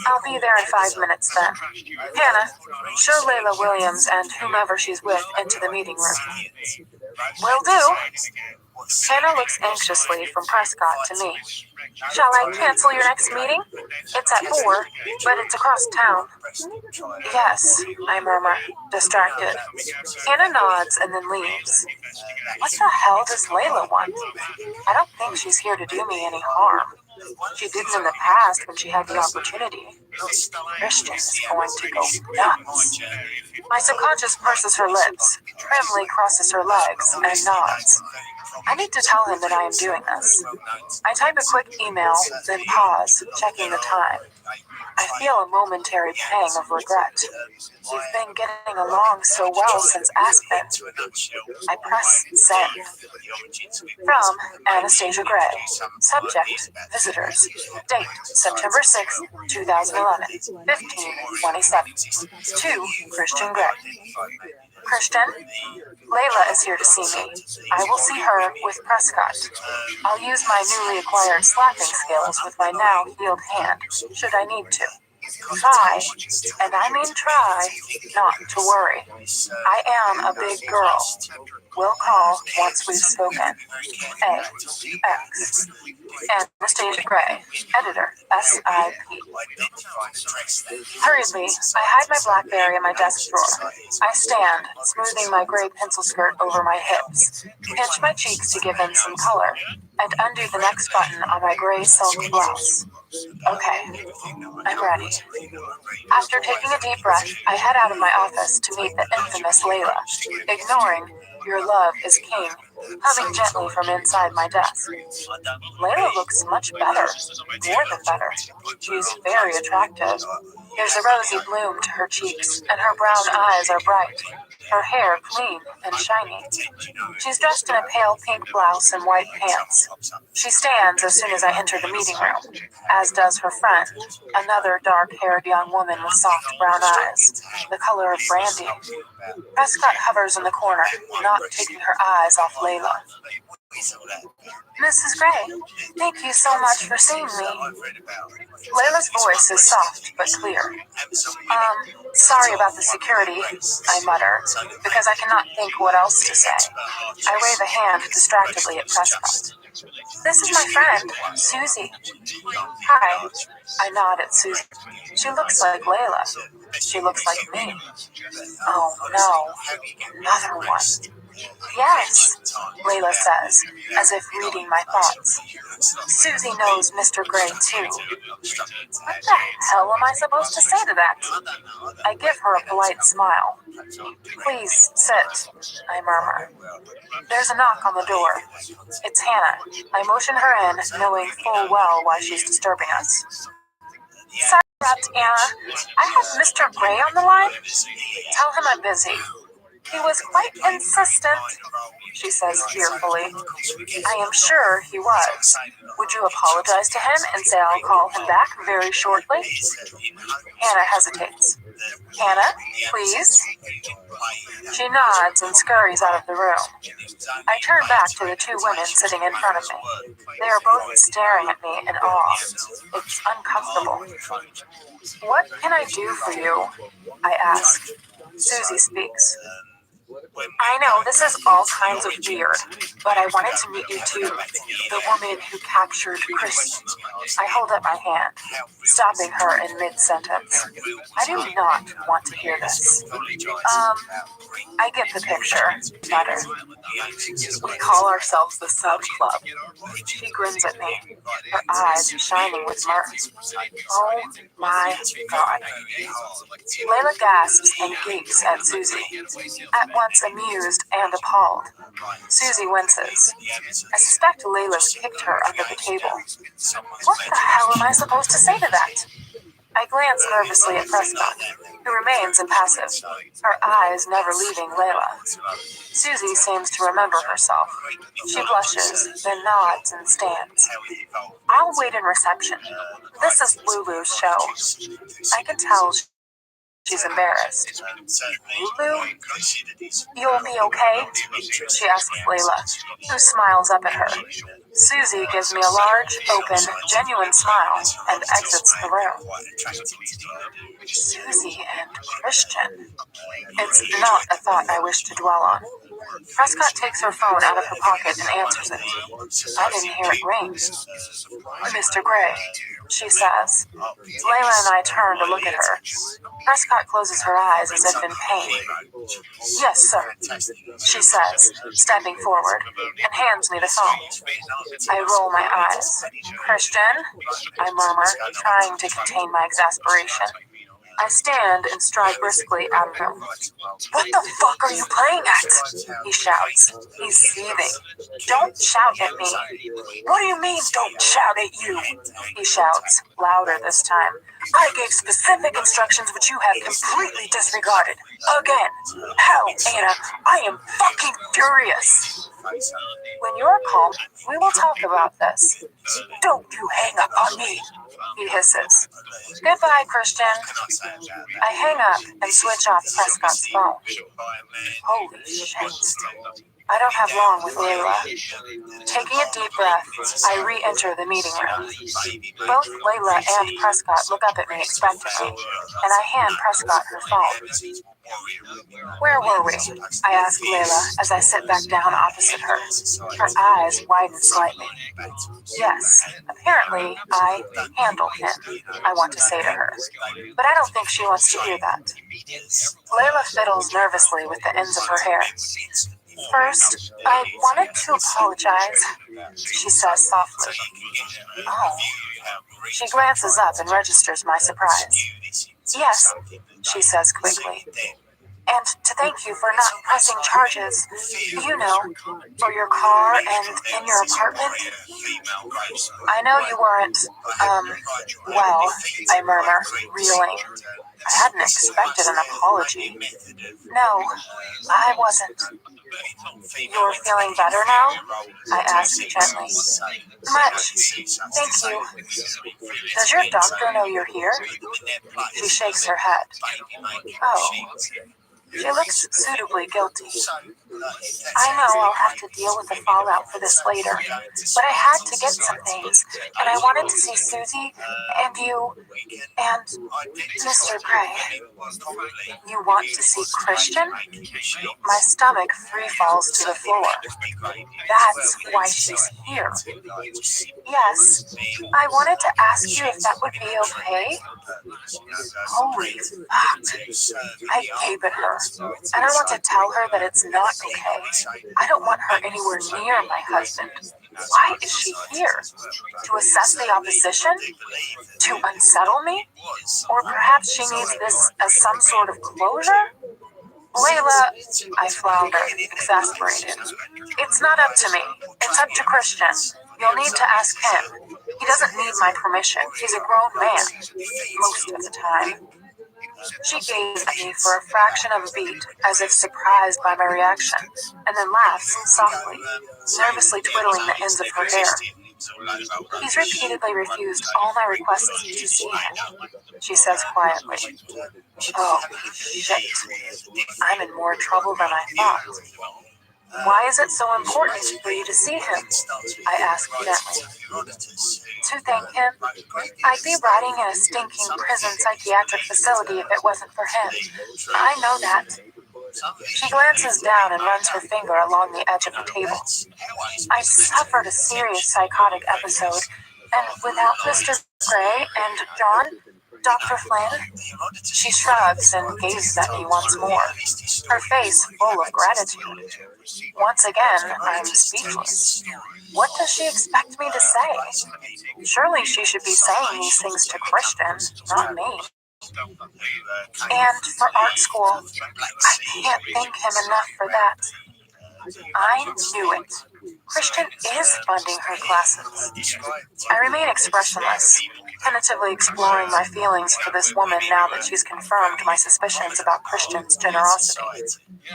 I'll be there in 5 minutes then. Hannah, show Layla Williams and whomever she's with into the meeting room. Will do. Hannah looks anxiously from Prescott to me. Shall I cancel your next meeting? It's at 4, but it's across town. Yes, I murmur, distracted. Hannah nods and then leaves. What the hell does Layla want? I don't think she's here to do me any harm. She didn't in the past when she had the opportunity. Christian is going to go nuts. My subconscious purses her lips, primly crosses her legs, and nods. I need to tell him that I am doing this. I type a quick email, then pause, checking the time. I feel a momentary pang of regret. We've been getting along so well since Aspen. I press send. From Anastasia Gray. Subject, visitors. Date, September 6, 2011, 15:27. To Christian Gray. Christian, Layla is here to see me. I will see her with Prescott. I'll use my newly acquired slapping skills with my now healed hand, should I need to. Try, and I mean try, not to worry. I am a big girl. We'll call once we've spoken. A. X. Anastasia Gray, editor, SIP. Hurriedly, I hide my BlackBerry in my desk drawer. I stand, smoothing my gray pencil skirt over my hips, pinch my cheeks to give them some color, and undo the next button on my gray silk blouse. Okay, I'm ready. After taking a deep breath, I head out of my office to meet the infamous Layla, ignoring "Your love is king," humming gently from inside my desk. Layla looks much better, more than better. She's very attractive. There's a rosy bloom to her cheeks, and her brown eyes are bright, her hair clean and shiny. She's dressed in a pale pink blouse and white pants. She stands as soon as I enter the meeting room, as does her friend, another dark-haired young woman with soft brown eyes, the color of brandy. Prescott hovers in the corner, not taking her eyes off Layla. Mrs. Gray, thank you so much for seeing me. Layla's voice is soft but clear. Sorry about the security, I mutter, because I cannot think what else to say. I wave a hand distractedly at Prescott. This is my friend, Susie. Hi. I nod at Susie. She looks like Layla. She looks like me. Oh no, another one. Yes, Layla says, as if reading my thoughts. Susie knows Mr. Gray too. What the hell am I supposed to say to that? I give her a polite smile. Please sit, I murmur. There's a knock on the door. It's Hannah. I motion her in, knowing full well why she's disturbing us. Sorry, Anna. I have Mr. Gray on the line. Tell him I'm busy. He was quite insistent, she says fearfully. I am sure he was. Would you apologize to him and say I'll call him back very shortly? Hannah hesitates. Hannah, please? She nods and scurries out of the room. I turn back to the two women sitting in front of me. They are both staring at me in awe. It's uncomfortable. What can I do for you? I ask. Susie speaks. I know this is all kinds of weird, but I wanted to meet you too. The woman who captured Chris. I hold up my hand, stopping her in mid-sentence. I do not want to hear this. I get the picture. Better. We call ourselves the Sub Club. She grins at me, her eyes shining with mirth. Oh my God. Layla gasps and gapes at Susie, at once amused and appalled. Susie winces. I suspect Layla's kicked her under the table. What the hell am I supposed to say to that? I glance nervously at Prescott, who remains impassive, her eyes never leaving Layla. Susie seems to remember herself. She blushes, then nods and stands. I'll wait in reception. This is Lulu's show. I can tell she's embarrassed. Lulu? You'll be okay? She asks Layla, who smiles up at her. Susie gives me a large, open, genuine smile and exits the room. Susie and Christian. It's not a thought I wish to dwell on. Prescott takes her phone out of her pocket and answers it. I didn't hear it ring. Mr. Gray, she says. Layla and I turn to look at her. Prescott closes her eyes as if in pain. Yes, sir, she says, stepping forward, and hands me the phone. I roll my eyes. Christian? I murmur, trying to contain my exasperation. I stand and stride briskly out of the room. What the fuck are you playing at? He shouts. He's seething. Don't shout at me. What do you mean, don't shout at you? He shouts, louder this time. I gave specific instructions which you have completely disregarded. Again. Hell, Anna, I am fucking furious. When you're calm, we will talk about this. Don't you hang up on me, he hisses. Goodbye, Christian. I hang up and switch off Prescott's phone. Holy shit. I don't have long with Layla. Taking a deep breath, I re-enter the meeting room. Both Layla and Prescott look up at me expectantly, and I hand Prescott her phone. Where were we? I ask Layla as I sit back down opposite her. Her eyes widen slightly. Yes, apparently I handle him, I want to say to her. But I don't think she wants to hear that. Layla fiddles nervously with the ends of her hair. First, I wanted to apologize, she says softly. Oh. She glances up and registers my surprise. Yes, she says quickly. And to thank you for not pressing charges, you know, for your car and in your apartment. I know you weren't, well, I murmur, reeling. I hadn't expected an apology. No, I wasn't. You're feeling better now? I ask gently. Much. Thank you. Does your doctor know you're here? She shakes her head. Oh. She looks suitably guilty. I know I'll have to deal with the fallout for this later, but I had to get some things, and I wanted to see Susie, and you, and Mr. Gray. You want to see Christian? My stomach free falls to the floor. That's why she's here. Yes, I wanted to ask you if that would be okay. Holy fuck. I gape at her, and I want to tell her that it's not okay. I don't want her anywhere near my husband. Why is she here? To assess the opposition? To unsettle me? Or perhaps she needs this as some sort of closure? Layla, I flounder, exasperated. It's not up to me. It's up to Christian. You'll need to ask him. He doesn't need my permission. He's a grown man. Most of the time. She gazed at me for a fraction of a beat, as if surprised by my reaction, and then laughs softly, nervously twiddling the ends of her hair. He's repeatedly refused all my requests to see him, she says quietly. Oh, shit. I'm in more trouble than I thought. Why is it so important for you to see him? I ask gently. To thank him? I'd be rotting in a stinking prison psychiatric facility if it wasn't for him. I know that. She glances down and runs her finger along the edge of the table. I've suffered a serious psychotic episode, and without Mr. Gray and John, Dr. Flynn? She shrugs and gazes at me once more, her face full of gratitude. Once again, I'm speechless. What does she expect me to say? Surely she should be saying these things to Christian, not me. And for art school, I can't thank him enough for that. I knew it. Christian is funding her classes. I remain expressionless, tentatively exploring my feelings for this woman now that she's confirmed my suspicions about Christian's generosity.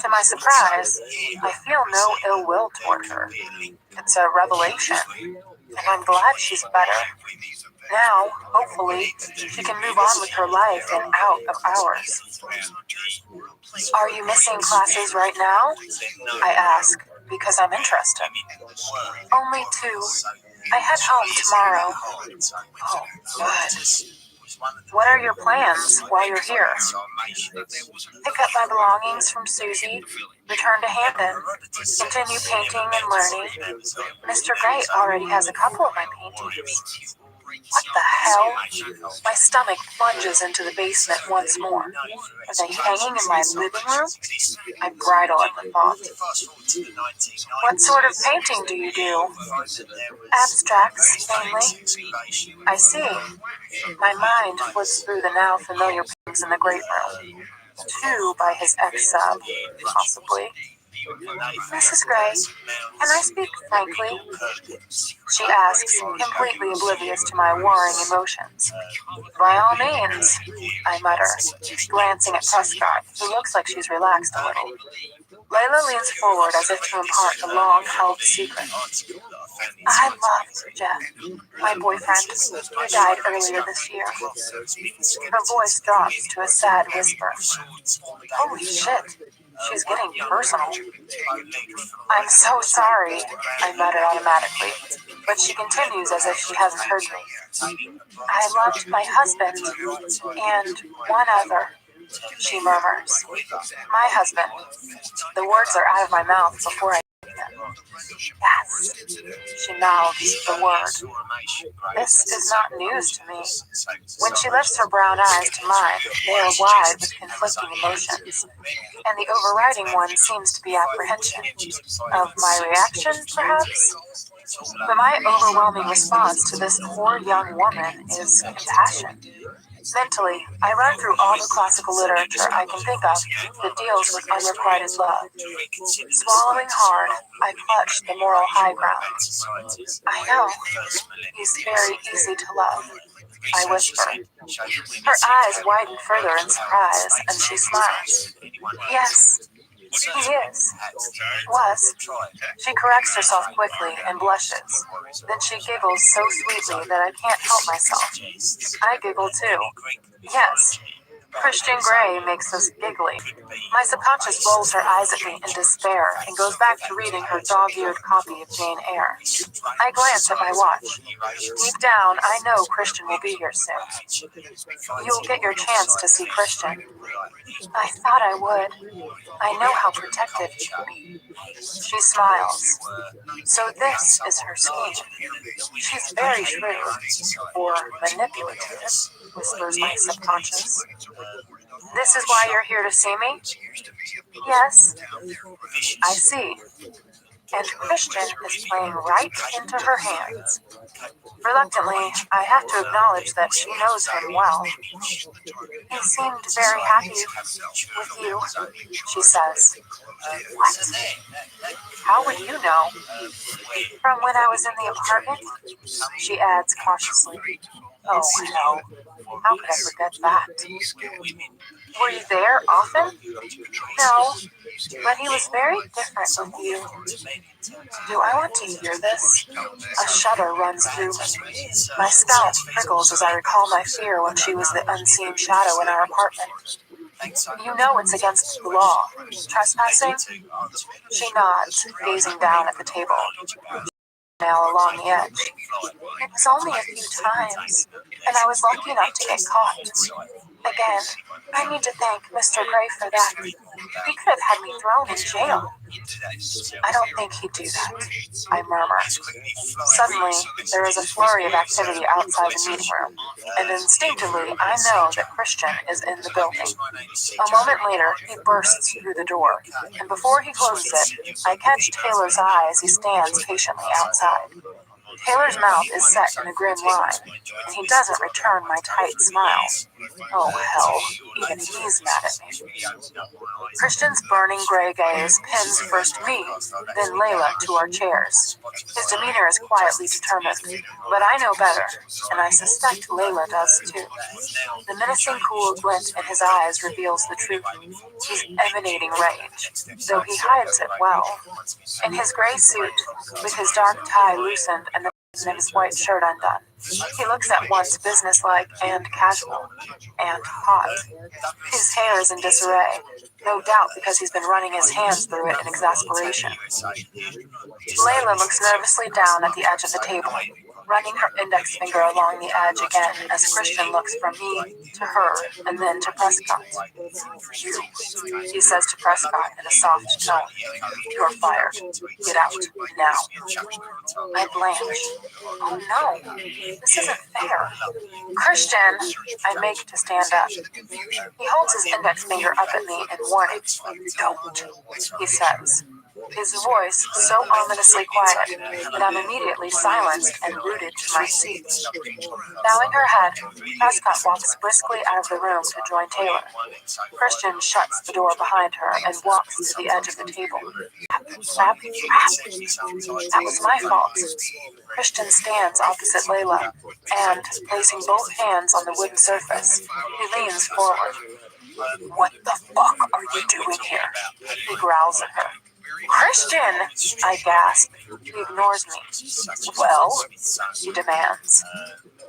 To my surprise, I feel no ill will toward her. It's a revelation, and I'm glad she's better. Now, hopefully, she can move on with her life and out of ours. Are you missing classes right now? I ask, because I'm interested. Only 2. I head home tomorrow. Oh, good. What are your plans while you're here? Pick up my belongings from Susie, return to Hamden, continue painting and learning. Mr. Gray already has a couple of my paintings. What the hell? My stomach plunges into the basement once more. Are they hanging in my living room? I bridle at the thought. What sort of painting do you do? Abstracts, mainly. I see. My mind flits through the now familiar paintings in the great room. 2 by his ex-sub, possibly. Mrs. Gray, can I speak frankly? She asks, completely oblivious to my warring emotions. By all means, I mutter, glancing at Prescott, who looks like she's relaxed a little. Layla leans forward as if to impart a long-held secret. I loved Jeff, my boyfriend, who died earlier this year. Her voice drops to a sad whisper. Holy shit. She's getting personal. I'm so sorry, I mutter automatically, but she continues as if she hasn't heard me. I loved my husband, and one other, she murmurs. My husband. The words are out of my mouth before I say them. Yes, she mouths the word. This is not news to me. When she lifts her brown eyes to mine, they are wide with conflicting emotions, and the overriding one seems to be apprehension. Of my reaction, perhaps? But my overwhelming response to this poor young woman is compassion. Mentally, I run through all the classical literature I can think of that deals with unrequited love. Swallowing hard, I clutch the moral high ground. I know. He's very easy to love, I whisper. Her eyes widen further in surprise, and she smiles. Yes, he is. Was. She corrects herself quickly and blushes. Then she giggles so sweetly that I can't help myself. I giggle too. Yes. Christian Grey makes us giggly. My subconscious rolls her eyes at me in despair and goes back to reading her dog-eared copy of Jane Eyre. I glance at my watch. Deep down, I know Christian will be here soon. You'll get your chance to see Christian. I thought I would. I know how protective he can be. She smiles. So this is her scheme. She's very shrewd, or manipulative, whispers my subconscious. This is why you're here to see me? Yes. I see. And Christian is playing right into her hands. Reluctantly, I have to acknowledge that she knows him well. He seemed very happy with you, she says. What? How would you know? From when I was in the apartment? She adds cautiously. Oh, no. How could I forget that? Were you there often? No, but he was very different with you. Do I want to hear this? A shudder runs through me. My scalp prickles as I recall my fear when she was the unseen shadow in our apartment. You know it's against the law. Trespassing? She nods, gazing down at the table. Nail along the edge. It was only a few times, and I was lucky enough to get caught. Again, I need to thank Mr. Gray for that. He could have had me thrown in jail. I don't think he'd do that, I murmur. Suddenly, there is a flurry of activity outside the meeting room, and instinctively I know that Christian is in the building. A moment later, he bursts through the door, and before he closes it, I catch Taylor's eye as he stands patiently outside. Taylor's mouth is set in a grim line, and he doesn't return my tight smile. Oh, hell, even he's mad at me. Christian's burning gray gaze pins first me, then Layla to our chairs. His demeanor is quietly determined, but I know better, and I suspect Layla does too. The menacing cool glint in his eyes reveals the truth. He's emanating rage, though he hides it well. In his gray suit, with his dark tie loosened and the button of his white shirt undone, he looks at once businesslike and casual, and hot. His hair is in disarray, no doubt because he's been running his hands through it in exasperation. Layla looks nervously down at the edge of the table, running her index finger along the edge again as Christian looks from me to her and then to Prescott. You, he says to Prescott in a soft tone. You're fired. Get out, now. I blanch. Oh no, this isn't fair. Christian, I make to stand up. He holds his index finger up at me in warning. Don't, he says. His voice so ominously quiet that I'm immediately silenced and rooted to my seat. Bowing her head, Prescott walks briskly out of the room to join Taylor. Christian shuts the door behind her and walks to the edge of the table. Rap. That was my fault. Christian stands opposite Layla, and, placing both hands on the wooden surface, he leans forward. What the fuck are you doing here? He growls at her. Christian! I gasp. He ignores me. Well, he demands.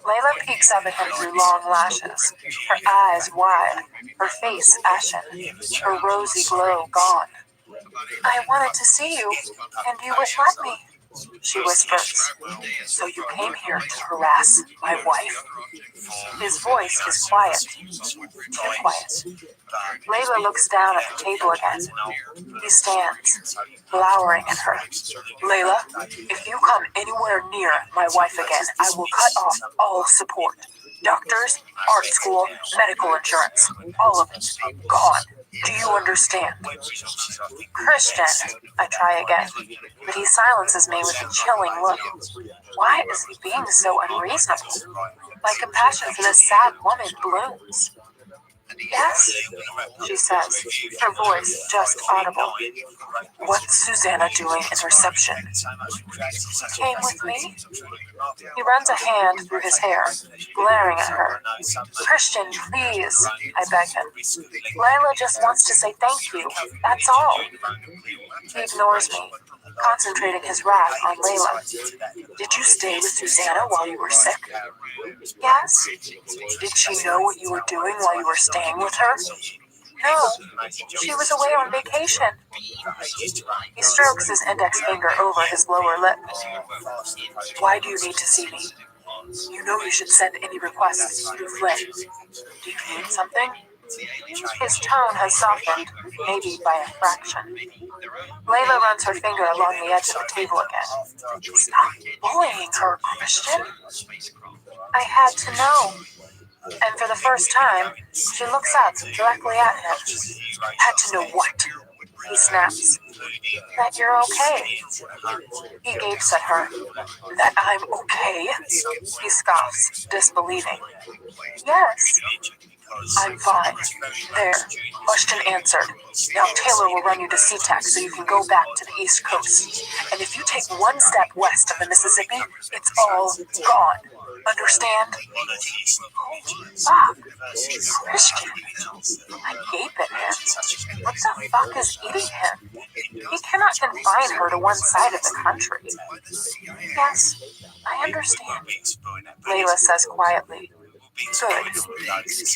Layla peeks up at him through long lashes, her eyes wide, her face ashen, her rosy glow gone. I wanted to see you, and you wouldn't let me, she whispers. So you came here to harass my wife? His voice is quiet, too quiet. Layla looks down at the table again. He stands, glowering at her. Layla, if you come anywhere near my wife again, I will cut off all support. Doctors, art school, medical insurance, all of it. Gone. Do you understand? Christian, I try again, but he silences me with a chilling look. Why is he being so unreasonable? My compassion for this sad woman blooms. Yes, she says, her voice just audible. What's Susanna doing in reception? Came with me? He runs a hand through his hair, glaring at her. Christian, please, I beg him. Layla just wants to say thank you, that's all. He ignores me, concentrating his wrath on Layla. Did you stay with Susanna while you were sick? Yes. Did she know what you were doing while you were staying? staying with her? No, she was away on vacation. He strokes his index finger over his lower lip. Why do you need to see me? You know you should send any requests through Flynn. Do you need something? His tone has softened, maybe by a fraction. Layla runs her finger along the edge of the table again. Stop bullying her, Christian. I had to know. And for the first time, she looks up directly at him. Had to know what? He snaps. That you're okay. He gapes at her. That I'm okay? He scoffs, disbelieving. Yes. I'm fine. There. Question answered. Now Taylor will run you to SeaTac so you can go back to the East Coast. And if you take one step west of the Mississippi, it's all gone. Understand? Fuck. Christian. I gape at him. What the fuck is eating him? He cannot confine her to one side of the country. Yes, I understand. Layla says quietly. Good.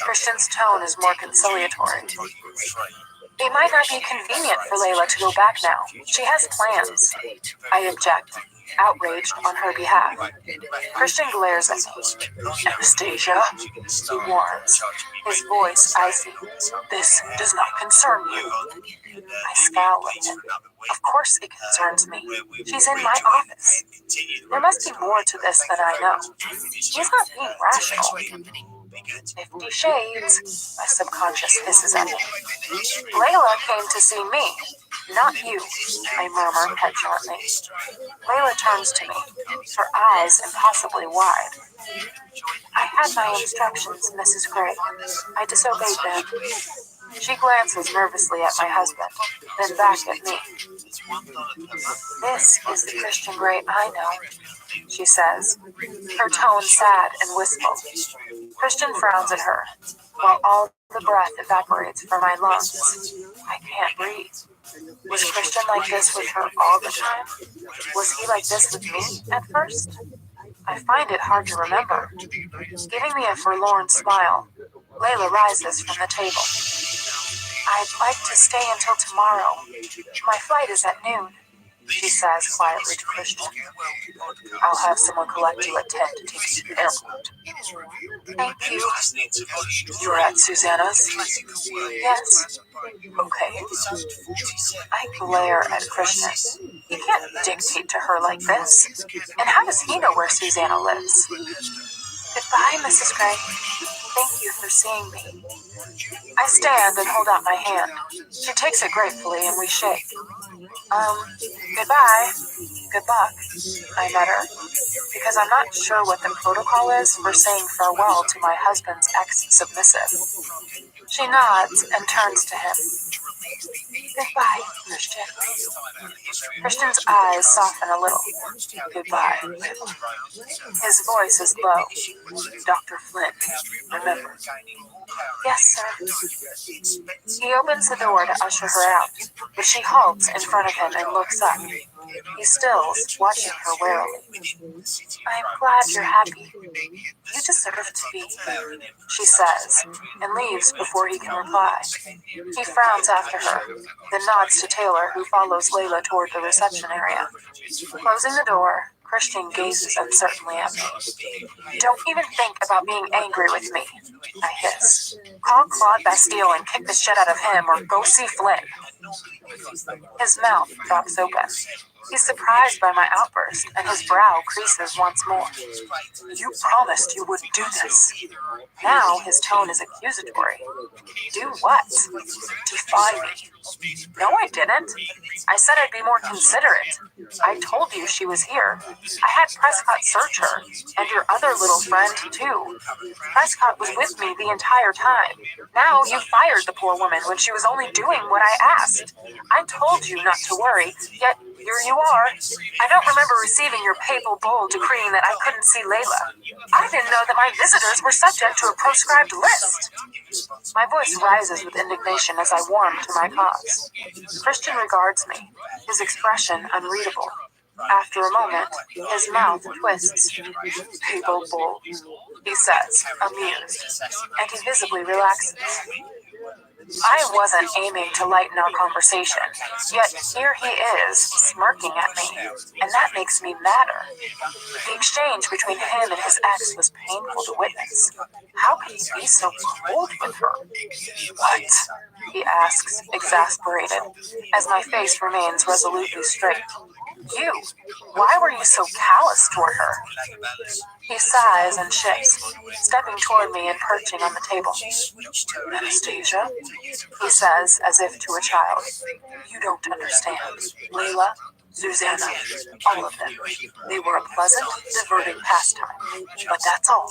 Christian's tone is more conciliatory. It might not be convenient for Layla to go back now. She has plans. I object, outraged on her behalf. Christian glares at me. Anastasia, he warns, his voice icy. This does not concern you. I scowl at him. Of course it concerns me. She's in my office. There must be more to this than I know. He's not being rational. 50 Shades, my subconscious hisses at him. Layla came to see me, not you, I murmur petulantly. Layla turns to me, her eyes impossibly wide. I had my instructions, Mrs. Gray. I disobeyed them. She glances nervously at my husband, then back at me. This is the Christian Grey I know, she says, her tone sad and wistful. Christian frowns at her, while all the breath evaporates from my lungs. I can't breathe. Was Christian like this with her all the time? Was he like this with me at first? I find it hard to remember. Giving me a forlorn smile, Layla rises from the table. I'd like to stay until tomorrow. My flight is at noon, she says quietly to Christian. I'll have someone collect you at 10 to take you to the airport. Thank you. You're at Susanna's? Yes. Okay. I glare at Christian. He can't dictate to her like this. And how does he know where Susanna lives? Goodbye, Mrs. Gray. Thank you for seeing me. I stand and hold out my hand. She takes it gratefully and we shake. Goodbye. Good luck, I mutter, because I'm not sure what the protocol is for saying farewell to my husband's ex-submissive. She nods and turns to him. Goodbye, Christian. Christian's eyes soften a little. Goodbye. His voice is low. Dr. Flynn, remember. Yes, sir. He opens the door to usher her out, but she halts in front of him and looks up. He stills, watching her warily. I'm glad you're happy. You deserve to be, she says, and leaves before he can reply. He frowns after her, then nods to Taylor, who follows Layla toward the reception area. Closing the door, Christian gazes uncertainly at me. Don't even think about being angry with me, I hiss. Call Claude Bastille and kick the shit out of him or go see Flynn. His mouth drops open. He's surprised by my outburst, and his brow creases once more. You promised you wouldn't do this. Now his tone is accusatory. Do what? Defy me. No, I didn't. I said I'd be more considerate. I told you she was here. I had Prescott search her, and your other little friend, too. Prescott was with me the entire time. Now you fired the poor woman when she was only doing what I asked. I told you not to worry, yet here you are. I don't remember receiving your papal bull decreeing that I couldn't see Layla. I didn't know that my visitors were subject to a proscribed list. My voice rises with indignation as I warm to my cause. Christian regards me, his expression unreadable. After a moment, his mouth twists. Papal bull. he says, amused, and he visibly relaxes. I wasn't aiming to lighten our conversation, yet here he is, smirking at me, and that makes me madder. The exchange between him and his ex was painful to witness. How could he be so cold with her? What? He asks, exasperated, as my face remains resolutely straight. You? Why were you so callous toward her? He sighs and shifts, stepping toward me and perching on the table. Anastasia, he says, as if to a child. You don't understand. Layla, Susanna, all of them. They were a pleasant, diverting pastime. But that's all.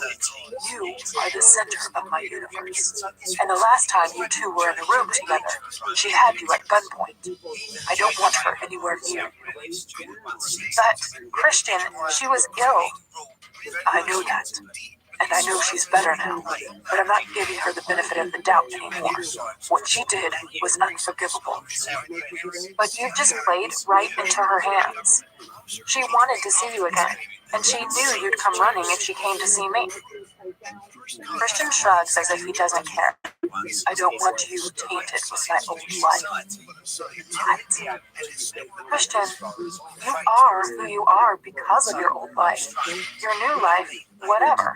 You are the center of my universe. And the last time you two were in a room together, she had you at gunpoint. I don't want her anywhere near you. But, Christian, she was ill. I know that. And I know she's better now, but I'm not giving her the benefit of the doubt anymore. What she did was unforgivable. But you just played right into her hands. She wanted to see you again, and she knew you'd come running if she came to see me. Christian shrugs as if he doesn't care. I don't want you tainted with my old life. What? Christian, you are who you are because of your old life. Your new life, whatever.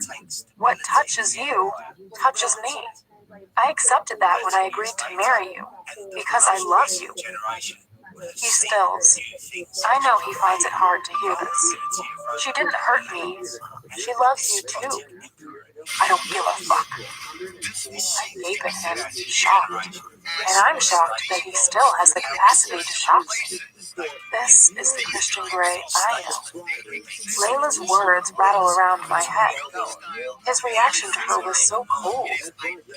What touches you, touches me. I accepted that when I agreed to marry you, because I love you. He stills. I know he finds it hard to hear this. She didn't hurt me. She loves you too. I don't give a fuck. I gape at him, shocked. And I'm shocked that he still has the capacity to shock me. This is the Christian Grey I know. Layla's words rattle around my head. His reaction to her was so cold,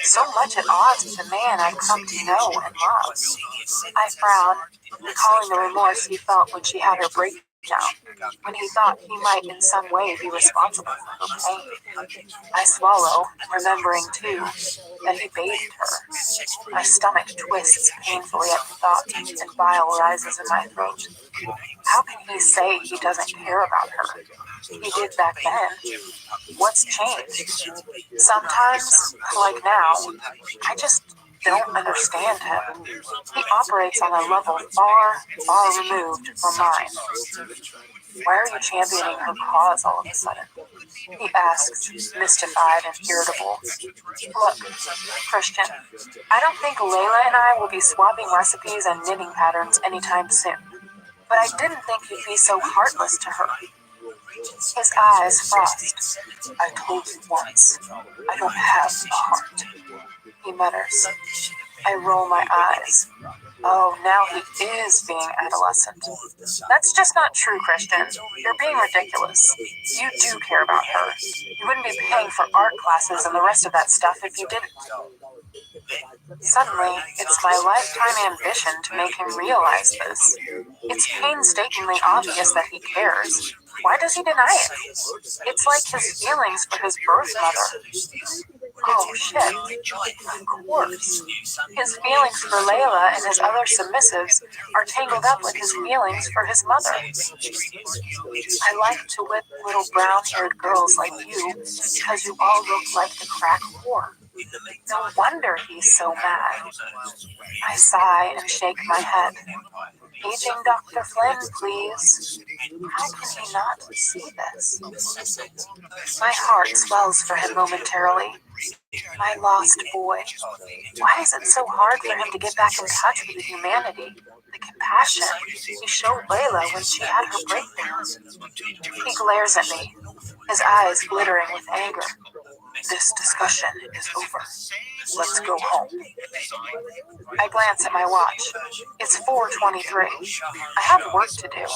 so much at odds with the man I've come to know and love. I frown, recalling the remorse he felt when she had her breakdown, when he thought he might in some way be responsible for her pain. I swallow, remembering too that he bathed her. My stomach twists painfully at the thought, and bile rises in my throat. How can he say he doesn't care about her? He did back then. What's changed? Sometimes, like now, I just don't understand him. He operates on a level far, far removed from mine. Why are you championing her cause all of a sudden? He asks, mystified and irritable. Look, Christian, I don't think Layla and I will be swapping recipes and knitting patterns anytime soon. But I didn't think you'd be so heartless to her. His eyes frost. I told you once, I don't have a heart. He mutters. I roll my eyes. Oh, now he is being adolescent. That's just not true, Christian. You're being ridiculous. You do care about her. You wouldn't be paying for art classes and the rest of that stuff if you didn't. Suddenly, it's my lifetime ambition to make him realize this. It's painstakingly obvious that he cares. Why does he deny it? It's like his feelings for his birth mother. Oh shit, of course. His feelings for Layla and his other submissives are tangled up with his feelings for his mother. I like to whip little brown-haired girls like you because you all look like the crack whore. No wonder he's so mad. I sigh and shake my head. Aging Dr. Flynn, please. How can he not see this? My heart swells for him momentarily. My lost boy. Why is it so hard for him to get back in touch with the humanity, the compassion he showed Layla when she had her breakdown? He glares at me, his eyes glittering with anger. This discussion is over. Let's go home. I glance at my watch. It's 4:23. I have work to do.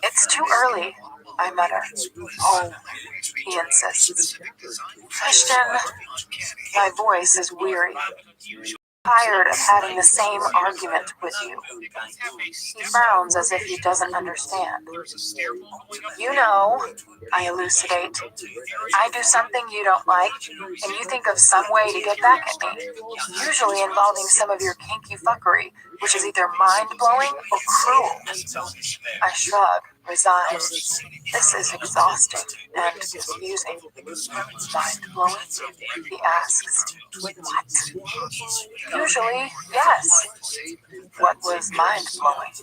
It's too early, I mutter. Home, he insists. Christian, my voice is weary. Tired of having the same argument with you. He frowns as if he doesn't understand. You know, I elucidate. I do something you don't like, and you think of some way to get back at me, usually involving some of your kinky fuckery, which is either mind-blowing or cruel. I shrug. resigned. This is exhausting and confusing. Mind-blowing? He asks. What? Usually, yes. What was mind-blowing?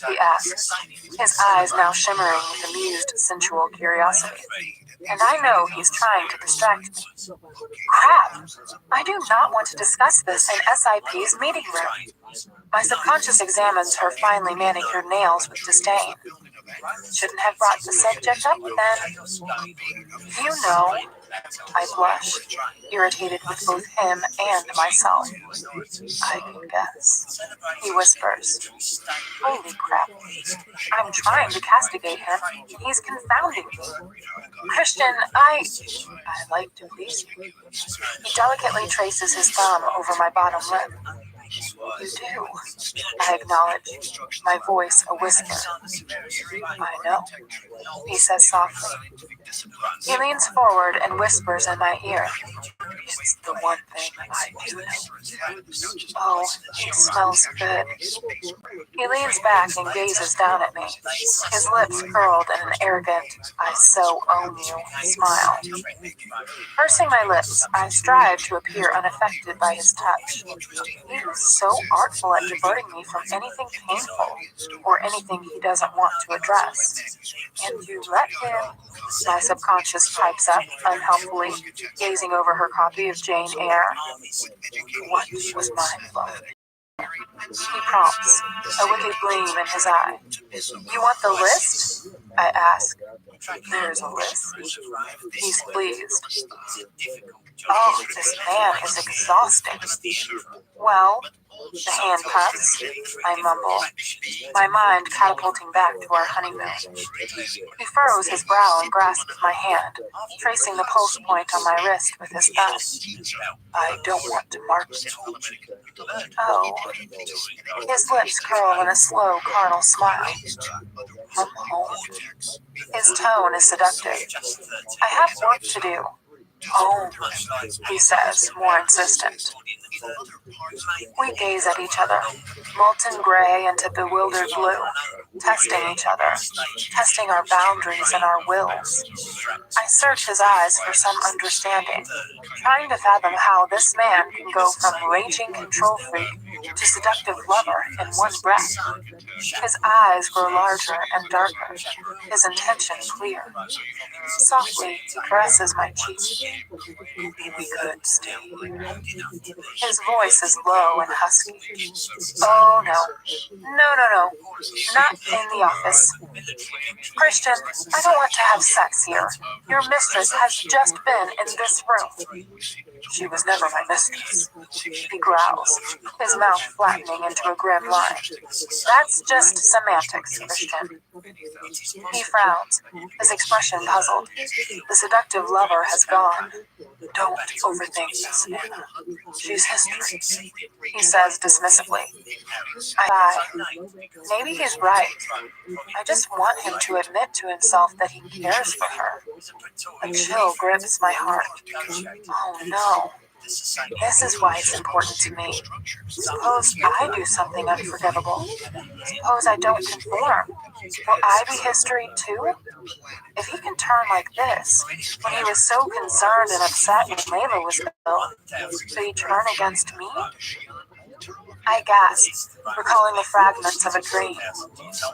He asks, his eyes now shimmering with amused, sensual curiosity. And I know he's trying to distract me. Crap! I do not want to discuss this in SIP's meeting room. My subconscious examines her finely manicured nails with disdain. Shouldn't have brought the subject up then. You know, I blush, irritated with both him and myself. I can guess. He whispers. Holy crap. I'm trying to castigate him. He's confounding me. Christian, I like to please you. He delicately traces his thumb over my bottom lip. You do. I acknowledge, my voice a whisper. I know, he says softly. He leans forward and whispers in my ear. It's the one thing I do know. Oh, he smells good. He leans back and gazes down at me, his lips curled in an arrogant, I so own you smile. Pursing my lips, I strive to appear unaffected by his touch. He is so artful at diverting me from anything painful, or anything he doesn't want to address. And you let him, my subconscious pipes up, unhelpfully, gazing over her copy of Jane Eyre. What was mind-blowing? He prompts, a wicked gleam in his eye. You want the list? I ask. There's a list. He's pleased. Oh, this man is exhausting. Well, the handcuffs, I mumble, my mind catapulting back to our honeymoon. He furrows his brow and grasps my hand, tracing the pulse point on my wrist with his thumb. I don't want to mark it. Oh. His lips curl in a slow, carnal smile. Come home. His tone is seductive. I have work to do. Home, he says, more insistent. We gaze at each other, molten gray into bewildered blue, testing each other, testing our boundaries and our wills. I search his eyes for some understanding, trying to fathom how this man can go from raging control freak to seductive lover in one breath. His eyes grow larger and darker, his intention clear. Softly, he caresses my cheek. We could stay here. His voice is low and husky. Oh, no. No. Not in the office. Christian, I don't want to have sex here. Your mistress has just been in this room. She was never my mistress. He growls, his mouth flattening into a grim line. That's just semantics, Christian. He frowns, his expression puzzled. The seductive lover has gone. Don't overthink this, Anna. She's history, he says dismissively. I sigh. Maybe he's right. I just want him to admit to himself that he cares for her. A chill grips my heart. Oh no. This is why it's important to me. Suppose I do something unforgivable. Suppose I don't conform. Will I be history too? If he can turn like this, when he was so concerned and upset when Layla was ill, could he turn against me? I gasp, recalling the fragments of a dream.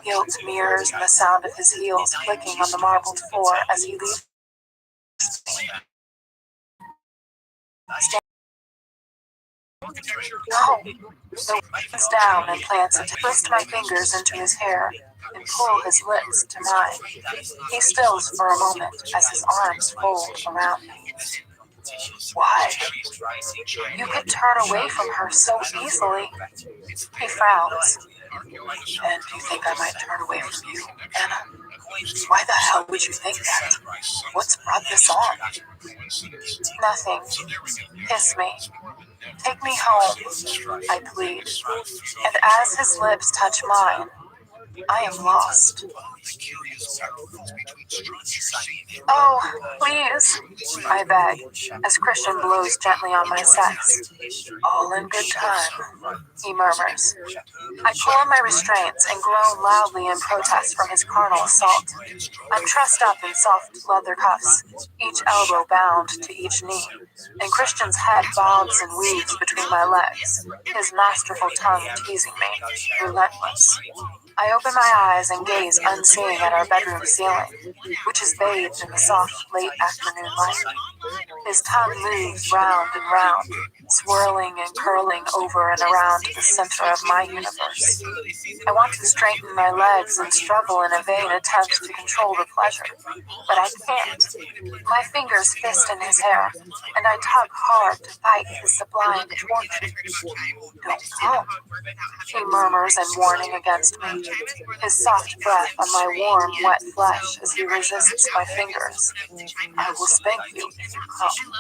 Gilt mirrors and the sound of his heels clicking on the marbled floor as he leaves me. No! The leans down and plants to twist my fingers into his hair and pull his lips to mine. He stills for a moment as his arms fold around me. Why? You could turn away from her so easily. He frowns. And you think I might turn away from you, Anna? Why the hell would you think that? What's brought this on? Nothing. Kiss me. Take me home, I plead. And as his lips touch mine, I am lost. Oh, please, I beg, as Christian blows gently on my sex. All in good time, he murmurs. I pull on my restraints and groan loudly in protest from his carnal assault. I'm trussed up in soft leather cuffs, each elbow bound to each knee, and Christian's head bobs and weaves between my legs, his masterful tongue teasing me, relentless. I open my eyes and gaze unseeing at our bedroom ceiling, which is bathed in the soft late afternoon light. His tongue moves round and round, swirling and curling over and around the center of my universe. I want to straighten my legs and struggle in a vain attempt to control the pleasure, but I can't. My fingers fist in his hair, and I tug hard to fight his sublime torture. Don't come, he murmurs in warning against me, his soft breath on my warm, wet flesh as he resists my fingers. I will spank you if you come.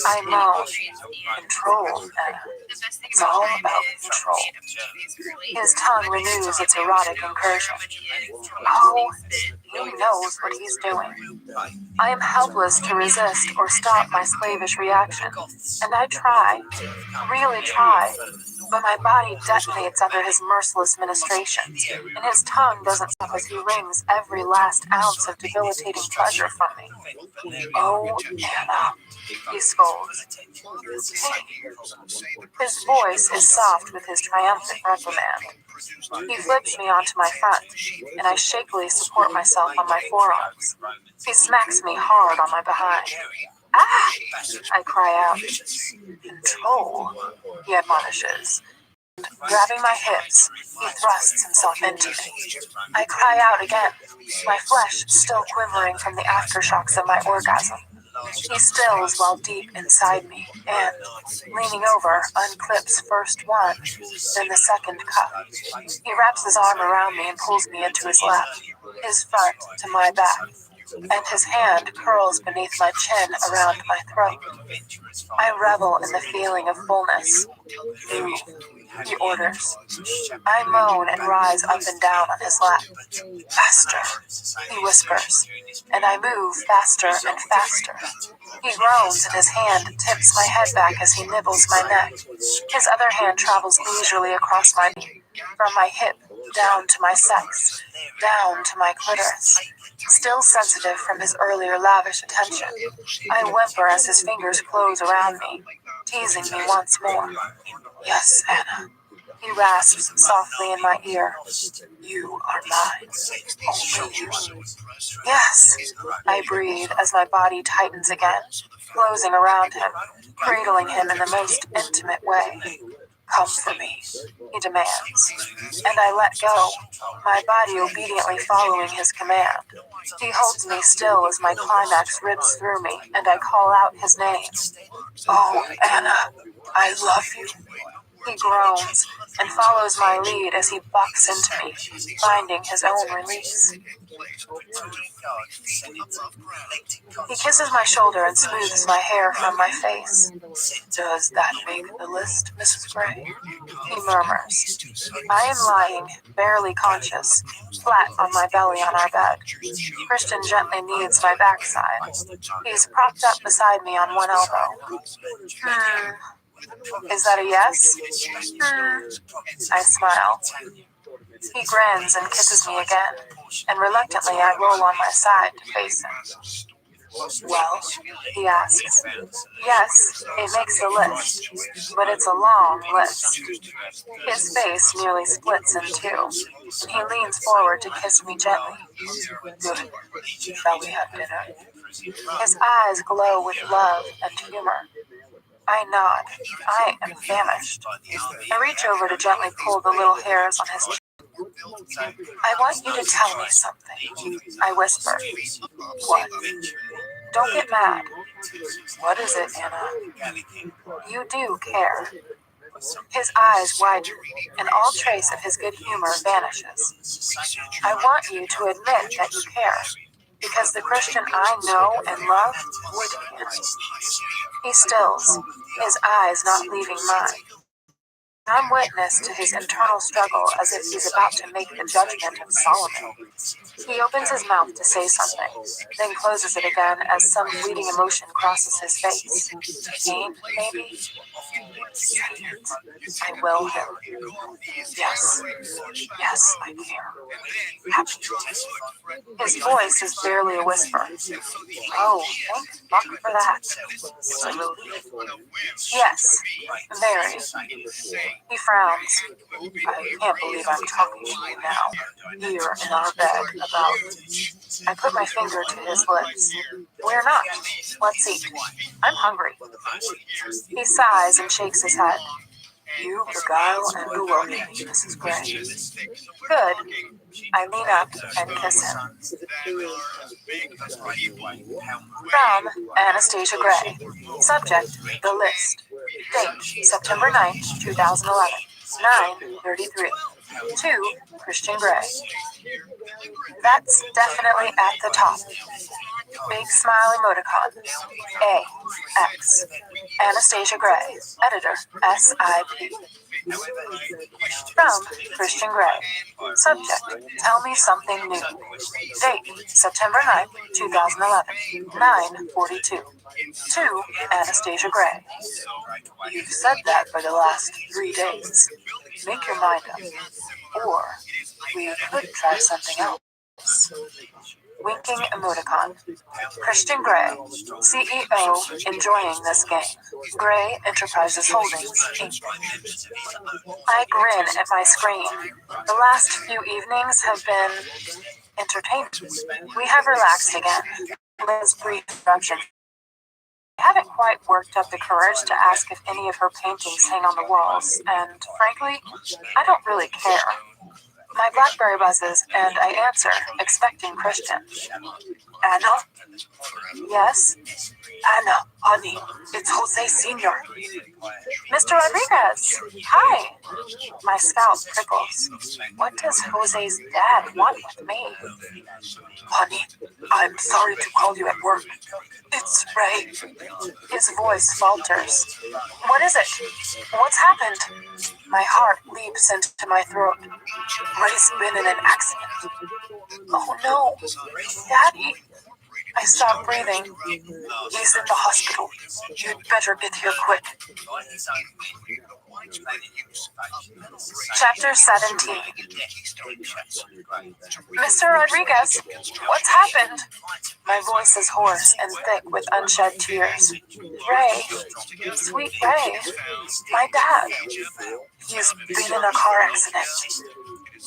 I moan. Control, Anna. It's all about control. His tongue renews its erotic incursion. Oh, he knows what he's doing. I am helpless to resist or stop my slavish reaction, and I try, really try, but my body detonates under his merciless ministrations, and his tongue doesn't stop as he wrings every last ounce of debilitating pleasure from me. Oh, Anna, he scolds. His voice is soft with his triumphant reprimand. He flips me onto my front, and I shakily support myself on my forearms. He smacks me hard on my behind. Ah! I cry out. Control, he admonishes. Grabbing my hips, he thrusts himself into me. I cry out again, my flesh still quivering from the aftershocks of my orgasm. He stills while deep inside me, and, leaning over, unclips first one, then the second cuff. He wraps his arm around me and pulls me into his lap, his front to my back, and his hand curls beneath my chin around my throat. I revel in the feeling of fullness. Move, he orders. I moan and rise up and down on his lap. Faster, he whispers, and I move faster and faster. He groans and his hand tips my head back as he nibbles my neck. His other hand travels leisurely across my knee, from my hip down to my sex, down to my clitoris. Still sensitive from his earlier lavish attention, I whimper as his fingers close around me, teasing me once more. Yes, Anna, he rasps softly in my ear. You are mine. Only you. Yes, I breathe as my body tightens again, closing around him, cradling him in the most intimate way. Come for me, he demands, and I let go, my body obediently following his command. He holds me still as my climax ribs through me, and I call out his name. Oh, Anna, I love you. He groans and follows my lead as he bucks into me, finding his own release. He kisses my shoulder and smooths my hair from my face. Does that make the list, Mrs. Gray? He murmurs. I am lying, barely conscious, flat on my belly on our bed. Christian gently kneads my backside. He's propped up beside me on one elbow. Is that a yes? I smile. He grins and kisses me again, and reluctantly I roll on my side to face him. Well, he asks. Yes, it makes the list, but it's a long list. His face nearly splits in two, and he leans forward to kiss me gently. Good. Shall we have dinner? His eyes glow with love and humor. I nod. I am famished. I reach over to gently pull the little hairs on his cheek. I want you to tell me something, I whisper. What? Don't get mad. What is it, Anna? You do care. His eyes widen, and all trace of his good humor vanishes. I want you to admit that you care, because the Christian I know and love would care. He stills, his eyes not leaving mine. I'm witness to his internal struggle as if he's about to make the judgment of Solomon. He opens his mouth to say something, then closes it again as some fleeting emotion crosses his face. Pain, maybe? I will him. Yes. Yes, I care. Happy. His voice is barely a whisper. Oh, thank fuck for that. It's a relief. Yes, very. He frowns. I can't believe I'm talking to you now, here in our bed, about... I put my finger to his lips. We're not. Let's eat. I'm hungry. He sighs and shakes his head. You beguile and bewilder me, Mrs. Gray. Good. I lean up and kiss him. From Anastasia Gray. Subject, the list. Date, September 9th, 2011. 9:33. To Christian Gray. That's definitely at the top. Big smile emoticon. A. X. Anastasia Gray. Editor. SIP. From Christian Gray. Subject. Tell me something new. Date. September 9th, 2011. 9:42. To Anastasia Gray. You've said that for the last 3 days. Make your mind up. Or we could try something else. Winking emoticon. Christian Gray, CEO, enjoying this game. Gray Enterprises Holdings, Inc. I grin at my screen. The last few evenings have been entertaining. We have relaxed again. Liz brief introduction. I haven't quite worked up the courage to ask if any of her paintings hang on the walls, and frankly, I don't really care. My BlackBerry buzzes, and I answer, expecting Christian. Anna? Yes? Anna, honey, it's Jose Sr. Mr. Rodriguez! Hi! My scalp prickles. What does Jose's dad want with me? Honey, I'm sorry to call you at work. It's Ray. His voice falters. What is it? What's happened? My heart leaps into my throat. Ray's been in an accident. Oh no, Daddy. I stop breathing. He's in the hospital. You'd better get here quick. Chapter 17. Mr. Rodriguez, what's happened? My voice is hoarse and thick with unshed tears. Ray, sweet Ray, my dad. He's been in a car accident.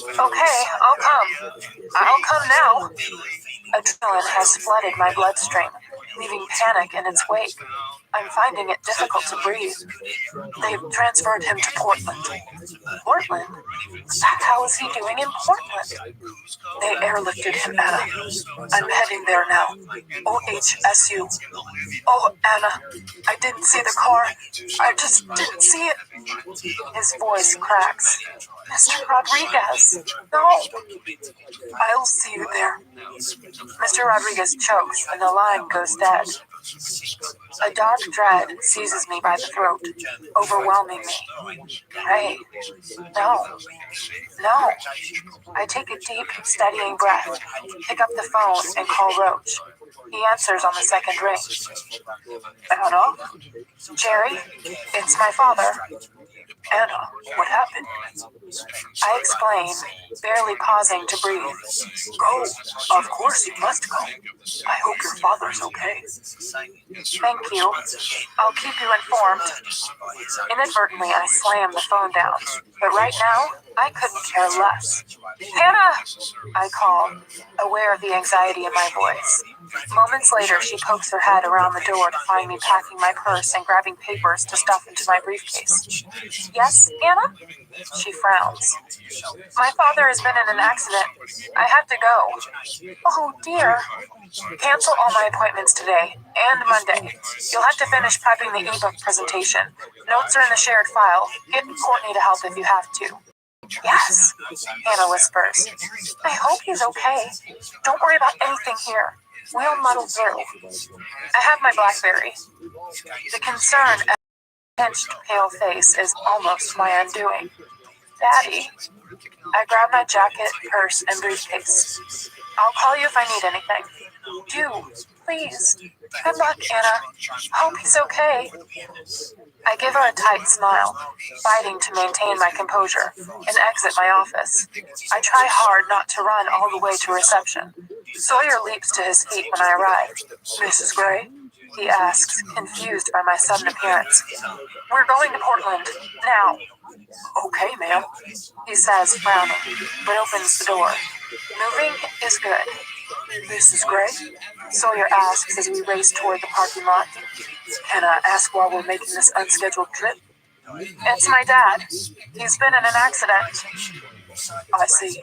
Okay, I'll come now. Adrenaline has flooded my bloodstream, leaving panic in its wake. I'm finding it difficult to breathe. They've transferred him to Portland. Portland? How is he doing in Portland? They airlifted him, Anna. I'm heading there now. OHSU. Oh, Anna, I didn't see the car. I just didn't see it. His voice cracks. Mr. Rodriguez, no. I'll see you there. Mr. Rodriguez chokes and the line goes dead. A dark dread seizes me by the throat, overwhelming me. Ray, no. I take a deep, steadying breath, pick up the phone, and call Roach. He answers on the second ring. Anna? Jerry? It's my father. Anna, what happened? I explain, barely pausing to breathe. Go. Of course you must go. I hope your father's okay. Thank you. I'll keep you informed. Inadvertently, I slam the phone down. But right now, I couldn't care less. Hannah! I call, aware of the anxiety in my voice. Moments later, she pokes her head around the door to find me packing my purse and grabbing papers to stuff into my briefcase. Yes, Anna? She frowns. My father has been in an accident. I have to go. Oh, dear. Cancel all my appointments today and Monday. You'll have to finish prepping the ebook presentation. Notes are in the shared file. Get Courtney to help if you have to. Yes, Hannah whispers. I hope he's okay. Don't worry about anything here. We'll muddle through. I have my BlackBerry. The concern pinched, pale face is almost my undoing. Daddy. I grab my jacket, purse, and briefcase. I'll call you if I need anything. Do, please. Good luck, Anna. Hope he's okay. I give her a tight smile, fighting to maintain my composure, and exit my office. I try hard not to run all the way to reception. Sawyer leaps to his feet when I arrive. Mrs. Gray? He asks, confused by my sudden appearance. We're going to Portland, now. Okay, ma'am, he says, frowning, but opens the door. Moving is good. Mrs. Gray? Sawyer asks as we race toward the parking lot. Can I ask why we're making this unscheduled trip? It's my dad. He's been in an accident. I see.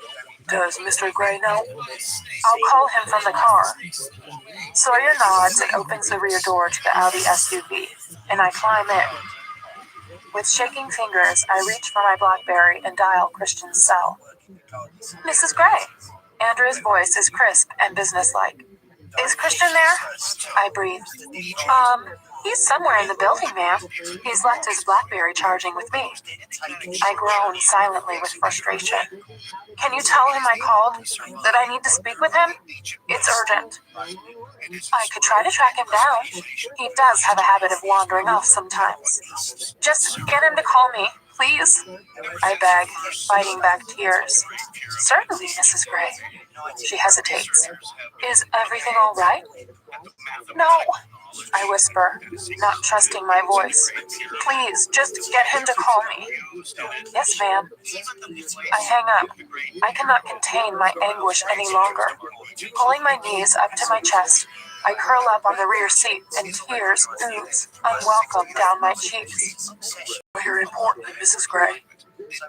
Does Mr. Gray know? I'll call him from the car. Sawyer nods and opens the rear door to the Audi SUV, and I climb in. With shaking fingers, I reach for my BlackBerry and dial Christian's cell. Mrs. Gray. Andrew's voice is crisp and businesslike. Is Christian there? I breathe. He's somewhere in the building, ma'am. He's left his BlackBerry charging with me. I groan silently with frustration. Can you tell him I called? That I need to speak with him? It's urgent. I could try to track him down. He does have a habit of wandering off sometimes. Just get him to call me, please. I beg, fighting back tears. Certainly, Mrs. Gray. She hesitates. Is everything all right? No, I whisper, not trusting my voice. Please, just get him to call me. Yes, ma'am. I hang up. I cannot contain my anguish any longer. Pulling my knees up to my chest, I curl up on the rear seat and tears ooze unwelcome down my cheeks. You're important, Mrs. Gray.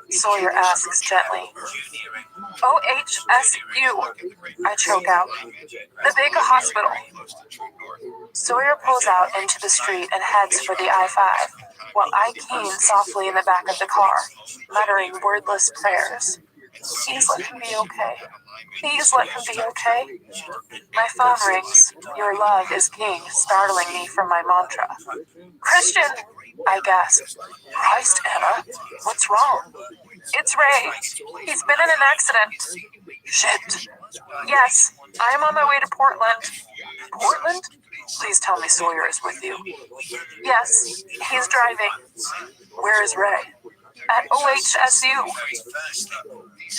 Sawyer asks gently. OHSU, I choke out. The big hospital. Sawyer pulls out into the street and heads for the I-5, while I keen softly in the back of the car, muttering wordless prayers. Please let him be okay. Please let him be okay. My phone rings. Your love is king, startling me from my mantra. Christian! I gasp. Christ, Anna, what's wrong? It's Ray. He's been in an accident. Shit. Yes, I am on my way to Portland. Portland? Please tell me Sawyer is with you. Yes, he's driving. Where is Ray? At OHSU.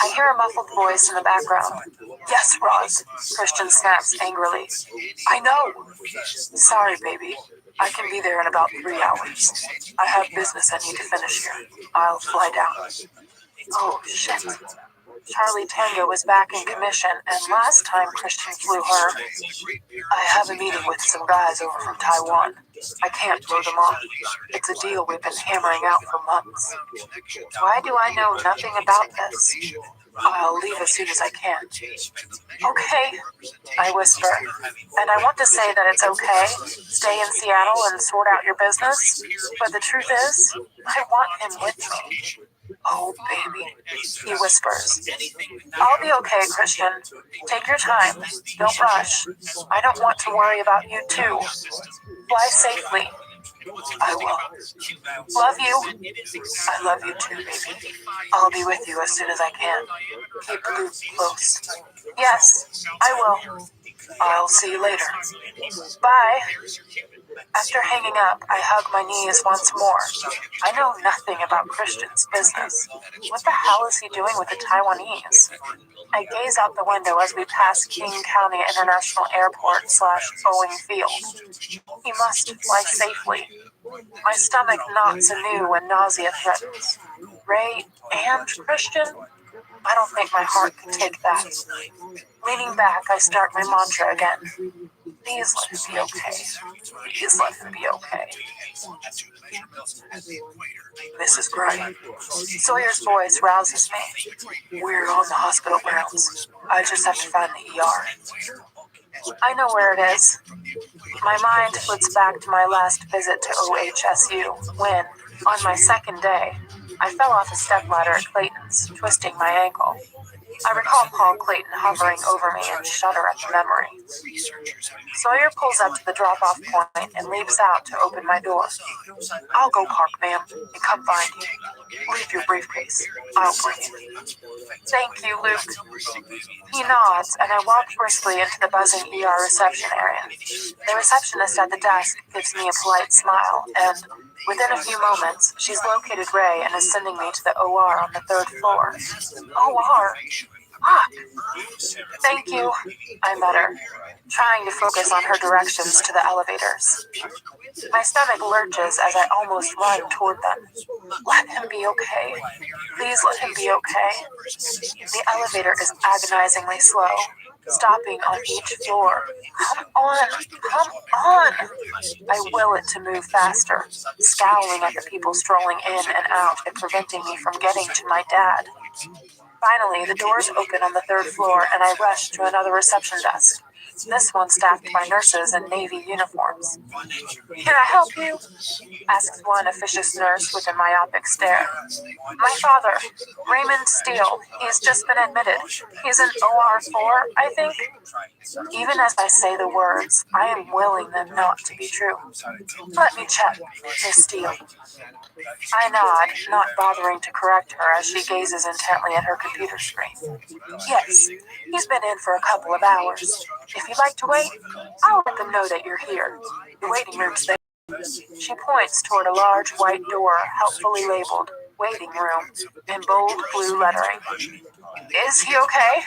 I hear a muffled voice in the background. Yes, Roz, Christian snaps angrily. I know. Sorry, baby. I can be there in about 3 hours. I have business I need to finish here. I'll fly down. Oh, shit. Charlie Tango is back in commission, and last time Christian flew her, I have a meeting with some guys over from Taiwan. I can't blow them off. It's a deal we've been hammering out for months. Why do I know nothing about this? I'll leave as soon as I can. Okay, I whisper, and I want to say that it's okay. Stay in Seattle and sort out your business, but the truth is, I want him with me. Oh, baby, he whispers. I'll be okay, Christian. Take your time. Don't rush. I don't want to worry about you, too. Fly safely. I will. Love you. I love you, too, baby. I'll be with you as soon as I can. Keep the loop close. Yes, I will. I'll see you later. Bye. After hanging up, I hug my knees once more. I know nothing about Christian's business. What the hell is he doing with the Taiwanese? I gaze out the window as we pass King County International Airport / Boeing Field. He must fly safely. My stomach knots anew when nausea threatens. Ray and Christian? I don't think my heart can take that. Leaning back, I start my mantra again. Please let him be okay. Please let him be okay. Mrs. Gray. Sawyer's voice rouses me. We're on the hospital grounds. I just have to find the ER. I know where it is. My mind flits back to my last visit to OHSU when, on my second day, I fell off a stepladder at Clayton's, twisting my ankle. I recall Paul Clayton hovering over me and shudder at the memory. Sawyer pulls up to the drop-off point and leaps out to open my door. I'll go park, ma'am, and come find you. Leave your briefcase. I'll bring it. Thank you, Luke. He nods, and I walk briskly into the buzzing ER reception area. The receptionist at the desk gives me a polite smile, and within a few moments, she's located Ray and is sending me to the OR on the 3rd floor. OR? Fuck. Thank you, I mutter, trying to focus on her directions to the elevators. My stomach lurches as I almost run toward them. Let him be okay. Please let him be okay. The elevator is agonizingly slow, stopping on each floor. Come on, come on! I will it to move faster, scowling at the people strolling in and out and preventing me from getting to my dad. Finally, the doors open on the 3rd floor and I rush to another reception desk. This one staffed by nurses in navy uniforms. Can I help you? Asks one officious nurse with a myopic stare. My father, Raymond Steele, he's just been admitted. He's in OR 4, I think. Even as I say the words, I am willing them not to be true. Let me check, Miss Steele. I nod, not bothering to correct her as she gazes intently at her computer screen. Yes, he's been in for a couple of hours. If you'd like to wait, I'll let them know that you're here. The waiting room's there. She points toward a large white door helpfully labeled Waiting Room in bold blue lettering. Is he okay?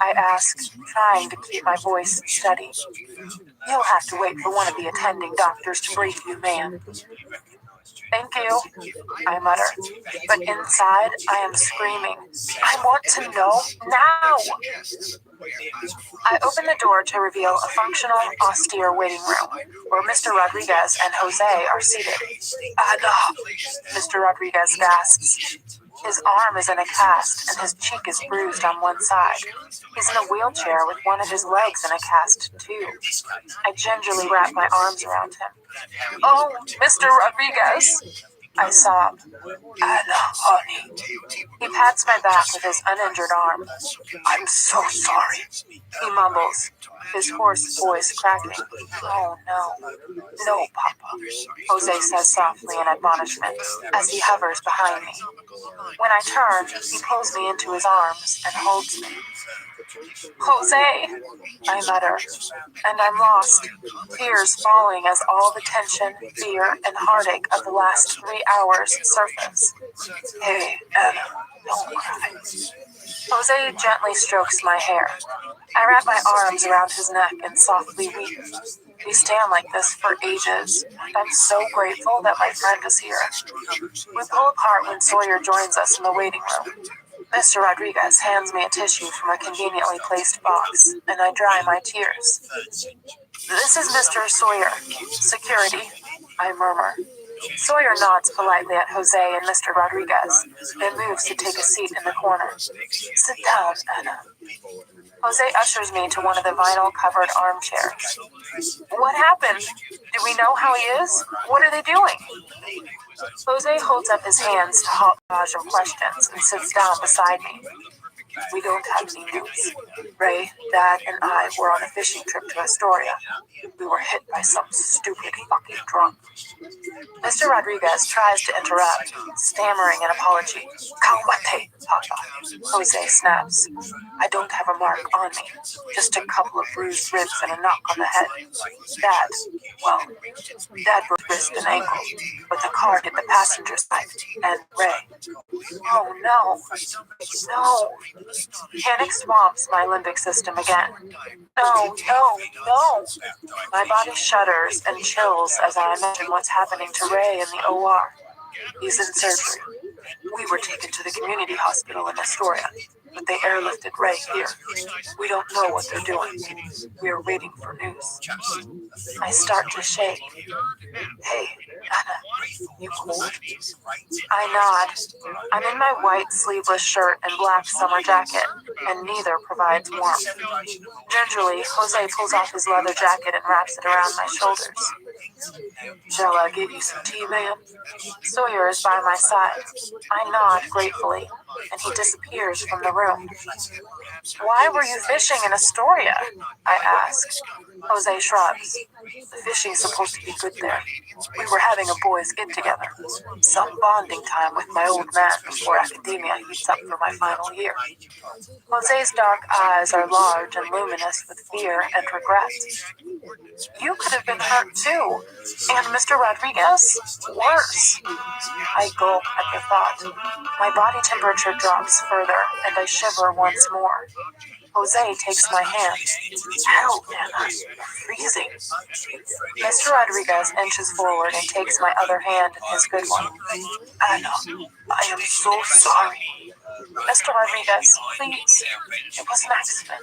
I ask, trying to keep my voice steady. You'll have to wait for one of the attending doctors to brief you, ma'am. Thank you, I mutter, but inside I am screaming. I want to know now! I open the door to reveal a functional, austere waiting room, where Mr. Rodriguez and Jose are seated. No, Mr. Rodriguez gasps. His arm is in a cast, and his cheek is bruised on one side. He's in a wheelchair with one of his legs in a cast, too. I gingerly wrap my arms around him. Oh, Mr. Rodriguez! I sob. Anna, honey. He pats my back with his uninjured arm. I'm so sorry, he mumbles, his hoarse voice cracking. Oh, no. No, Papa, Jose says softly in admonishment as he hovers behind me. When I turn, he pulls me into his arms and holds me. Jose, I mutter, and I'm lost, tears falling as all the tension, fear, and heartache of the last 3 hours surface. Hey, Anna, don't cry. Jose gently strokes my hair. I wrap my arms around his neck and softly weep. We stand like this for ages, and I'm so grateful that my friend is here. We pull apart when Sawyer joins us in the waiting room. Mr. Rodriguez hands me a tissue from a conveniently placed box, and I dry my tears. This is Mr. Sawyer. Security, I murmur. Sawyer nods politely at Jose and Mr. Rodriguez, and moves to take a seat in the corner. Sit down, Anna. Jose ushers me to one of the vinyl-covered armchairs. What happened? Do we know how he is? What are they doing? Jose holds up his hands to halt a barrage of questions and sits down beside me. We don't have any news. Ray, Dad, and I were on a fishing trip to Astoria. We were hit by some stupid fucking drunk. Mr. Rodriguez tries to interrupt, stammering an apology. Calmate, Papa, Jose snaps. I don't have a mark on me, just a couple of bruised ribs and a knock on the head. Dad broke wrist and ankle, but the car hit the passenger side, and Ray. Oh no. No. Panic swamps my limbic system again. No. My body shudders and chills as I imagine what's happening to Ray in the OR. He's in surgery. We were taken to the community hospital in Astoria, but they airlifted Ray here. We don't know what they're doing. We are waiting for news. I start to shake. Hey, Anna, you cold? I nod. I'm in my white sleeveless shirt and black summer jacket, and neither provides warmth. Gingerly, Jose pulls off his leather jacket and wraps it around my shoulders. Shall I get you some tea, ma'am? Sawyer is by my side. I nod gratefully, and he disappears from the room. Why were you fishing in Astoria? I ask. Jose shrugs. The fishing's supposed to be good there. We were having a boys' get-together. Some bonding time with my old man before academia heats up for my final year. Jose's dark eyes are large and luminous with fear and regret. You could have been hurt too. And Mr. Rodriguez? Worse. I gulp at the thought. My body temperature drops further, and I shiver once more. Jose takes my hand. Hell, Anna, you're freezing. Mr. Rodriguez inches forward and takes my other hand in his good one. Anna, I am so sorry. Mr. Rodriguez, please. It was an accident.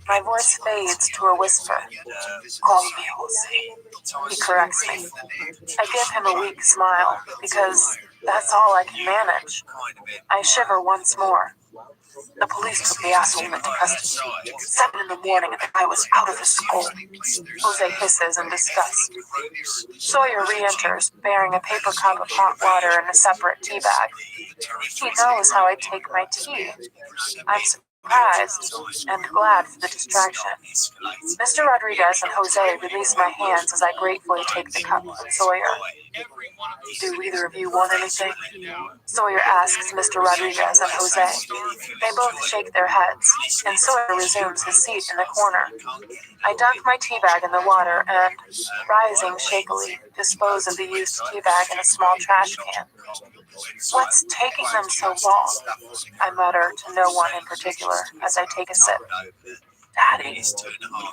My voice fades to a whisper. Call me Jose. He corrects me. I give him a weak smile, because that's all I can manage. I shiver once more. The police took the asshole into custody. 7 in the morning and I was out of his skull. Jose hisses in disgust. Sawyer re-enters, bearing a paper cup of hot water in a separate tea bag. He knows how I take my tea. I'm surprised and glad for the distraction. Mr. Rodriguez and Jose release my hands as I gratefully take the cup from Sawyer. Do either of you want anything? Sawyer asks Mr. Rodriguez and Jose. They both shake their heads, and Sawyer resumes his seat in the corner. I dunk my tea bag in the water and, rising shakily, dispose of the used tea bag in a small trash can. What's taking them so long? I mutter to no one in particular as I take a sip. Daddy,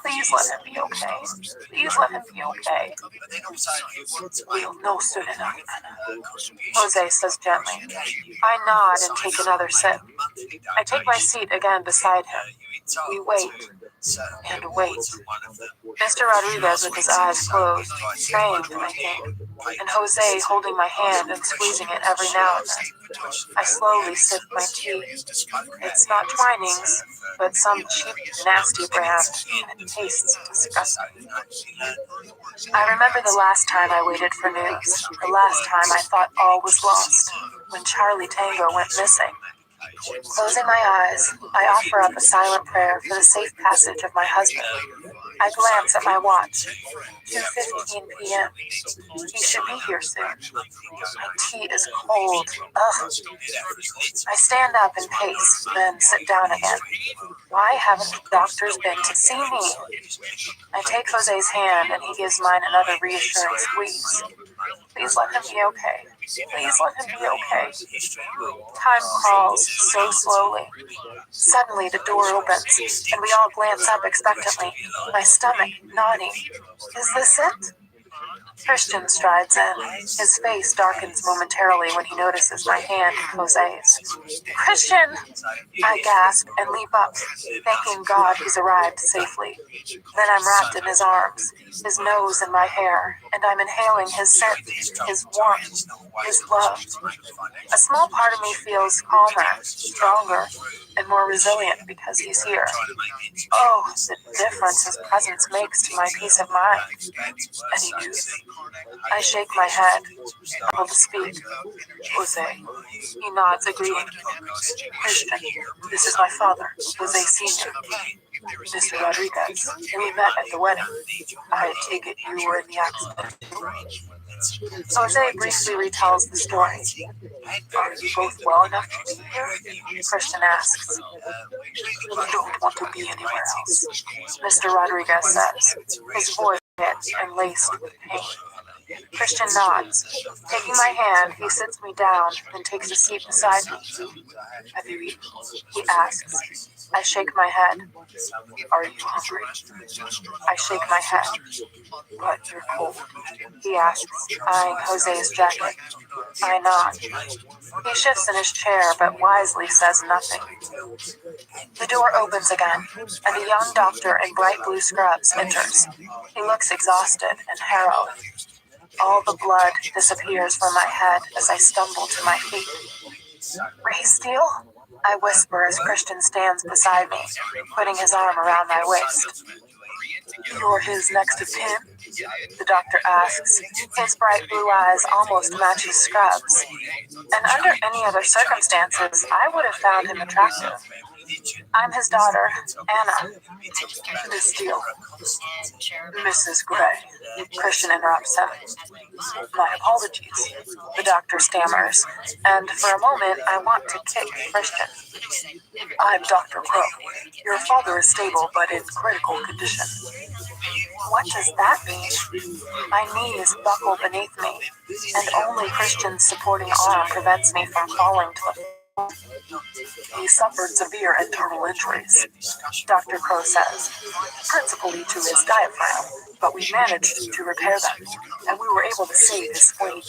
please let him be okay. Please let him be okay. We'll know soon enough, Anna. Jose says gently. I nod and take another sip. I take my seat again beside him. We wait and wait. Mr. Rodriguez with his eyes closed, trained, I think, and Jose holding my hand and squeezing it every now and then. I slowly sip my tea. It's not Twinings, but some cheap, nasty brand, and it tastes disgusting. I remember the last time I waited for news, the last time I thought all was lost, when Charlie Tango went missing. Closing my eyes, I offer up a silent prayer for the safe passage of my husband. I glance at my watch. 2:15 p.m. He should be here soon. My tea is cold. Ugh. I stand up and pace, then sit down again. Why haven't the doctors been to see me? I take Jose's hand and he gives mine another reassuring squeeze. Please let him be okay. Please let him be okay. Time crawls so slowly. Suddenly the door opens, and we all glance up expectantly, my stomach knotting. Is this it? Christian strides in. His face darkens momentarily when he notices my hand in Jose's. Christian! I gasp and leap up, thanking God he's arrived safely. Then I'm wrapped in his arms, his nose in my hair, and I'm inhaling his scent, his warmth, his love. A small part of me feels calmer, stronger, and more resilient because he's here. Oh, the difference his presence makes to my peace of mind. Any news? I shake my head, able to speak. Jose. He nods, agreeing. Christian, this is my father, Jose Sr. Mr. Rodriguez. We met at the wedding. I take it you were in the accident too. Jose briefly retells the story. Are you both well enough to be here? Christian asks. We don't want to be anywhere else, Mr. Rodriguez says, his voice hit and laced with pain. Christian nods. Taking my hand, he sits me down and takes a seat beside me. Have you eaten? He asks. I shake my head. Are you hungry? I shake my head. But you're cold. He asks, eyeing Jose's jacket. I nod. He shifts in his chair, but wisely says nothing. The door opens again, and a young doctor in bright blue scrubs enters. He looks exhausted and harrowed. All the blood disappears from my head as I stumble to my feet. Ray Steele? I whisper as Christian stands beside me, putting his arm around my waist. You're his next of kin? The doctor asks. His bright blue eyes almost match his scrubs. And under any other circumstances, I would have found him attractive. I'm his daughter, Anna. This deal. Mrs. Gray. Christian interrupts him. My apologies. The doctor stammers, and for a moment I want to kick Christian. I'm Dr. Crow. Your father is stable but in critical condition. What does that mean? My knees buckle beneath me, and only Christian's supporting arm prevents me from falling to the floor. He suffered severe internal injuries, Dr. Crow says, principally to his diaphragm, but we managed to repair them, and we were able to save his spleen.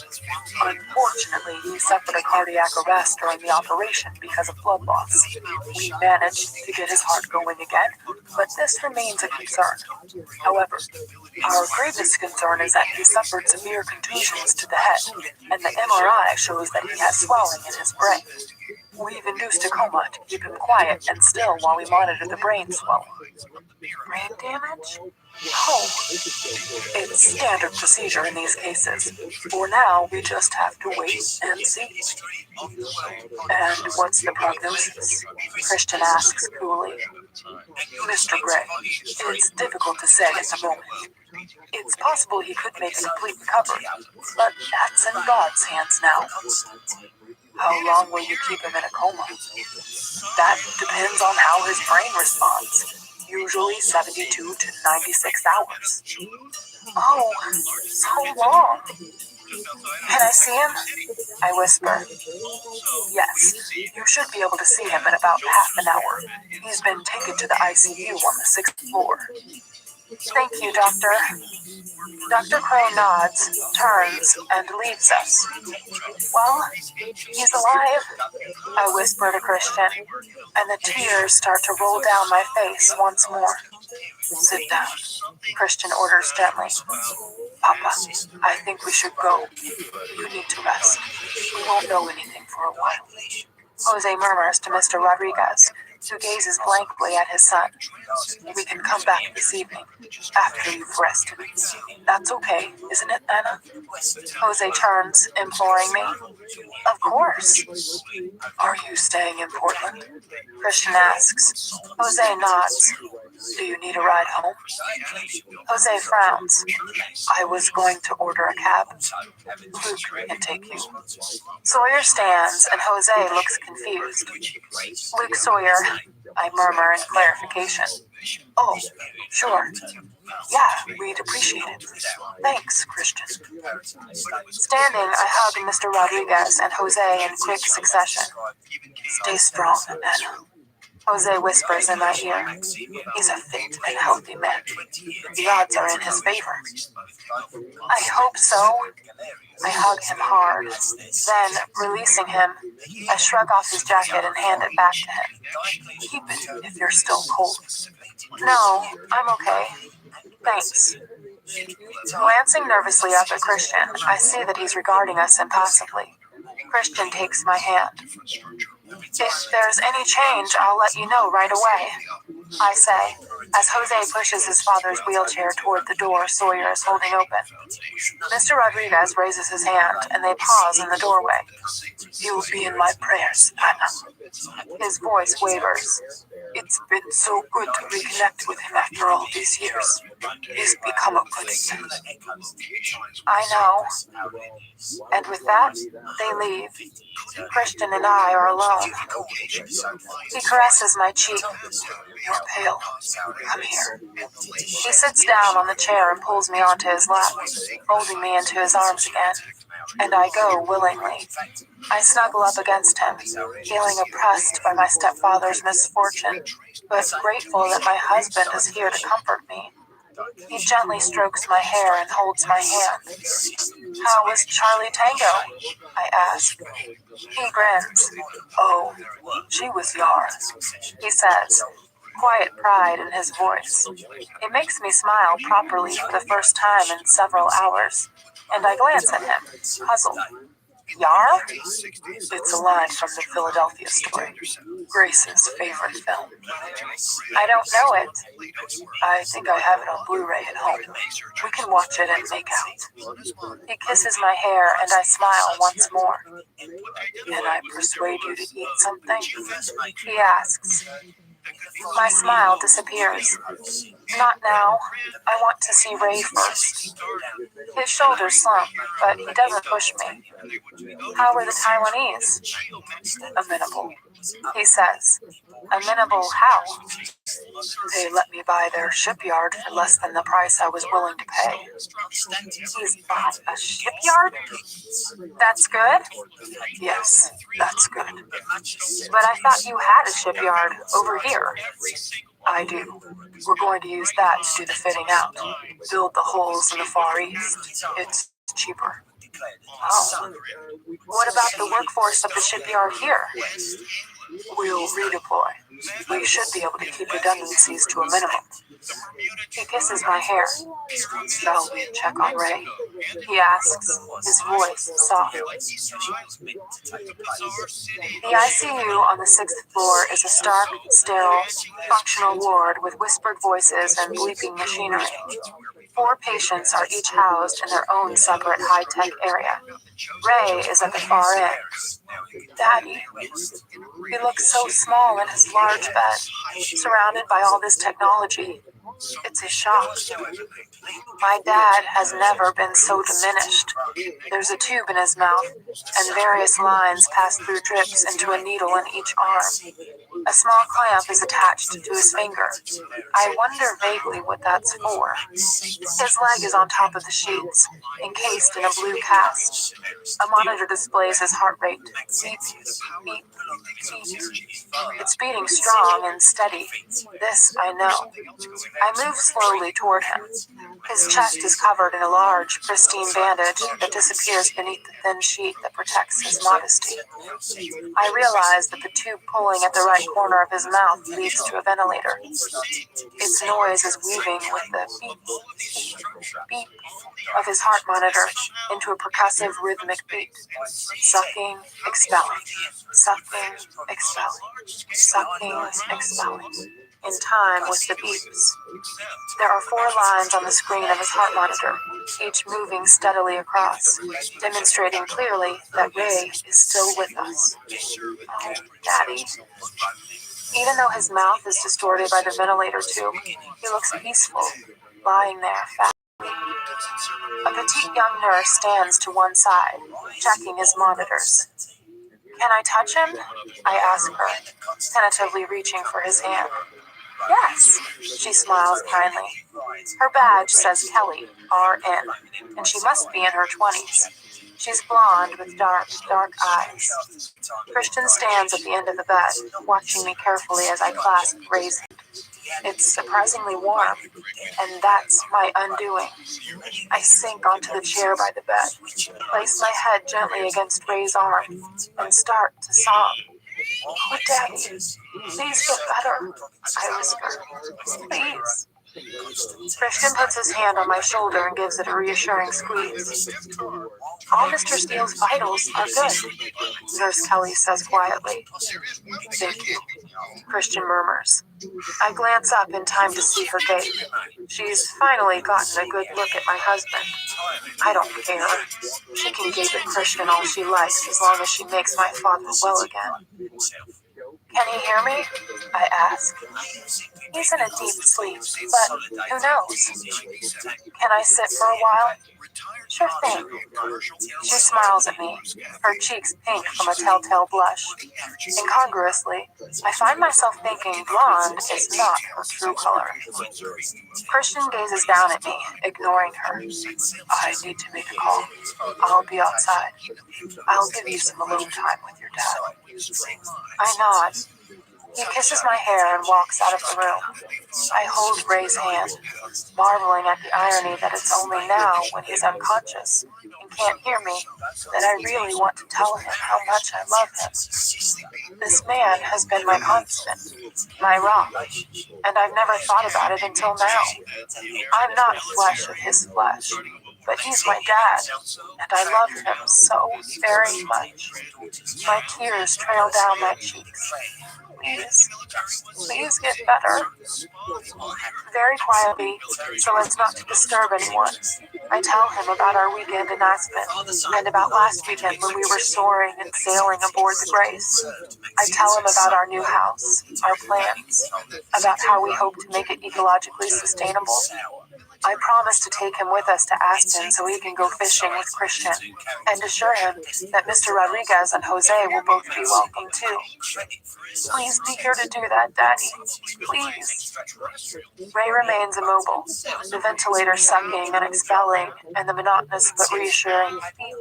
Unfortunately, he suffered a cardiac arrest during the operation because of blood loss. We managed to get his heart going again, but this remains a concern. However, our greatest concern is that he suffered severe contusions to the head, and the MRI shows that he has swelling in his brain. We've induced a coma to keep him quiet and still while we monitor the brain swelling. Brain damage? Oh, it's standard procedure in these cases. For now, we just have to wait and see. And what's the prognosis? Christian asks coolly. Mr. Gray, it's difficult to say at the moment. It's possible he could make a complete recovery, but that's in God's hands now. How long will you keep him in a coma? That depends on how his brain responds. Usually 72 to 96 hours. Oh, so long. Can I see him? I whisper. Yes, you should be able to see him in about half an hour. He's been taken to the ICU on the 6th floor. Thank you, Doctor. Dr. Crow nods, turns, and leaves us. Well, he's alive, I whisper to Christian, and the tears start to roll down my face once more. Sit down, Christian orders gently. Papa, I think we should go. You need to rest. We won't know anything for a while. Jose murmurs to Mr. Rodriguez, who gazes blankly at his son. We can come back this evening, after you've rested. That's okay, isn't it, Anna? Jose turns, imploring me. Of course. Are you staying in Portland? Christian asks. Jose nods. Do you need a ride home? Jose frowns. I was going to order a cab. Luke can take you. Sawyer stands, and Jose looks confused. Luke Sawyer, I murmur in clarification. Oh, sure. Yeah, we'd appreciate it. Thanks, Christian. Standing, I hug Mr. Rodriguez and Jose in quick succession. Stay strong, Anna. Jose whispers in my ear. He's a fit and healthy man. The odds are in his favor. I hope so. I hug him hard. Then, releasing him, I shrug off his jacket and hand it back to him. Keep it if you're still cold. No, I'm okay. Thanks. Glancing nervously up at Christian, I see that he's regarding us impassively. Christian takes my hand. If there's any change, I'll let you know right away, I say, as Jose pushes his father's wheelchair toward the door Sawyer is holding open. Mr. Rodriguez raises his hand, and they pause in the doorway. You'll be in my prayers, Anna. His voice wavers. It's been so good to reconnect with him after all these years. He's become a good friend. I know. And with that, they leave. Christian and I are alone. He caresses my cheek. You're pale. Come here. He sits down on the chair and pulls me onto his lap, folding me into his arms again. And I go willingly. I snuggle up against him, feeling oppressed by my stepfather's misfortune, but grateful that my husband is here to comfort me. He gently strokes my hair and holds my hand. How was Charlie Tango? I ask. He grins. Oh, she was yours, he says, quiet pride in his voice. It makes me smile properly for the first time in several hours, and I glance at him, puzzled. Yar? It's a line from the Philadelphia story, Grace's favorite film. I don't know it. I think I have it on Blu-ray at home. We can watch it and make out. He kisses my hair and I smile once more. Can I persuade you to eat something? He asks. My smile disappears. Not now. I want to see Ray first. His shoulders slump, but he doesn't push me. How are the Taiwanese? Amenable, he says. Amenable how? They let me buy their shipyard for less than the price I was willing to pay. He's bought a shipyard? That's good? Yes, that's good. But I thought you had a shipyard over here. I do. We're going to use that to do the fitting out. Build the holes in the Far East. It's cheaper. Oh. What about the workforce of the shipyard here? We'll redeploy. We should be able to keep redundancies to a minimum. He kisses my hair. Shall we check on Ray? He asks, his voice soft. The ICU on the 6th floor is a stark, sterile, functional ward with whispered voices and bleeping machinery. 4 patients are each housed in their own separate high-tech area. Ray is at the far end. Daddy. He looks so small in his large bed, surrounded by all this technology. It's a shock. My dad has never been so diminished. There's a tube in his mouth, and various lines pass through drips into a needle in each arm. A small clamp is attached to his finger. I wonder vaguely what that's for. His leg is on top of the sheets, encased in a blue cast. A monitor displays his heart rate. Beep, beep, beep. It's beating strong and steady. This I know. I move slowly toward him. His chest is covered in a large, pristine bandage that disappears beneath the thin sheet that protects his modesty. I realize that the tube pulling at the right corner of his mouth leads to a ventilator. Its noise is weaving with the beep, beep, beep of his heart monitor into a percussive rhythmic beat. Sucking, expelling, sucking, expelling, sucking, expelling, in time with the beeps. There are 4 lines on the screen of his heart monitor, each moving steadily across, demonstrating clearly that Ray is still with us. Oh, Daddy. Even though his mouth is distorted by the ventilator tube, he looks peaceful, lying there fat. A petite young nurse stands to one side, checking his monitors. Can I touch him? I ask her, tentatively reaching for his hand. Yes, she smiles kindly. Her badge says Kelly, RN, and she must be in her 20s. She's blonde with dark, dark eyes. Christian stands at the end of the bed, watching me carefully as I clasp Ray's hand. It's surprisingly warm, and that's my undoing. I sink onto the chair by the bed, place my head gently against Ray's arm, and start to sob. Oh, Daddy, please get better, I whisper. Please. Christian puts his hand on my shoulder and gives it a reassuring squeeze. All Mr. Steele's vitals are good, Nurse Kelly says quietly. Thank you, Christian murmurs. I glance up in time to see her gape. She's finally gotten a good look at my husband. I don't care. She can gape at Christian all she likes as long as she makes my father well again. Can he hear me? I ask. He's in a deep sleep, but who knows? Can I sit for a while? Sure thing. She smiles at me, her cheeks pink from a telltale blush. Incongruously, I find myself thinking blonde is not her true color. Christian gazes down at me, ignoring her. I need to make a call. I'll be outside. I'll give you some alone time with your dad. I nod. He kisses my hair and walks out of the room. I hold Ray's hand, marveling at the irony that it's only now, when he's unconscious and can't hear me, that I really want to tell him how much I love him. This man has been my constant, my rock, and I've never thought about it until now. I'm not flesh of his flesh. but he's my dad, and I love him so very much. My tears trail down my cheeks. Please, please get better. Very quietly, so as not to disturb anyone, I tell him about our weekend in Aspen, and about last weekend when we were soaring and sailing aboard the Grace. I tell him about our new house, our plans, about how we hope to make it ecologically sustainable. I promise to take him with us to Aspen so he can go fishing with Christian, and assure him that Mr. Rodriguez and Jose will both be welcome too. Please be here to do that, Daddy. Please. Ray remains immobile, the ventilator sucking and expelling, and the monotonous but reassuring beep,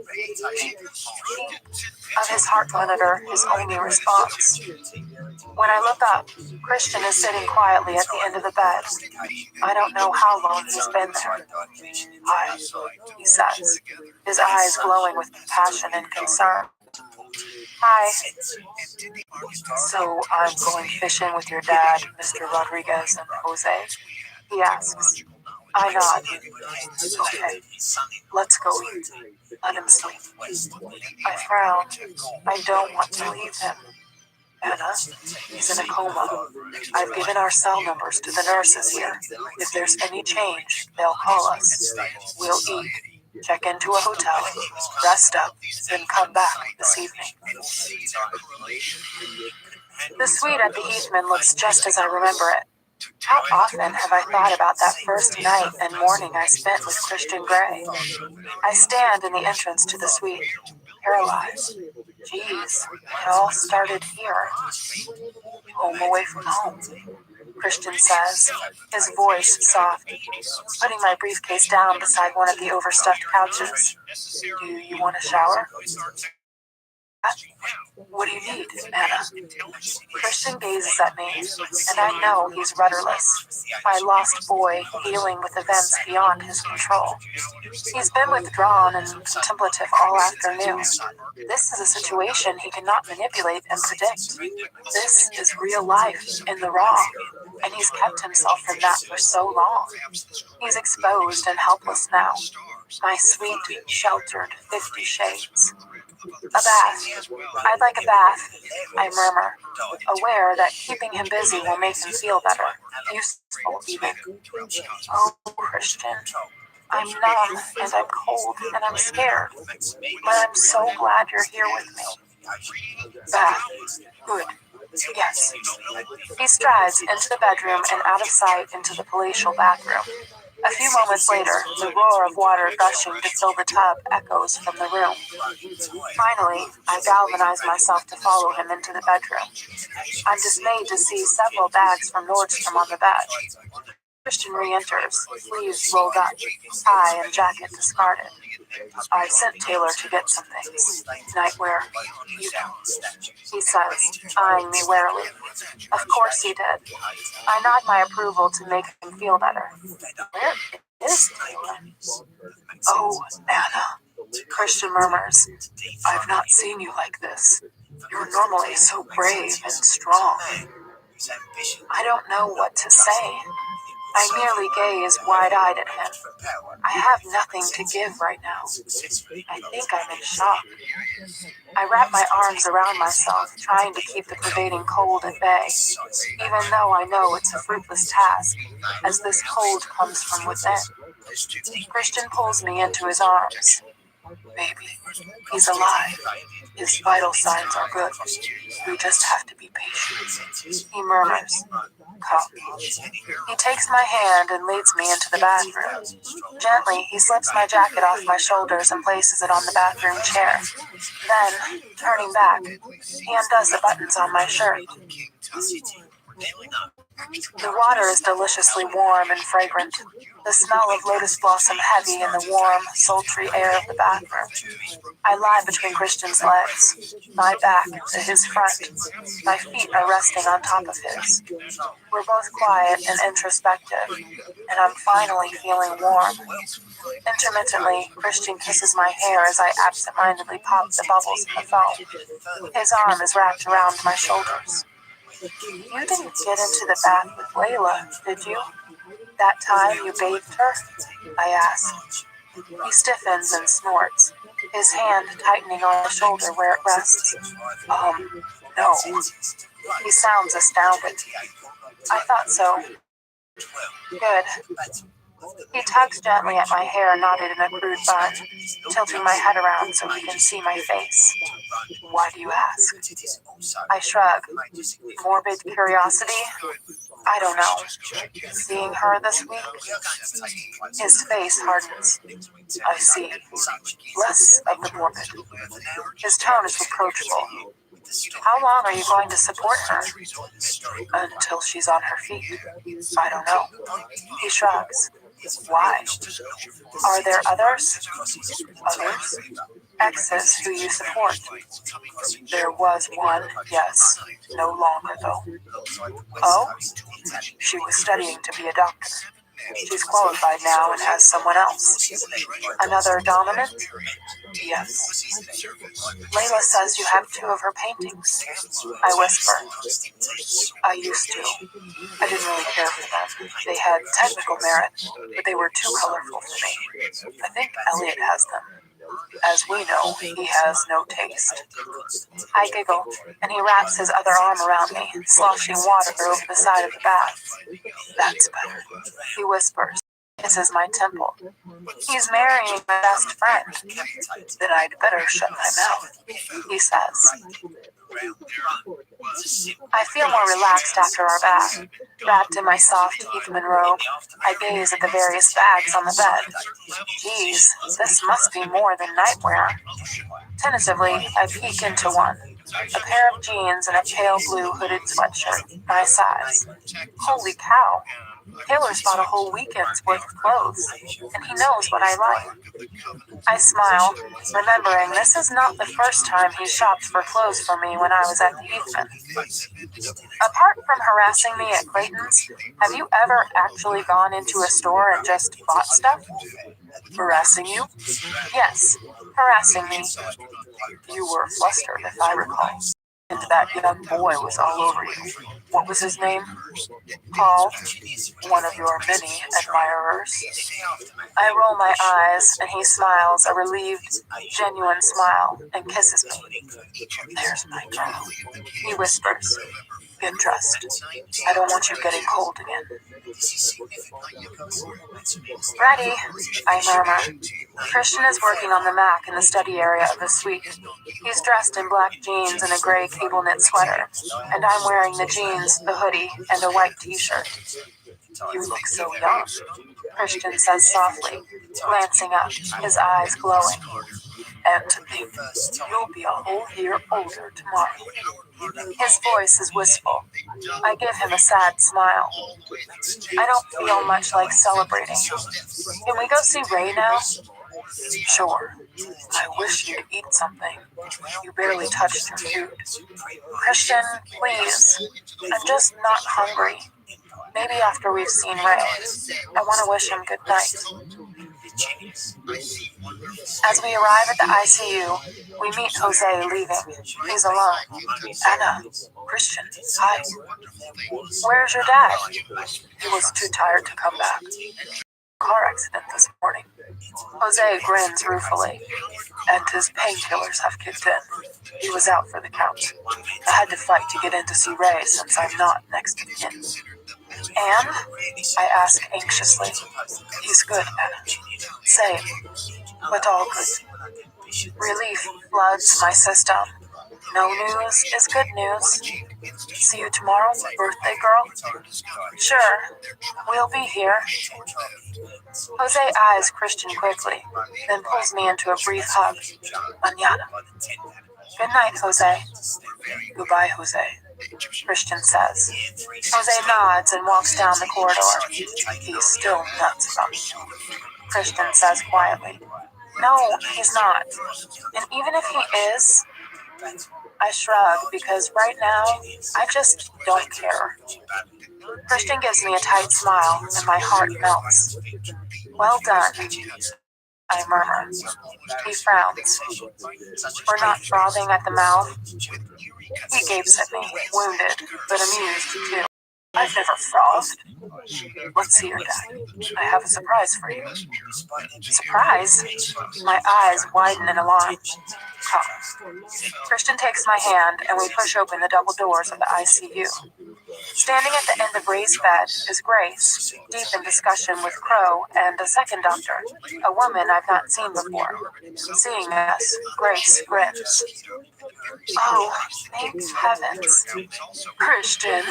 beep, beep of his heart monitor his only response. When I look up, Christian is sitting quietly at the end of the bed. I don't know how long he's been there. Hi, he says, his eyes glowing with compassion and concern. Hi. So I'm going fishing with your dad, Mr. Rodriguez and Jose? He asks. I nod. Okay, let's go eat. Let him sleep. I frown. I don't want to leave him. Anna, he's in a coma. I've given our cell numbers to the nurses here. If there's any change, they'll call us. We'll eat, check into a hotel, rest up, then come back this evening. The suite at the Heathman looks just as I remember it. How often have I thought about that first night and morning I spent with Christian Grey? I stand in the entrance to the suite, paralyzed. Geez, it all started here. Home away from home, Christian says, his voice soft, putting my briefcase down beside one of the overstuffed couches. Do you want a shower? What do you need, Anna? Christian gazes at me, and I know he's rudderless, my lost boy dealing with events beyond his control. He's been withdrawn and contemplative all afternoon. This is a situation he cannot manipulate and predict. This is real life in the raw, and he's kept himself from that for so long. He's exposed and helpless now. My sweet, sheltered 50 shades. A bath. I'd like a bath, I murmur, aware that keeping him busy will make him feel better, useful even. Oh, Christian, I'm numb and I'm cold and I'm scared, but I'm so glad you're here with me. Bath. Good. Yes. He strides into the bedroom and out of sight into the palatial bathroom. A few moments later, the roar of water gushing to fill the tub echoes from the room. Finally, I galvanize myself to follow him into the bedroom. I'm dismayed to see several bags from Nordstrom on the bed. Christian re-enters, sleeves rolled up, tie and jacket discarded. I sent Taylor to get some things. Nightwear, you don't, he says, eyeing me warily. Of course he did. I nod my approval to make him feel better. Where is Taylor? Oh, Anna, Christian murmurs. I've not seen you like this. You're normally so brave and strong. I don't know what to say. I merely gaze wide-eyed at him. I have nothing to give right now. I think I'm in shock. I wrap my arms around myself, trying to keep the pervading cold at bay, even though I know it's a fruitless task, as this cold comes from within. Christian pulls me into his arms. Baby, he's alive. His vital signs are good. We just have to be patient. He murmurs. Come. He takes my hand and leads me into the bathroom. Gently, he slips my jacket off my shoulders and places it on the bathroom chair. Then, turning back, he undoes the buttons on my shirt. The water is deliciously warm and fragrant, the smell of lotus blossom heavy in the warm, sultry air of the bathroom. I lie between Christian's legs, my back to his front. My feet are resting on top of his. We're both quiet and introspective, and I'm finally feeling warm. Intermittently, Christian kisses my hair as I absent-mindedly pop the bubbles in the foam. His arm is wrapped around my shoulders. You didn't get into the bath with Layla, did you? That time you bathed her? I asked. He stiffens and snorts, his hand tightening on the shoulder where it rests. No. He sounds astounded. I thought so. Good. He tugs gently at my hair knotted in a crude bun, tilting my head around so he can see my face. Why do you ask? I shrug. Morbid curiosity? I don't know. Seeing her this week? His face hardens. I see. Less of the morbid. His tone is reproachful. How long are you going to support her? Until she's on her feet. I don't know. He shrugs. Why? Are there others? Others? Exes who you support? There was one, yes. No longer, though. Oh? She was studying to be a doctor. She's qualified now and has someone else. Another dominant? Yes. Layla says you have 2 of her paintings. I whisper. I used to. I didn't really care for them. They had technical merit, but they were too colorful for me. I think Elliot has them. As we know, he has no taste. I giggle, and he wraps his other arm around me, sloshing water over the side of the bath. That's better. He whispers, kisses my temple. He's marrying my best friend. Then I'd better shut my mouth, he says. I feel more relaxed after our bath. Wrapped in my soft Heathman robe, I gaze at the various bags on the bed. Geez, this must be more than nightwear. Tentatively, I peek into one. A pair of jeans and a pale blue hooded sweatshirt, my size. Holy cow. Taylor's bought a whole weekend's worth of clothes, and he knows what I like. I smile, remembering this is not the first time he shopped for clothes for me when I was at the Heathman. Apart from harassing me at Clayton's, have you ever actually gone into a store and just bought stuff? Harassing you? Yes, harassing me. You were flustered, if I recall. And that young boy was all over you. What was his name? Paul, one of your many admirers. I roll my eyes, and he smiles a relieved, genuine smile, and kisses me. There's my girl, he whispers. Get dressed. I don't want you getting cold again. Ready, I murmur. Christian is working on the Mac in the study area of the suite. He's dressed in black jeans and a gray cable-knit sweater, and I'm wearing the jeans, the hoodie, and a white t-shirt. You look so young, Christian says softly, glancing up, his eyes glowing. And to think, you'll be a whole year older tomorrow. His voice is wistful. I give him a sad smile. I don't feel much like celebrating. Can we go see Ray now? Sure. I wish you'd eat something. You barely touched your food. Christian, please. I'm just not hungry. Maybe after we've seen Ray. I want to wish him good night. As we arrive at the ICU, we meet Jose leaving. He's alone. Anna, Christian, hi. Where's your dad? He was too tired to come back. Car accident this morning. Jose grins ruefully, and his painkillers have kicked in. He was out for the count. I had to fight to get in to see Ray since I'm not next of kin. And? I ask anxiously. He's good, Anna. Same, but all good. Relief floods my system. No news is good news. See you tomorrow, birthday girl? Sure, we'll be here. Jose eyes Christian quickly, then pulls me into a brief hug. Mañana. Good night, Jose. Goodbye, Jose, Christian says. Jose nods and walks down the corridor. He's still nuts about me, Christian says quietly. No, he's not. And even if he is, I shrug because right now, I just don't care. Christian gives me a tight smile and my heart melts. Well done, I murmur. He frowns. We're not frothing at the mouth. He gapes at me, wounded, but amused too. I've never frothed. Let's see your dad. I have a surprise for you. Surprise? My eyes widen in alarm. Come. Christian takes my hand and we push open the double doors of the ICU. Standing at the end of Ray's bed is Grace, deep in discussion with Crow and a second doctor, a woman I've not seen before. Seeing us, Grace grins. Oh, thank heavens. Christian.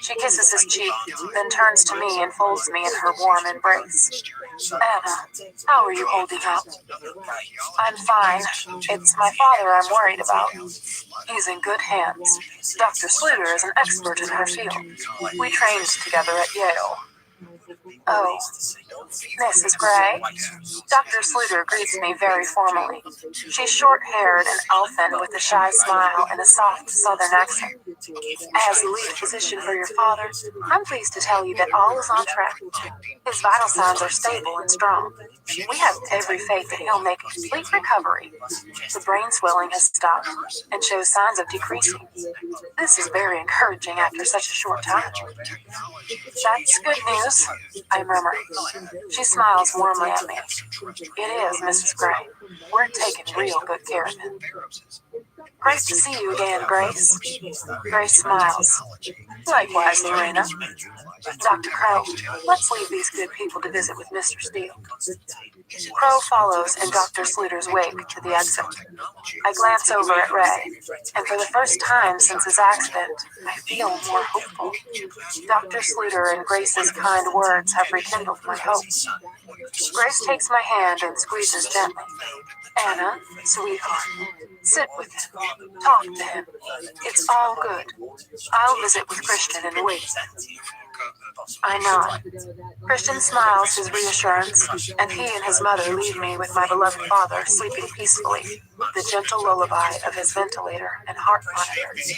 She kisses his cheek, then turns to me and folds me in her warm embrace. Anna, how are you holding up? I'm fine. It's my father I'm worried about. He's in good hands. Dr. Sluter is an expert in her field. We trained together at Yale. Oh, Mrs. Gray? Dr. Sluter greets me very formally. She's short-haired and elfin with a shy smile and a soft southern accent. As the lead physician for your father, I'm pleased to tell you that all is on track. His vital signs are stable and strong. We have every faith that he'll make a complete recovery. The brain swelling has stopped and shows signs of decreasing. This is very encouraging after such a short time. That's good news, I murmur. She smiles warmly at me. It is, Mrs. Gray. We're taking real good care of him. Great to see you again, Grace. Grace smiles. Likewise, Lorena. Dr. Crow, let's leave these good people to visit with Mr. Steele. Crow follows in Dr. Sluter's wake to the exit. I glance over at Ray, and for the first time since his accident, I feel more hopeful. Dr. Sluter and Grace's kind words have rekindled my hope. Grace takes my hand and squeezes gently. Anna, sweetheart, sit with him. Talk to him. It's all good. I'll visit with Christian in a week. I nod. Christian smiles his reassurance, and he and his mother leave me with my beloved father sleeping peacefully, the gentle lullaby of his ventilator and heart monitors.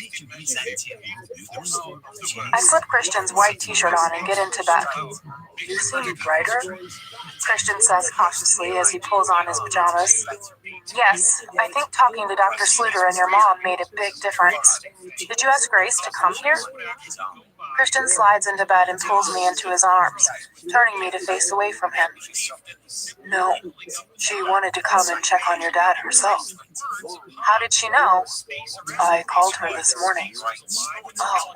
I slip Christian's white t-shirt on and get into bed. You seem brighter, Christian says cautiously as he pulls on his pajamas. Yes, I think talking to Dr. Sluter and your mom made a big difference. Did you ask Grace to come here? Christian slides into bed and pulls me into his arms, turning me to face away from him. No, she wanted to come and check on your dad herself. How did she know? I called her this morning. Oh,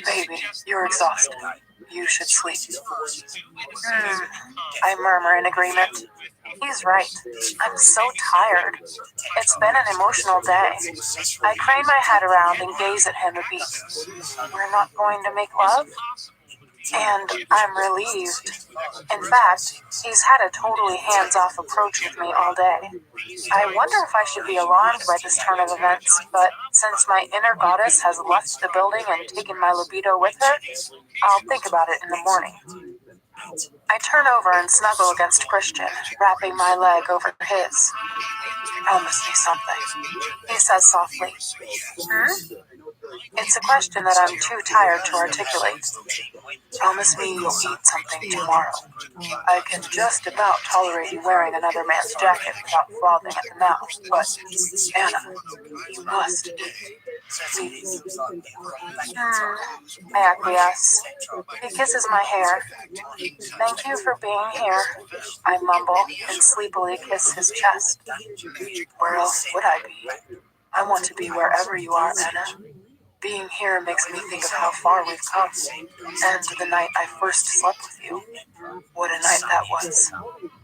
baby, you're exhausted. You should sleep. I murmur in agreement. He's right. I'm so tired. It's been an emotional day. I crane my head around and gaze at him a beat. We're not going to make love? And I'm relieved. In fact, he's had a totally hands-off approach with me all day. I wonder if I should be alarmed by this turn of events, but since my inner goddess has left the building and taken my libido with her, I'll think about it in the morning. I turn over and snuggle against Christian, wrapping my leg over his. Promise me something, he says softly. It's a question that I'm too tired to articulate. Promise me you'll eat something tomorrow. I can just about tolerate you wearing another man's jacket without frothing at the mouth, but, Anna, you must. Please. I acquiesce. He kisses my hair. Thank you for being here, I mumble and sleepily kiss his chest. Where else would I be? I want to be wherever you are, Anna. Being here makes me think of how far we've come, and the night I first slept with you. What a night that was.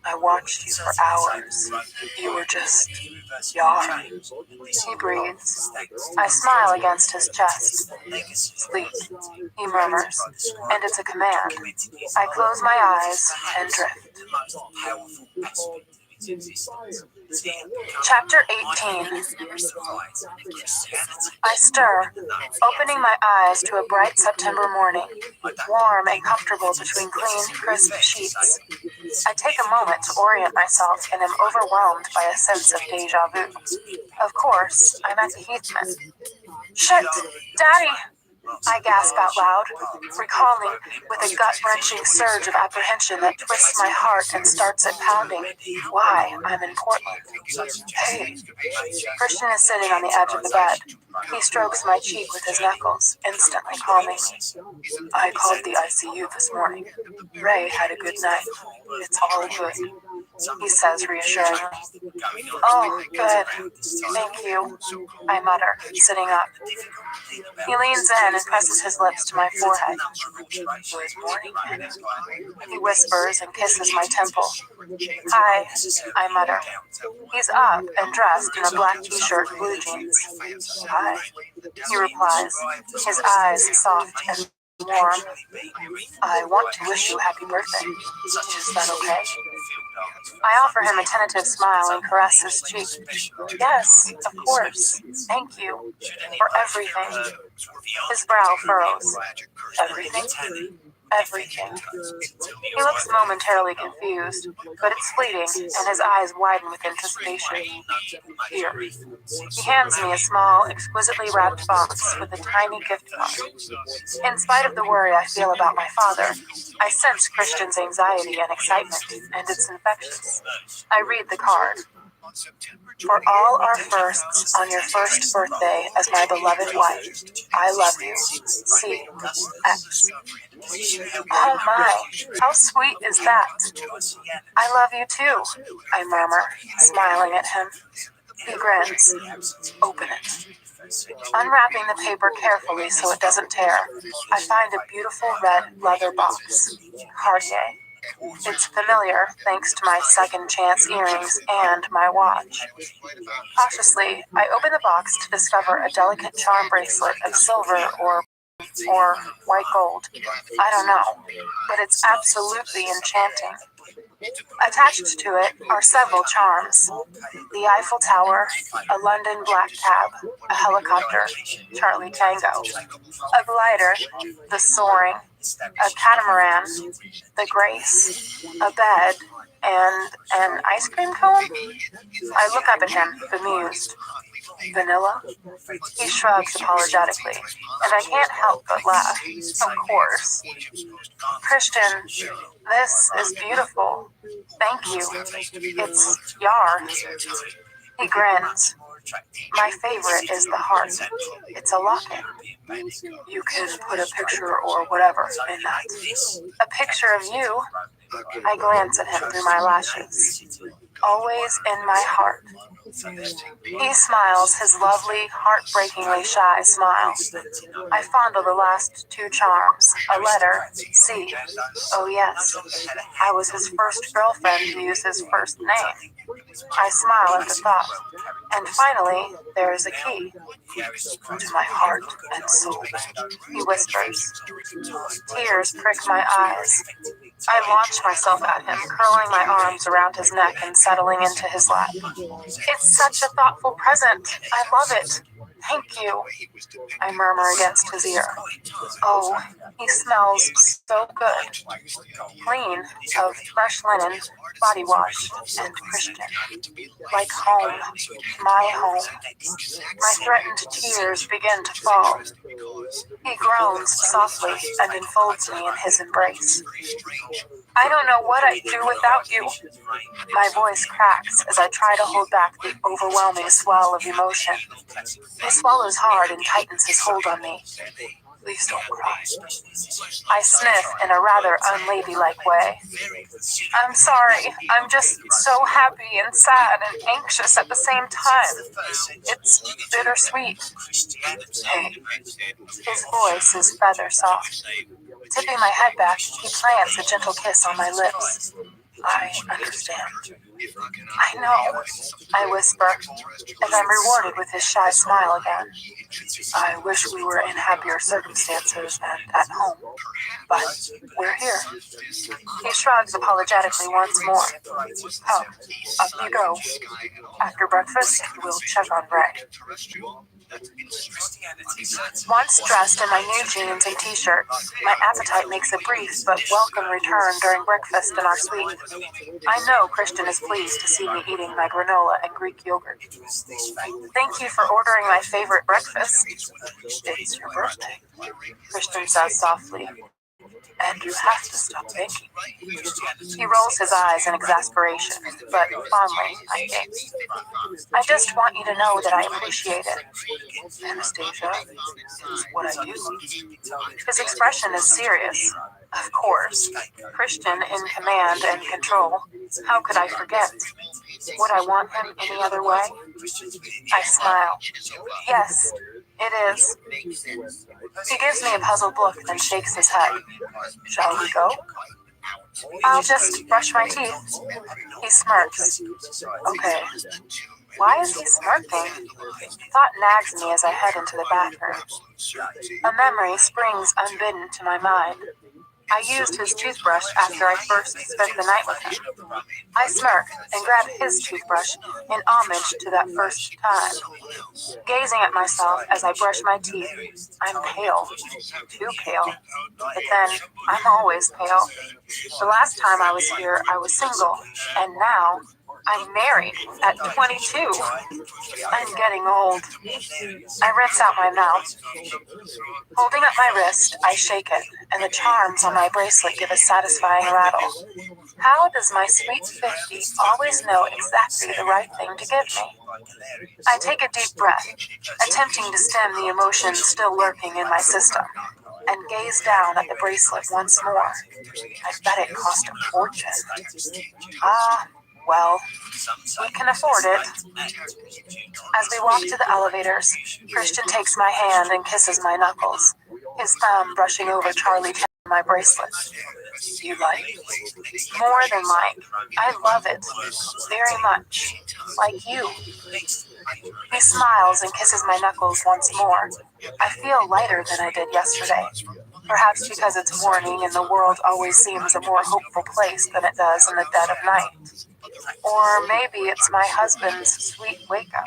I watched you for hours. You were just yar. He breathes. I smile against his chest. Sleep, he murmurs, and it's a command. I close my eyes and drift. Chapter 18. I stir, opening my eyes to a bright September morning, warm and comfortable between clean, crisp sheets. I take a moment to orient myself and am overwhelmed by a sense of deja vu. Of course, I'm at the Heathman. Shit! Daddy! I gasp out loud, recalling with a gut-wrenching surge of apprehension that twists my heart and starts it pounding. Why I'm in Portland. Hey. Christian is sitting on the edge of the bed. He strokes my cheek with his knuckles, instantly calming me. I called the ICU this morning. Ray had a good night. It's all good, he says reassuringly. Oh, good. Thank you, I mutter, sitting up. He leans in and presses his lips to my forehead. Good morning, Hannah, he whispers and kisses my temple. Hi, I mutter. He's up and dressed in a black t-shirt and blue jeans. Hi, he replies, his eyes soft and warm. I want to wish you happy birthday. Is that okay? I offer him a tentative smile and caress his cheek. Yes, of course. Thank you for everything. His brow furrows. Everything? Everything. He looks momentarily confused, but it's fleeting, and his eyes widen with anticipation. Here. He hands me a small, exquisitely wrapped box with a tiny gift card. In spite of the worry I feel about my father, I sense Christian's anxiety and excitement, and it's infectious. I read the card. For all our firsts on your first birthday as my beloved wife, I love you. C.X. Oh my, how sweet is that? I love you too, I murmur, smiling at him. He grins. Open it. Unwrapping the paper carefully so it doesn't tear, I find a beautiful red leather box. Cartier. It's familiar thanks to my second chance earrings and my watch. Cautiously, I open the box to discover a delicate charm bracelet of silver or white gold. I don't know, but it's absolutely enchanting. Attached to it are several charms. The Eiffel Tower, a London black cab, a helicopter, Charlie Tango, a glider, the Soaring, a catamaran, the Grace, a bed, and an ice cream cone? I look up at him, bemused. Vanilla? He shrugs apologetically, and I can't help but laugh. Of course. Christian, this is beautiful. Thank you. It's yours. He grins. My favorite is the heart. It's a locket. You can put a picture or whatever in that. A picture of you? I glance at him through my lashes. Always in my heart. He smiles his lovely, heartbreakingly shy smile. I fondle the last two charms, a letter, C. Oh yes, I was his first girlfriend to use his first name. I smile at the thought. And finally, there is a key. To my heart and soul, he whispers. Tears prick my eyes. I launch myself at him, curling my arms around his neck and settling into his lap. It's such a thoughtful present. I love it. Thank you, I murmur against his ear. Oh, he smells so good. Clean, of fresh linen, body wash, and Christian. Like home, my home. My threatened tears begin to fall. He groans softly and enfolds me in his embrace. I don't know what I'd do without you. My voice cracks as I try to hold back the overwhelming swell of emotion. He swallows hard and tightens his hold on me. Please don't cry. I sniff in a rather unladylike way. I'm sorry. I'm just so happy and sad and anxious at the same time. It's bittersweet. Hey. His voice is feather soft. Tipping my head back, he plants a gentle kiss on my lips. I understand. I know, I whisper, as I'm rewarded with his shy smile again. I wish we were in happier circumstances and at home, but we're here. He shrugs apologetically once more. Come, up you go. After breakfast, we'll check on Ray. Once dressed in my new jeans and t-shirt, my appetite makes a brief but welcome return during breakfast in our suite. I know Christian is pleased to see me eating my granola and Greek yogurt. Thank you for ordering my favorite breakfast. It's your birthday, Christian says softly. And you have to stop thinking. He rolls his eyes in exasperation, but fondly I gaze. I just want you to know that I appreciate it. Anastasia, is what I do. His expression is serious. Of course. Christian in command and control. How could I forget? Would I want him any other way? I smile. Yes, it is. He gives me a puzzled look, then shakes his head. Shall we go? I'll just brush my teeth. He smirks. Okay. Why is he smirking? Thought nags me as I head into the bathroom. A memory springs unbidden to my mind. I used his toothbrush after I first spent the night with him. I smirk and grab his toothbrush in homage to that first time. Gazing at myself as I brush my teeth, I'm pale. Too pale. But then, I'm always pale. The last time I was here, I was single, and now, I'm married at 22. I'm getting old. I rinse out my mouth. Holding up my wrist, I shake it, and the charms on my bracelet give a satisfying rattle. How does my sweet 50 always know exactly the right thing to give me? I take a deep breath, attempting to stem the emotions still lurking in my system, and gaze down at the bracelet once more. I bet it cost a fortune. Ah, well, we can afford it. As we walk to the elevators, Christian takes my hand and kisses my knuckles, his thumb brushing over Charlie my bracelet. You like? More than like. I love it. Very much. Like you. He smiles and kisses my knuckles once more. I feel lighter than I did yesterday. Perhaps because it's morning and the world always seems a more hopeful place than it does in the dead of night. Or maybe it's my husband's sweet wake-up.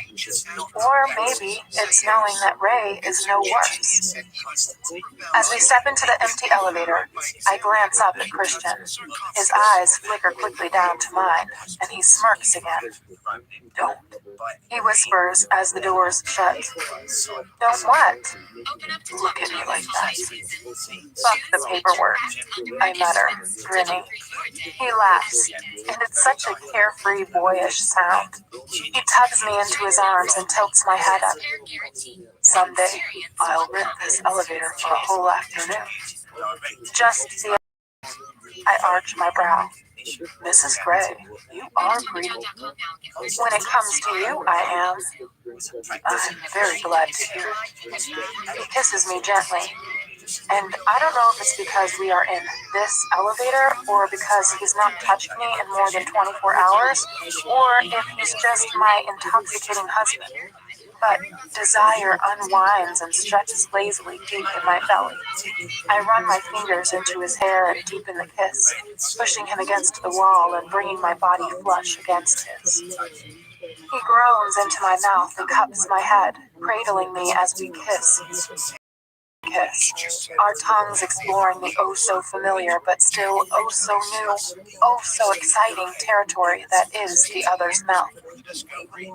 Or maybe it's knowing that Ray is no worse. As we step into the empty elevator, I glance up at Christian. His eyes flicker quickly down to mine, and he smirks again. Don't. He whispers as the doors shut. Don't what? Look at me like that. Fuck the paperwork, I mutter, grinning. He laughs, and it's such a carefree, boyish sound. He tugs me into his arms and tilts my head up. Someday, I'll rent this elevator for a whole afternoon. Just the I arch my brow. Mrs. Gray, you are greedy. When it comes to you, I am. I'm very glad to hear it. He kisses me gently. And I don't know if it's because we are in this elevator, or because he's not touched me in more than 24 hours, or if he's just my intoxicating husband. But desire unwinds and stretches lazily deep in my belly. I run my fingers into his hair and deepen the kiss, pushing him against the wall and bringing my body flush against his. He groans into my mouth and cups my head, cradling me as we kiss. Our tongues exploring the oh-so-familiar but still oh-so-new, oh-so-exciting territory that is the other's mouth.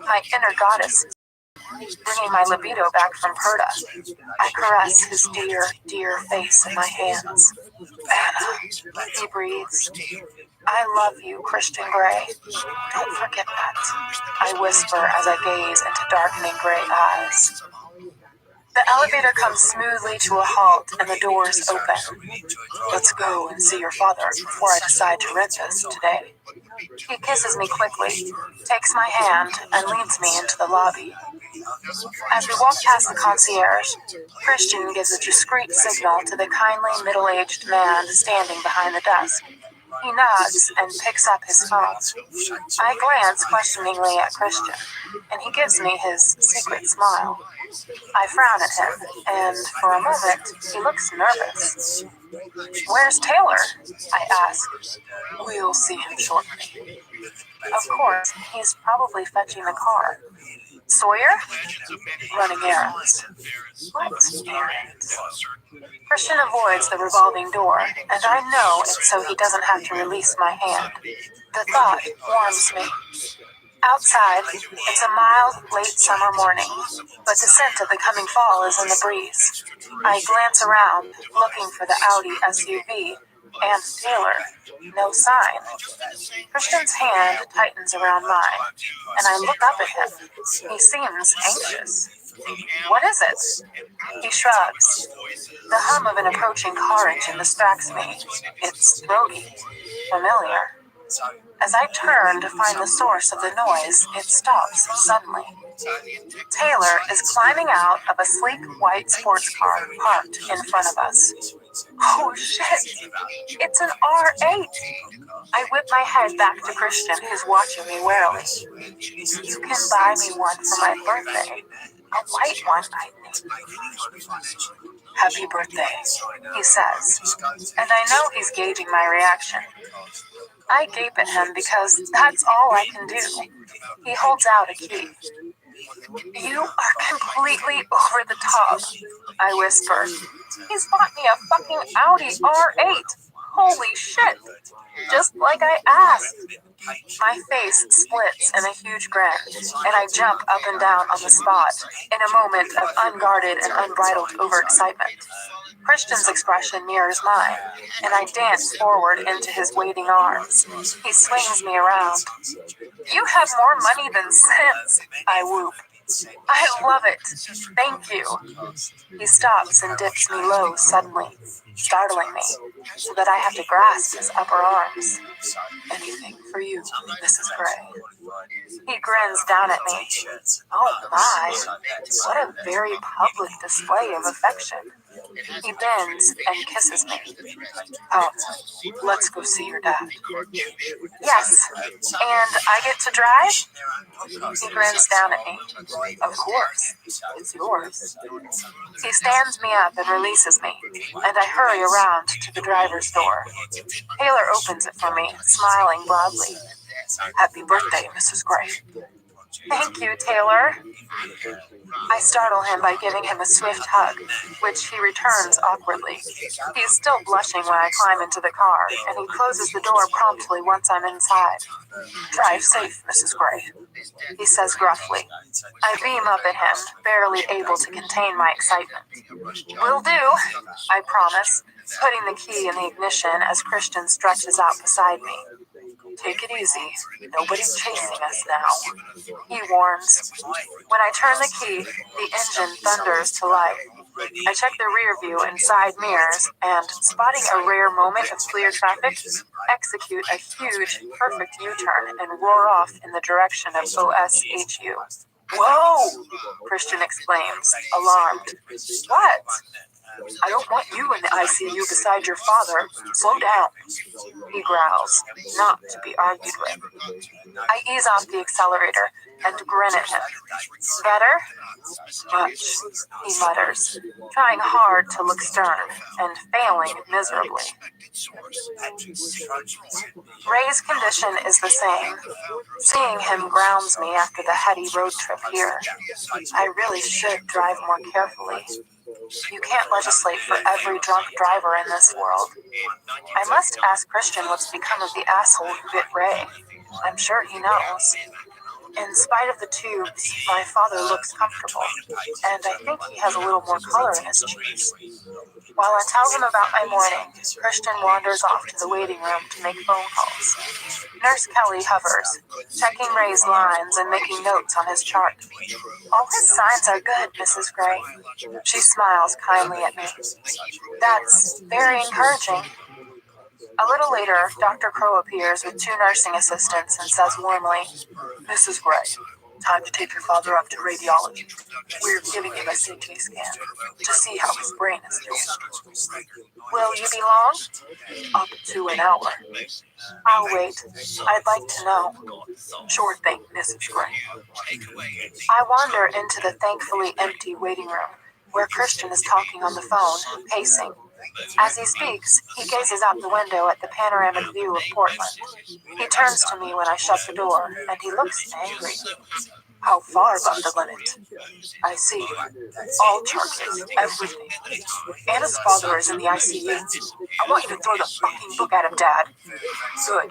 My inner goddess, bringing my libido back from Perda. I caress his dear, dear face in my hands. Anna, he breathes. I love you, Christian Grey. Don't forget that. I whisper as I gaze into darkening gray eyes. The elevator comes smoothly to a halt and the doors open. Let's go and see your father before I decide to rent this today. He kisses me quickly, takes my hand, and leads me into the lobby. As we walk past the concierge, Christian gives a discreet signal to the kindly middle-aged man standing behind the desk. He nods and picks up his phone. I glance questioningly at Christian, and he gives me his secret smile. I frown at him, and for a moment, he looks nervous. Where's Taylor? I ask. We'll see him shortly. Of course, he's probably fetching the car. Sawyer? Running errands. What errands? Christian avoids the revolving door, and I know it's so he doesn't have to release my hand. The thought warms me. Outside, it's a mild, late summer morning, but the scent of the coming fall is in the breeze. I glance around, looking for the Audi SUV, and Taylor. No sign. Christian's hand tightens around mine, and I look up at him. He seems anxious. What is it? He shrugs. The hum of an approaching car engine distracts me. It's throaty, familiar. As I turn to find the source of the noise, it stops suddenly. Taylor is climbing out of a sleek white sports car parked in front of us. Oh shit! It's an R8! I whip my head back to Christian, who's watching me warily. You can buy me one for my birthday. A white one, I think. Happy birthday, he says. And I know he's gauging my reaction. I gape at him because that's all I can do. He holds out a key. You are completely over the top, I whisper. He's bought me a fucking Audi R8. Holy shit. Just like I asked. My face splits in a huge grin, and I jump up and down on the spot in a moment of unguarded and unbridled overexcitement. Christian's expression mirrors mine, and I dance forward into his waiting arms. He swings me around. You have more money than sense, I whoop. I love it. Thank you. He stops and dips me low suddenly, startling me, so that I have to grasp his upper arms. Anything for you, Mrs. Gray. He grins down at me. Oh my, what a very public display of affection. He bends and kisses me. Oh, let's go see your dad. Yes, and I get to drive? He grins down at me. Of course, it's yours. He stands me up and releases me, and I hurry around to the driver's door. Taylor opens it for me, smiling broadly. Happy birthday, Mrs. Gray. Thank you, Taylor. I startle him by giving him a swift hug, which he returns awkwardly. He is still blushing when I climb into the car, and he closes the door promptly once I'm inside. Drive safe, Mrs. Gray, he says gruffly. I beam up at him, barely able to contain my excitement. Will do, I promise, putting the key in the ignition as Christian stretches out beside me. Take it easy. Nobody's chasing us now, he warns. When I turn the key, the engine thunders to life. I check the rear view and side mirrors and, spotting a rare moment of clear traffic, execute a huge, perfect U-turn and roar off in the direction of OSHU. Whoa! Christian exclaims, alarmed. What? I don't want you in the ICU beside your father. Slow down, he growls, not to be argued with. I ease off the accelerator and grin at him. Better? Much, he mutters, trying hard to look stern and failing miserably. Ray's condition is the same. Seeing him grounds me after the heady road trip here. I really should drive more carefully. You can't legislate for every drunk driver in this world. I must ask Christian what's become of the asshole who bit Ray. I'm sure he knows. In spite of the tubes, my father looks comfortable, and I think he has a little more color in his cheeks. While I tell him about my morning, Christian wanders off to the waiting room to make phone calls. Nurse Kelly hovers, checking Ray's lines and making notes on his chart. All his signs are good, Mrs. Gray. She smiles kindly at me. That's very encouraging. A little later, Dr. Crow appears with two nursing assistants and says warmly, Mrs. Gray, time to take your father up to radiology. We're giving him a CT scan to see how his brain is doing. Will you be long? Up to an hour. I'll wait. I'd like to know. Sure thing, Mrs. Gray. I wander into the thankfully empty waiting room, where Christian is talking on the phone, pacing. As he speaks, he gazes out the window at the panoramic view of Portland. He turns to me when I shut the door, and he looks angry. How far above the limit? I see. All charges, everything. Anna's father is in the ICU. I want you to throw the fucking book at him, Dad. Good.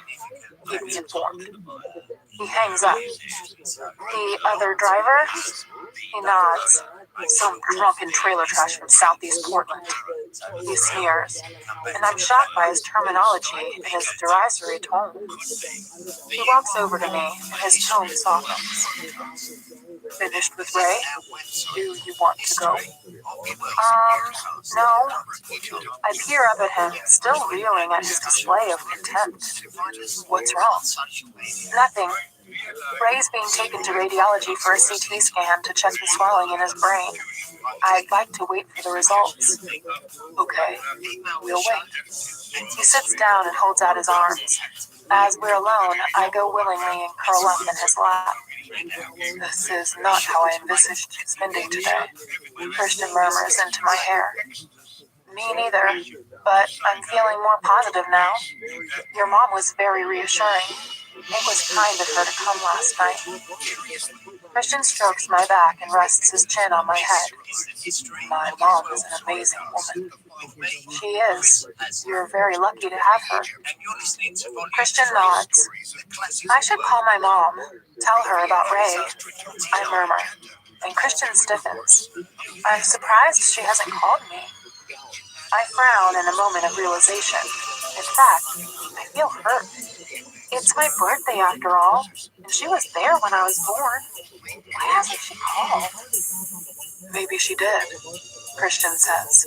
Keep me informed. He hangs up. The other driver? He nods. Some drunken trailer trash from southeast Portland. He sneers, and I'm shocked by his terminology and his derisory tone. He walks over to me, and his tone softens. Finished with Ray? Do you want to go? No. I peer up at him, still reeling at his display of contempt. What's wrong? Nothing. Ray's being taken to radiology for a CT scan to check the swelling in his brain. I'd like to wait for the results. Okay, we'll wait. He sits down and holds out his arms. As we're alone, I go willingly and curl up in his lap. This is not how I envisaged spending today. Christian murmurs into my hair. Me neither, but I'm feeling more positive now. Your mom was very reassuring. It was kind of her to come last night. Christian strokes my back and rests his chin on my head. My mom is an amazing woman. She is. You're very lucky to have her. Christian nods. I should call my mom. Tell her about Ray. I murmur, and Christian stiffens. I'm surprised she hasn't called me. I frown in a moment of realization. In fact, I feel hurt. It's my birthday after all, and she was there when I was born. Why hasn't she called? Maybe she did, Christian says.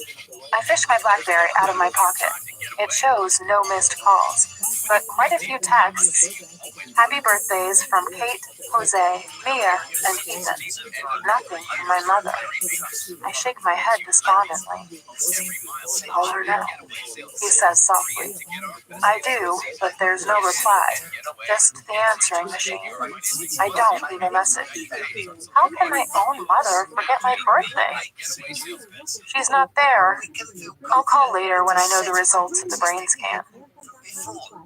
I fish my BlackBerry out of my pocket. It shows no missed calls, but quite a few texts. Happy birthdays from Kate, Jose, Mia, and Ethan. Nothing from my mother. I shake my head despondently. Call her now, he says softly. I do, but there's no reply. Just the answering machine. I don't leave a message. How can my own mother forget my birthday? She's not there. I'll call later when I know the results of the brain scan.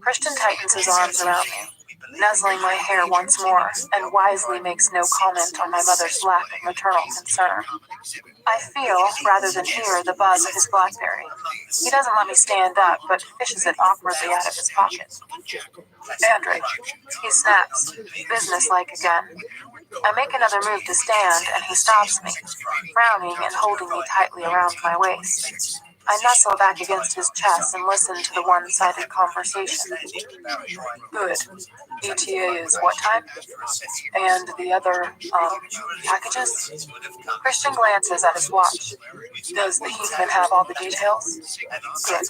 Christian tightens his arms around me, nuzzling my hair once more, and wisely makes no comment on my mother's lack of maternal concern. I feel, rather than hear, the buzz of his BlackBerry. He doesn't let me stand up, but fishes it awkwardly out of his pocket. Andrew, he snaps, businesslike again. I make another move to stand, and he stops me, frowning and holding me tightly around my waist. I nestle back against his chest and listen to the one-sided conversation. Good. ETA is what time? And the other, packages? Christian glances at his watch. Does the Heathman have all the details? Good.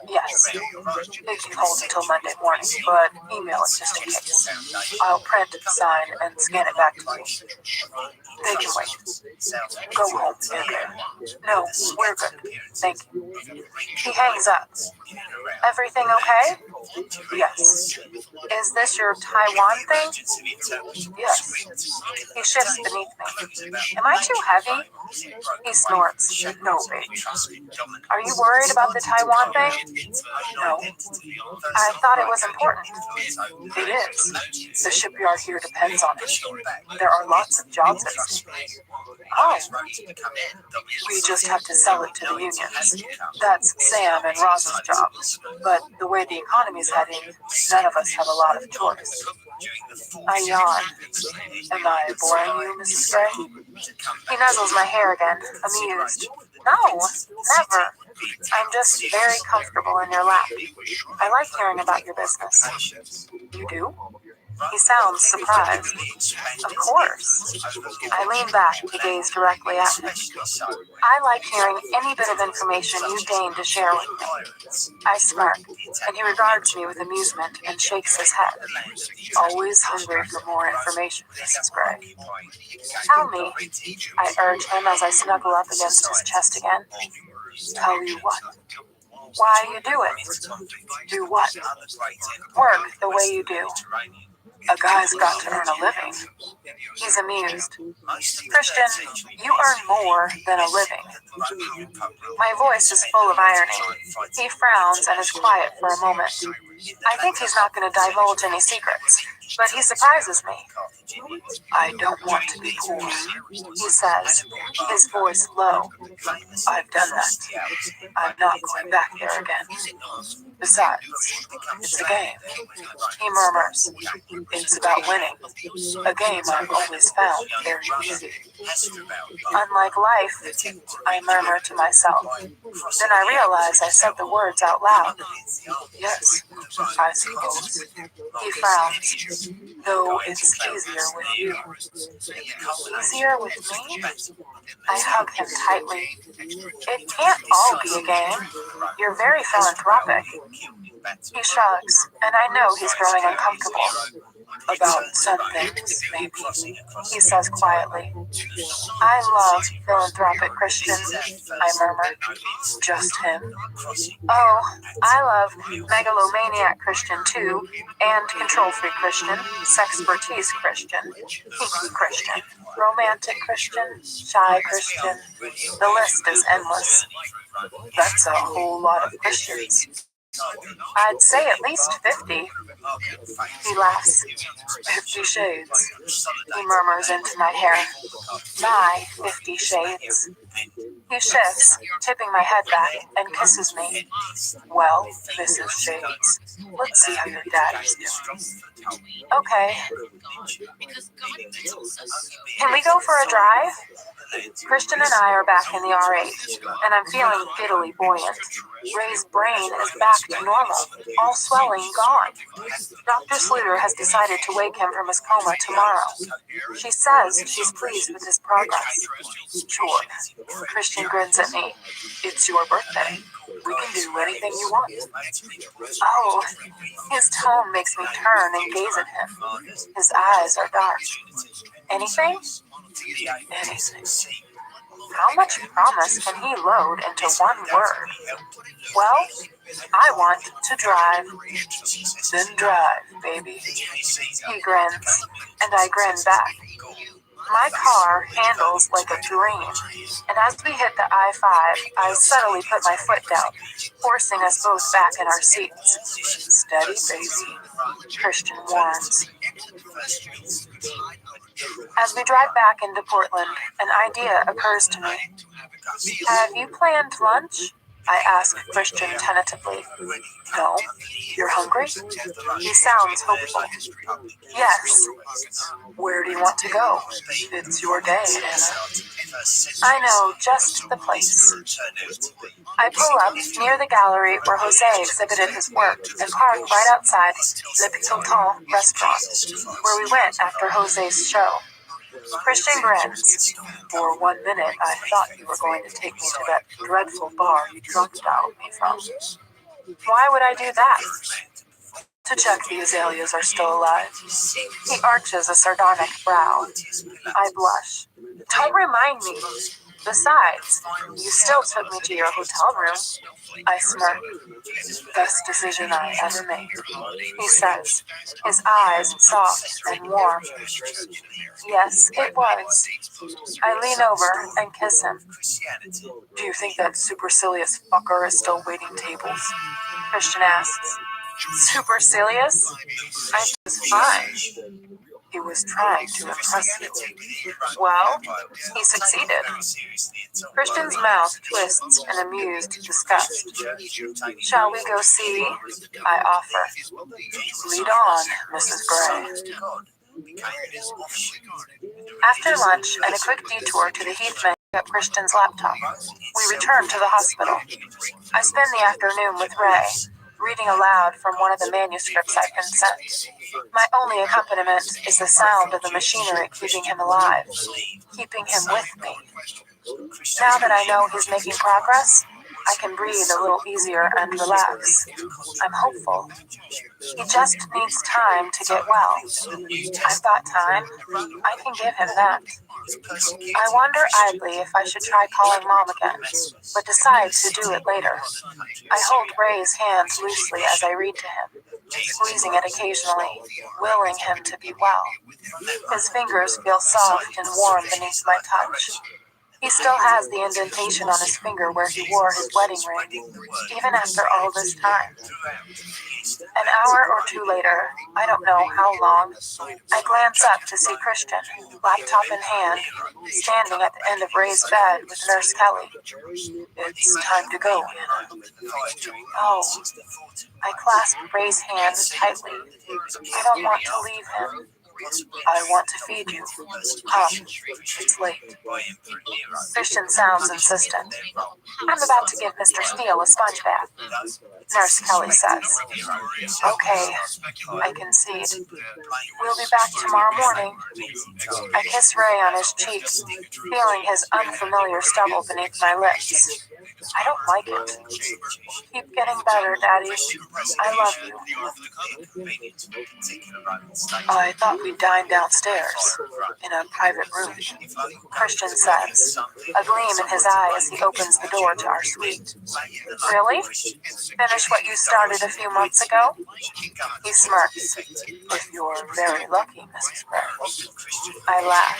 Yes. It can hold until Monday morning, but email it just in case. I'll print, sign, and scan it back to you. They can wait. Go home, Andrew. No, we're good. Thank you. He hangs up. Everything okay? Yes. Is this your Taiwan thing? Yes. He shifts beneath me. Am I too heavy? He snorts. No, babe. Are you worried about the Taiwan thing? No. I thought it was important. It is. The shipyard here depends on it. There are lots of jobs at stake. Oh. We just have to sell it to the unions. That's Sam and Ross's job. But the way the economy's heading, none of us have a lot of choice. I yawn. Am I boring you, Mrs. Gray? He nuzzles my hair again, amused. No, never. I'm just very comfortable in your lap. I like hearing about your business. You do? He sounds surprised. Of course. I lean back to gaze directly at him. I like hearing any bit of information you deign to share with me. I smirk, and he regards me with amusement and shakes his head. Always hungry for more information, Mrs. Gray. Tell me, I urge him as I snuggle up against his chest again. Tell you what? Why you do it? Do what? Work the way you do. A guy's got to earn a living. He's amused. Christian, you earn more than a living. My voice is full of irony. He frowns and is quiet for a moment. I think he's not going to divulge any secrets, but he surprises me. I don't want to be poor, he says, his voice low. I've done that. I'm not going back there again. Besides, it's a game. He murmurs. It's about winning. A game I've always found very easy. Unlike life, I murmur to myself. Then I realize I said the words out loud. Yes, I suppose. He frowns. Though it's easier with you. Easier with me? I hug him tightly. It can't all be a game. You're very philanthropic. He shrugs, and I know he's growing uncomfortable. About some things, maybe, he says quietly. I love philanthropic Christian, I murmur. Just him. Oh, I love megalomaniac Christian too, and control-freak Christian, sexpertise Christian, geeky Christian, romantic Christian, shy Christian. The list is endless. That's a whole lot of Christians. I'd say at least 50. He laughs. 50 shades. He murmurs into my hair. My 50 shades. He shifts, tipping my head back, and kisses me. Well, Mrs. Shades, let's see how your daddy's doing. Okay. Can we go for a drive? Christian and I are back in the R8, and I'm feeling giddily buoyant. Ray's brain is back to normal, all swelling gone. Dr. Sluter has decided to wake him from his coma tomorrow. She says she's pleased with his progress. Sure. Christian grins at me. It's your birthday. We can do anything you want. Oh, his tone makes me turn and gaze at him. His eyes are dark. Anything? Anything. How much promise can he load into one word? Well, I want to drive. Then drive, baby. He grins, and I grin back. My car handles like a dream, and as we hit the I-5, I subtly put my foot down, forcing us both back in our seats. Steady, baby, Christian warns. As we drive back into Portland, an idea occurs to me. Have you planned lunch? I ask Christian tentatively. No. You're hungry? He sounds hopeful. Yes. Where do you want to go? It's your day, Anna. I know just the place. I pull up near the gallery where Jose exhibited his work and park right outside Le Picoftheday restaurant, where we went after Jose's show. Christian grins. For 1 minute, I thought you were going to take me to that dreadful bar you drunk-dialed me from. Why would I do that? To check the azaleas are still alive. He arches a sardonic brow. I blush. Don't remind me. Besides, you still took me to your hotel room. I smirk. Best decision I ever made, he says, his eyes soft and warm. Yes, it was. I lean over and kiss him. Do you think that supercilious fucker is still waiting tables? Christian asks. Supercilious? I was fine. He was trying to impress you. Well, he succeeded. Christian's mouth twists in amused disgust. Shall we go see? I offer. Lead on, Mrs. Gray. After lunch and a quick detour to the Heath Bank at Christian's laptop, we return to the hospital. I spend the afternoon with Ray, reading aloud from one of the manuscripts I've been sent. My only accompaniment is the sound of the machinery keeping him alive, keeping him with me. Now that I know he's making progress, I can breathe a little easier and relax. I'm hopeful. He just needs time to get well. I've got time. I can give him that. I wonder idly if I should try calling Mom again, but decide to do it later. I hold Ray's hand loosely as I read to him. squeezing it occasionally, willing him to be well. His fingers feel soft and warm beneath my touch. He still has the indentation on his finger where he wore his wedding ring, even after all this time. An hour or two later, I don't know how long, I glance up to see Christian, laptop in hand, standing at the end of Ray's bed with Nurse Kelly. It's time to go, Hannah. Oh. I clasp Ray's hand tightly. I don't want to leave him. I want to feed you. Come, it's late. Christian sounds insistent. I'm about to give Mr. Steele a sponge bath. Nurse Kelly says. Okay, I concede. We'll be back tomorrow morning. I kiss Ray on his cheek, feeling his unfamiliar stubble beneath my lips. I don't like it. Keep getting better, Daddy. I love you. I thought we'd dine downstairs, in a private room, Christian says, a gleam in his eye as he opens the door to our suite. Really? Finish what you started a few months ago? He smirks. If you're very lucky, Mrs. Gray. I laugh.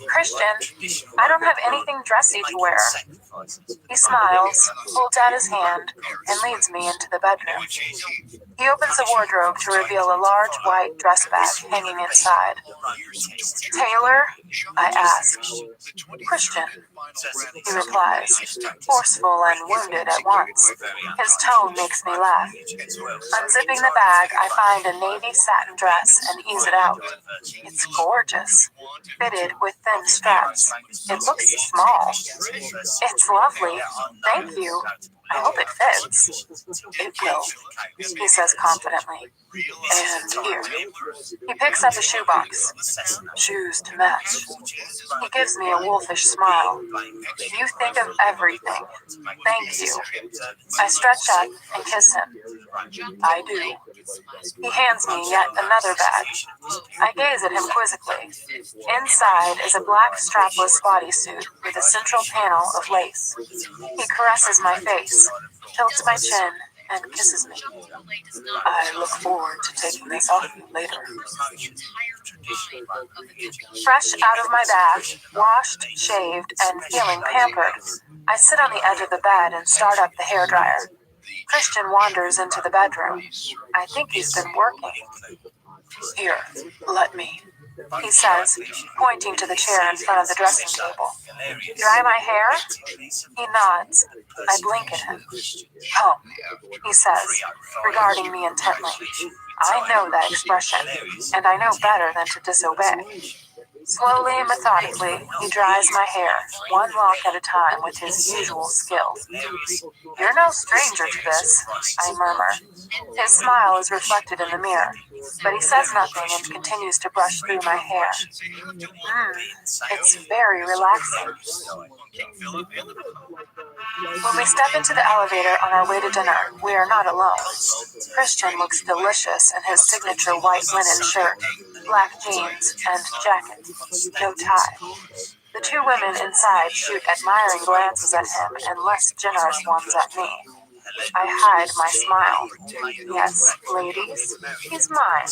Christian, I don't have anything dressy to wear. He smiles, holds out his hand, and leads me into the bedroom. He opens the wardrobe to reveal a large white dress bag hanging inside. Taylor? I ask. Christian, he replies, forceful and wounded at once. His tone makes me laugh. Unzipping the bag, I find a navy satin dress and ease it out. It's gorgeous, fitted with thin straps. It looks small. It's lovely. Thank you. I hope it fits. It will, he says confidently. And here. He picks up a shoebox. Shoes to match. He gives me a wolfish smile. You think of everything. Thank you. I stretch up and kiss him. I do. He hands me yet another bag. I gaze at him quizzically. Inside is a black strapless bodysuit with a central panel of lace. He caresses my face, tilts my chin, and kisses me. I look forward to taking this off you later. Fresh out of my bath, washed, shaved, and feeling pampered, I sit on the edge of the bed and start up the hairdryer. Christian wanders into the bedroom. I think he's been working. Here, let me, he says, pointing to the chair in front of the dressing table. Dry my hair? He nods. I blink at him. Come, he says, regarding me intently. I know that expression, and I know better than to disobey. Slowly and methodically, he dries my hair, one lock at a time with his usual skill. You're no stranger to this, I murmur. His smile is reflected in the mirror, but he says nothing and continues to brush through my hair. It's very relaxing. When we step into the elevator on our way to dinner, we are not alone. Christian looks delicious in his signature white linen shirt, black jeans, and jacket. No tie. The two women inside shoot admiring glances at him and less generous ones at me. I hide my smile. Yes, ladies, he's mine.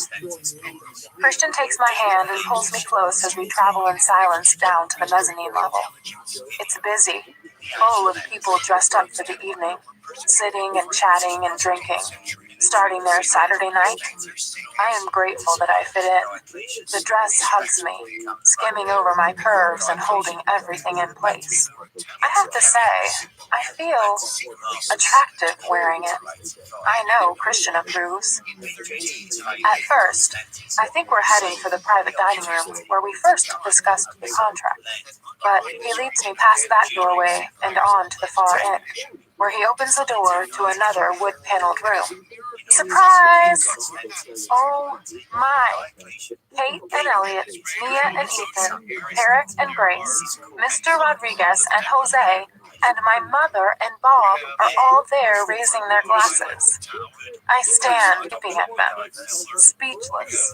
Christian takes my hand and pulls me close as we travel in silence down to the mezzanine level. It's busy, full of people dressed up for the evening, sitting and chatting and drinking, starting their Saturday night. I am grateful that I fit in. The dress hugs me, skimming over my curves and holding everything in place. I have to say, I feel attractive wearing it. I know Christian approves. At first, I think we're heading for the private dining room where we first discussed the contract. But he leads me past that doorway and on to the far end, where he opens the door to another wood-paneled room. Surprise! Oh my! Kate and Elliot, Mia and Ethan, Eric and Grace, Mr. Rodriguez and Jose, and my mother and Bob are all there raising their glasses. I stand looking at them, speechless.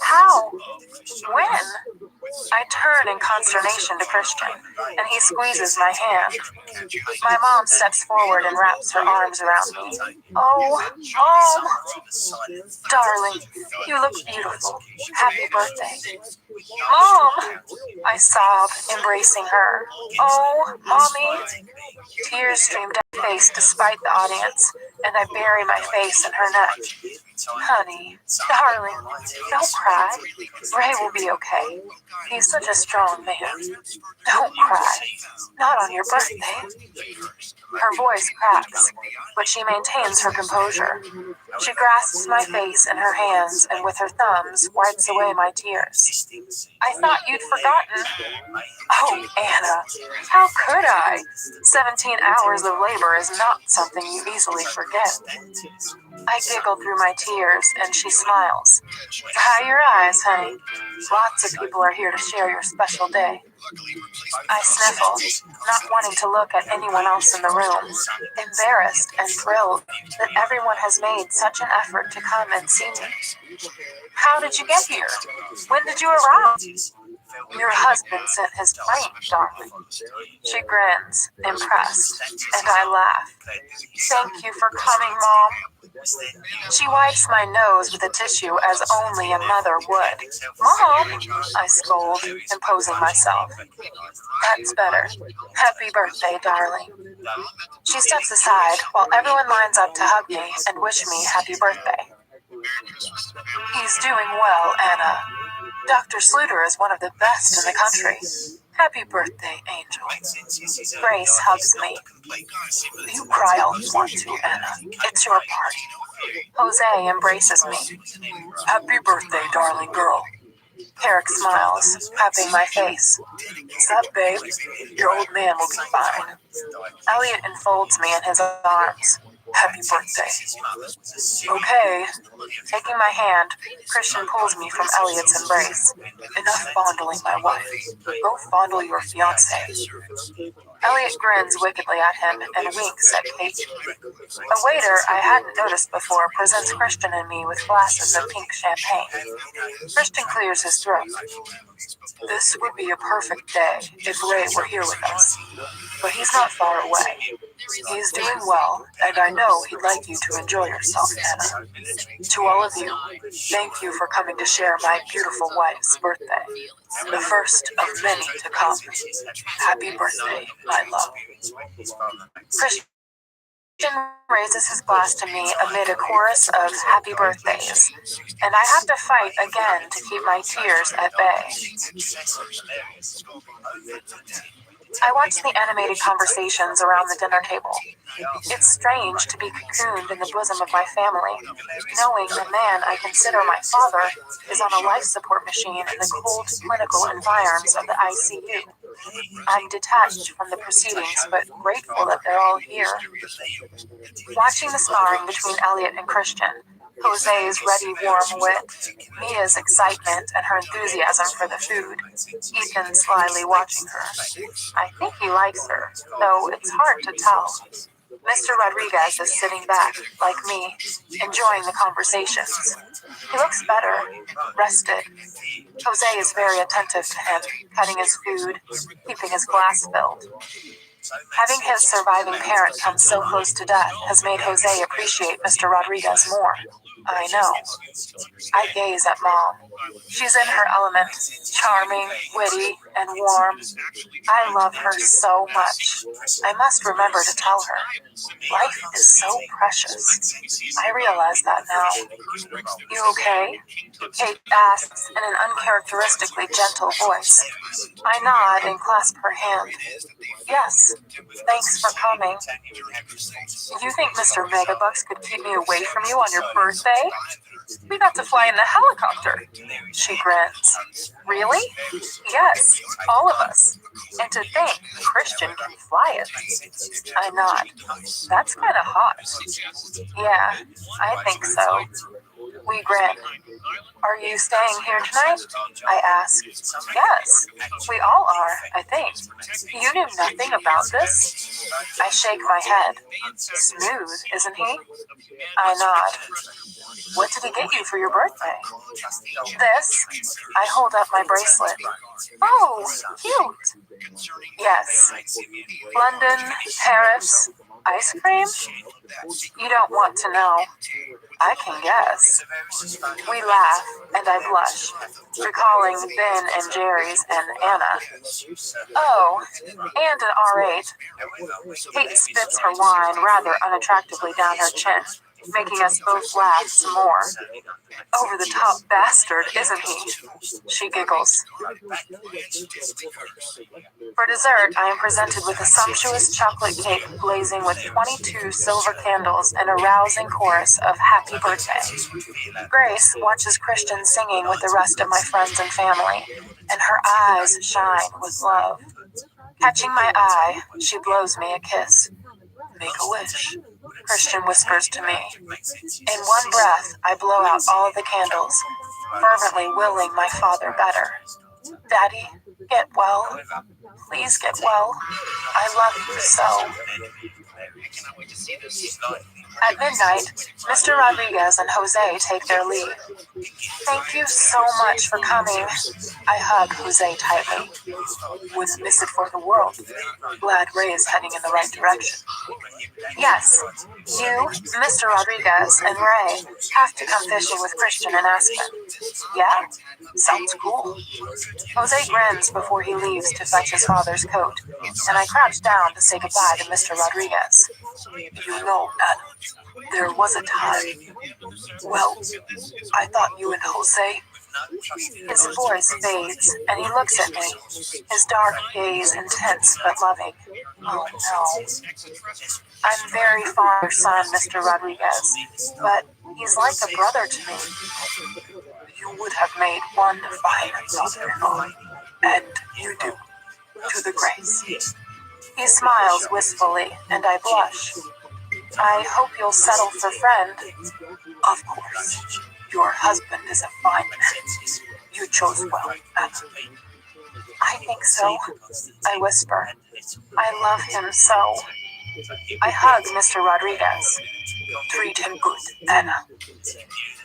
How? When? I turn in consternation to Christian, and he squeezes my hand. My mom steps forward and wraps her arms around me. Oh, Mom! Darling, you look beautiful. Happy birthday. Mom! I sob, embracing her. Oh, Mommy! Tears stream down my face despite the audience, and I bury my face in her neck. Honey, darling, don't cry. Ray will be okay. He's such a strong man. Don't cry. Not on your birthday. Her voice cracks, but she maintains her composure. She grasps my face in her hands and with her thumbs wipes away my tears. I thought you'd forgotten. Oh, Anna, how could I? 17 hours of labor is not something you easily forget. I giggle through my tears, and she smiles. Dry your eyes, honey. Lots of people are here to share your special day. I sniffle, not wanting to look at anyone else in the room, embarrassed and thrilled that everyone has made such an effort to come and see me. How did you get here? When did you arrive? Your husband sent his plane, darling. She grins, impressed, and I laugh. Thank you for coming, Mom. She wipes my nose with a tissue as only a mother would. Mom! I scold, imposing myself. That's better. Happy birthday, darling. She steps aside while everyone lines up to hug me and wish me happy birthday. He's doing well, Anna. Dr. Sluter is one of the best in the country. Happy birthday, Angel. Grace hugs me. You cry all you want to, Anna. It's your party. Jose embraces me. Happy birthday, darling girl. Eric smiles, tapping my face. Sup, babe? Your old man will be fine. Elliot enfolds me in his arms. Happy birthday. Okay. Taking my hand, Christian pulls me from Elliot's embrace. Enough fondling my wife. Go fondle your fiancé. Elliot grins wickedly at him and winks at Kate. A waiter I hadn't noticed before presents Christian and me with glasses of pink champagne. Christian clears his throat. This would be a perfect day if Ray were here with us. But he's not far away. He is doing well, and I know he'd like you to enjoy yourself, Anna. To all of you, thank you for coming to share my beautiful wife's birthday, the first of many to come. Happy birthday, my love. Christian raises his glass to me amid a chorus of happy birthdays, and I have to fight again to keep my tears at bay. I watch the animated conversations around the dinner table. It's strange to be cocooned in the bosom of my family, knowing the man I consider my father is on a life support machine in the cold clinical environs of the ICU. I'm detached from the proceedings, but grateful that they're all here. Watching the sparring between Elliot and Christian, Jose's ready, warm wit, Mia's excitement and her enthusiasm for the food, Ethan slyly watching her. I think he likes her, though it's hard to tell. Mr. Rodriguez is sitting back, like me, enjoying the conversations. He looks better, rested. Jose is very attentive to him, cutting his food, keeping his glass filled. Having his surviving parent come so close to death has made Jose appreciate Mr. Rodriguez more. I know. I gaze at Mom. She's in her element, charming, witty, and warm. I love her so much. I must remember to tell her. Life is so precious. I realize that now. You okay? Kate asks in an uncharacteristically gentle voice. I nod and clasp her hand. Yes, thanks for coming. You think Mr. Megabucks could keep me away from you on your birthday? We got to fly in the helicopter. She grins. Really? Yes, all of us. And to think Christian can fly it. I nod. That's kind of hot. Yeah, I think so. We grin. Are you staying here tonight? I ask. Yes, we all are, I think. You knew nothing about this? I shake my head. Smooth, isn't he? I nod. What did he get you for your birthday? This. I hold up my bracelet. Oh, cute. Yes. London, Paris, ice cream? You don't want to know. I can guess. We laugh, and I blush, recalling Ben and Jerry's and Anna. Oh, and an R8. Kate spits her wine rather unattractively down her chin, making us both laugh some more. Over the top bastard, isn't he? She giggles. For dessert, I am presented with a sumptuous chocolate cake blazing with 22 silver candles and a rousing chorus of happy birthday. Grace watches Christian singing with the rest of my friends and family, and her eyes shine with love. Catching my eye, she blows me a kiss. Make a wish, Christian whispers to me. In one breath, I blow out all the candles, fervently willing my father better. Daddy, get well. Please get well. I love you so. At midnight, Mr. Rodriguez and Jose take their leave. Thank you so much for coming. I hug Jose tightly. Wouldn't miss it for the world. Glad Ray is heading in the right direction. Yes, you, Mr. Rodriguez, and Ray have to come fishing with Christian and Aspen. Yeah? Sounds cool. Jose grins before he leaves to fetch his father's coat, and I crouch down to say goodbye to Mr. Rodriguez. You know, Adam, there was a time. Well, I thought you and Jose. His voice fades, and he looks at me, his dark gaze intense but loving. Oh no. I'm very fond of your son, Mr. Rodriguez, but he's like a brother to me. You would have made one fine daughter-in-law, and you do, to the grace. He smiles wistfully, and I blush. I hope you'll settle for friend. Of course. Your husband is a fine man. You chose well, Anna. I think so, I whisper. I love him so. I hug Mr. Rodriguez. Treat him good, Anna.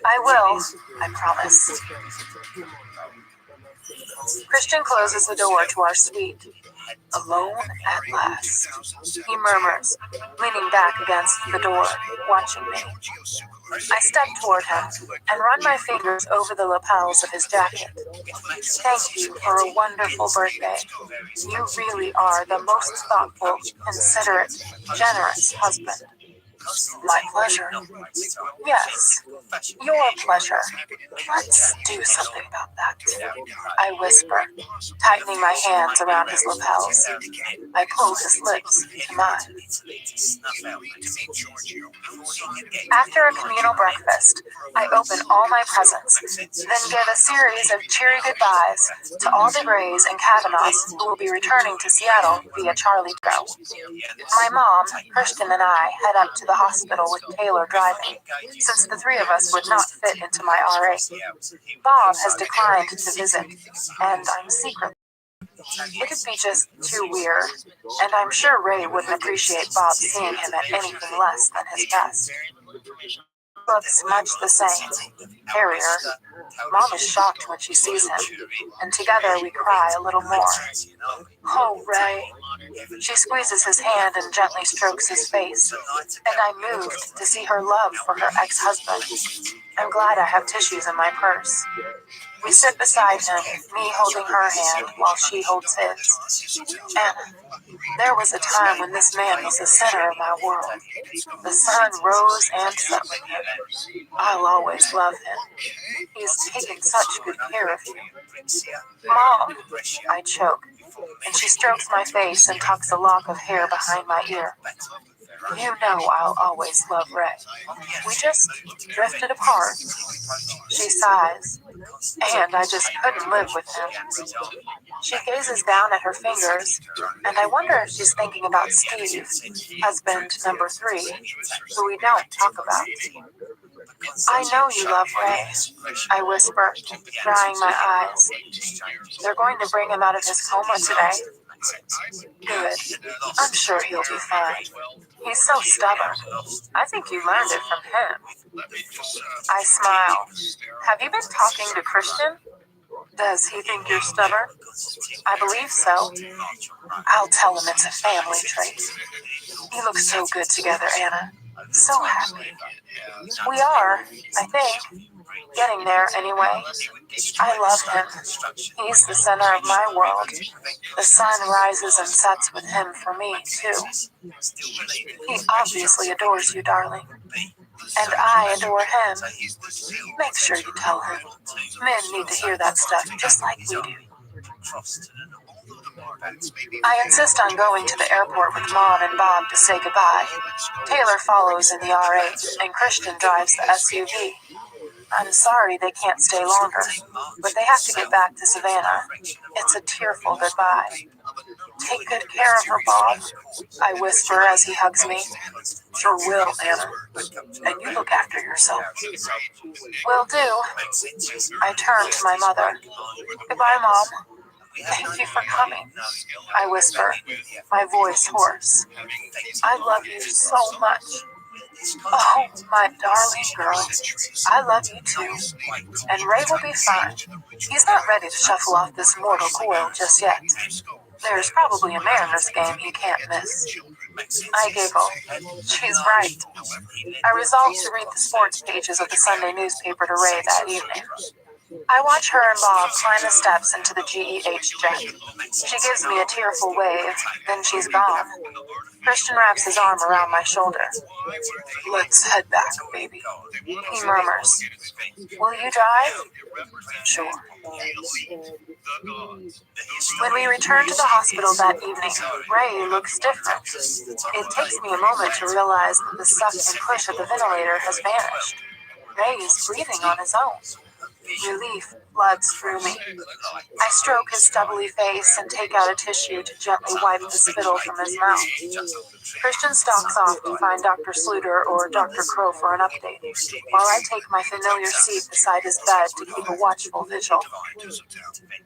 I will, I promise. Christian closes the door to our suite. Alone at last, he murmurs, leaning back against the door, watching me. I step toward him and run my fingers over the lapels of his jacket. Thank you for a wonderful birthday. You really are the most thoughtful, considerate, generous husband. My pleasure. Yes, your pleasure. Let's do something about that. I whisper, tightening my hands around his lapels. I pull his lips to mine. After a communal breakfast, I open all my presents, then give a series of cheery goodbyes to all the Grays and Kavanaughs who will be returning to Seattle via Charlie Brown. My mom, Kirsten, and I head up to the hospital with Taylor driving, since the three of us would not fit into my R8. Bob has declined to visit, and I'm secretly. It'd be just too weird, and I'm sure Ray wouldn't appreciate Bob seeing him at anything less than his best. Looks much the same. Hairier. Mom is shocked when she sees him, and together we cry a little more. Oh, Ray. She squeezes his hand and gently strokes his face, and I'm moved to see her love for her ex-husband. I'm glad I have tissues in my purse. We sit beside him, me holding her hand while she holds his. Anna, there was a time when this man was the center of my world. The sun rose and set with him. I'll always love him. He's taken such good care of you. Mom, I choke, and she strokes my face and tucks a lock of hair behind my ear. You know I'll always love Ray. We just drifted apart. She sighs, and I just couldn't live with him. She gazes down at her fingers, and I wonder if she's thinking about Steve, husband number 3, who we don't talk about. I know you love Ray, I whisper, drying my eyes. They're going to bring him out of his coma today. Good. I'm sure he'll be fine. He's so stubborn. I think you learned it from him. I smile. Have you been talking to Christian? Does he think you're stubborn? I believe so. I'll tell him it's a family trait. You look so good together, Anna. So happy. We are, I think. Getting there anyway. I love him. He's the center of my world. The sun rises and sets with him for me, too. He obviously adores you, darling. And I adore him. Make sure you tell him. Men need to hear that stuff just like we do. I insist on going to the airport with Mom and Bob to say goodbye. Taylor follows in the R8, and Christian drives the SUV. I'm sorry they can't stay longer, but they have to get back to Savannah. It's a tearful goodbye. Take good care of her, Bob, I whisper as he hugs me. Sure will, Anna. And you look after yourself. Will do. I turn to my mother. Goodbye, Mom. Thank you for coming, I whisper, my voice hoarse. I love you so much. Oh, my darling girl. I love you too. And Ray will be fine. He's not ready to shuffle off this mortal coil just yet. There's probably a Mariners game he can't miss. I giggle. She's right. I resolve to read the sports pages of the Sunday newspaper to Ray that evening. I watch her and Bob climb the steps into the GEH jet. She gives me a tearful wave, then she's gone. Christian wraps his arm around my shoulder. Let's head back, baby. He murmurs. Will you drive? Sure. When we return to the hospital that evening, Ray looks different. It takes me a moment to realize that the suck and push of the ventilator has vanished. Ray is breathing on his own. Relief floods through me. I stroke his stubbly face and take out a tissue to gently wipe the spittle from his mouth. Christian stalks off to find Dr. Sluter or Dr. Crow for an update, while I take my familiar seat beside his bed to keep a watchful vigil.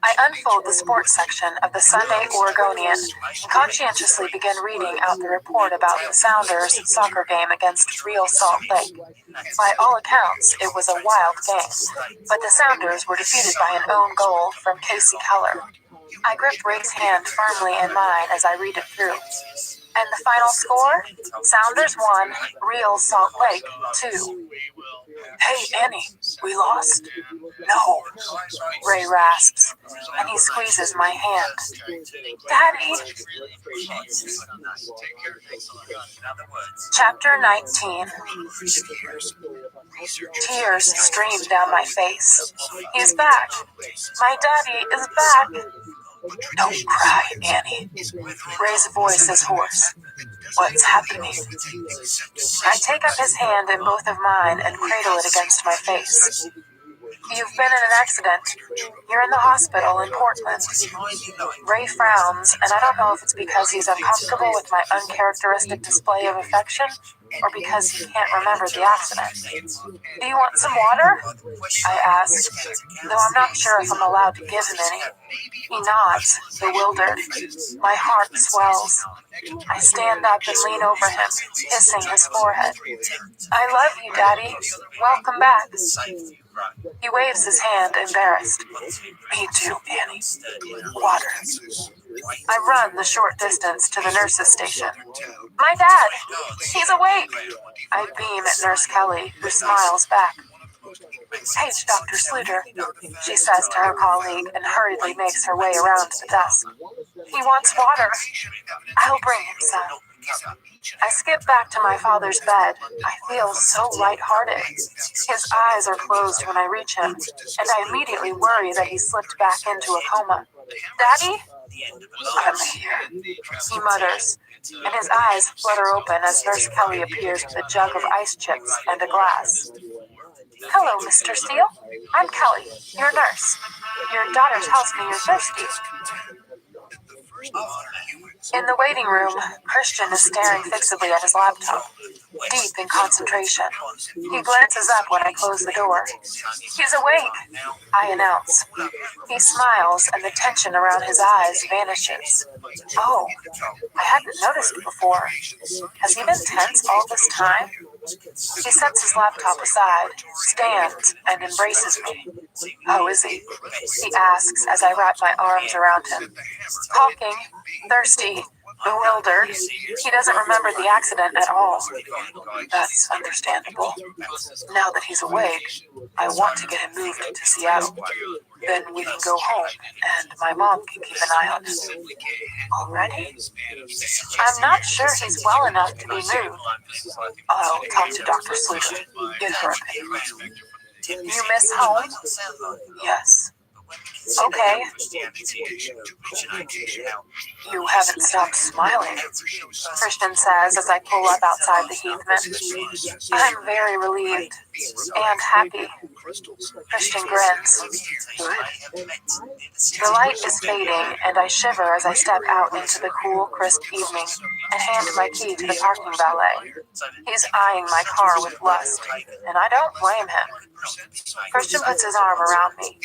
I unfold the sports section of the Sunday Oregonian and conscientiously begin reading out the report about the Sounders' soccer game against Real Salt Lake. By all accounts, it was a wild game, but the Sounders were defeated by an own goal from Casey Keller. I grip Ray's hand firmly in mine as I read it through. And the final score? Sounders 1, Real Salt Lake 2. Hey, Annie, we lost? No, Ray rasps, and he squeezes my hand. Daddy! Chapter 19. Tears stream down my face. He's back. My daddy is back. Don't cry, Annie. Ray's voice is hoarse. What's happening? I take up his hand in both of mine and cradle it against my face. You've been in an accident. You're in the hospital in Portland. Ray frowns, and I don't know if it's because he's uncomfortable with my uncharacteristic display of affection, or because he can't remember the accident. Do you want some water? I ask, though I'm not sure if I'm allowed to give him any. He nods, bewildered. My heart swells. I stand up and lean over him, kissing his forehead. I love you, Daddy. Welcome back. He waves his hand, embarrassed. Me too, Annie. Water. I run the short distance to the nurse's station. My dad! He's awake! I beam at Nurse Kelly, who smiles back. Page Dr. Sluter, she says to her colleague and hurriedly makes her way around to the desk. He wants water. I'll bring him some. I skip back to my father's bed. I feel so lighthearted. His eyes are closed when I reach him, and I immediately worry that he slipped back into a coma. Daddy? I'm here, he mutters, and his eyes flutter open as Nurse Kelly appears with a jug of ice chips and a glass. Hello, Mr. Steele. I'm Kelly, your nurse. Your daughter tells me you're thirsty. In the waiting room, Christian is staring fixedly at his laptop. deep in concentration. He glances up when I close the door. He's awake, I announce. He smiles and the tension around his eyes vanishes. Oh, I hadn't noticed before. Has he been tense all this time? He sets his laptop aside, stands, and embraces me. How is he? He asks as I wrap my arms around him. Talking, thirsty, bewildered. He doesn't remember the accident at all. That's understandable. Now that he's awake, I want to get him moved to Seattle. Then we can go home, and my mom can keep an eye on him. Already? I'm not sure he's well enough to be moved. I'll talk to Dr. Sluter, get her opinion. You miss home? Yes. Okay. You haven't stopped smiling, Christian says as I pull up outside the Heathman. I'm very relieved and happy. Christian grins. Good. The light is fading and I shiver as I step out into the cool, crisp evening and hand my key to the parking valet. He's eyeing my car with lust, and I don't blame him. Christian puts his arm around me.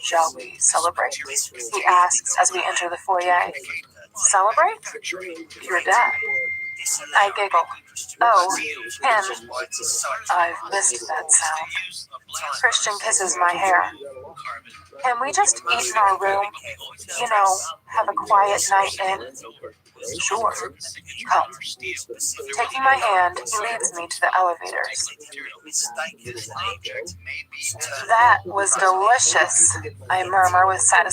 Shall we celebrate? He asks as we enter the foyer. Celebrate? Your dad. I giggle. Oh, him. I've missed that sound. Christian kisses my hair. Can we just eat in our room? You know, have a quiet night in? Sure. Come. Taking my hand, he leads me to the elevators. That was delicious, I murmur with satisfaction.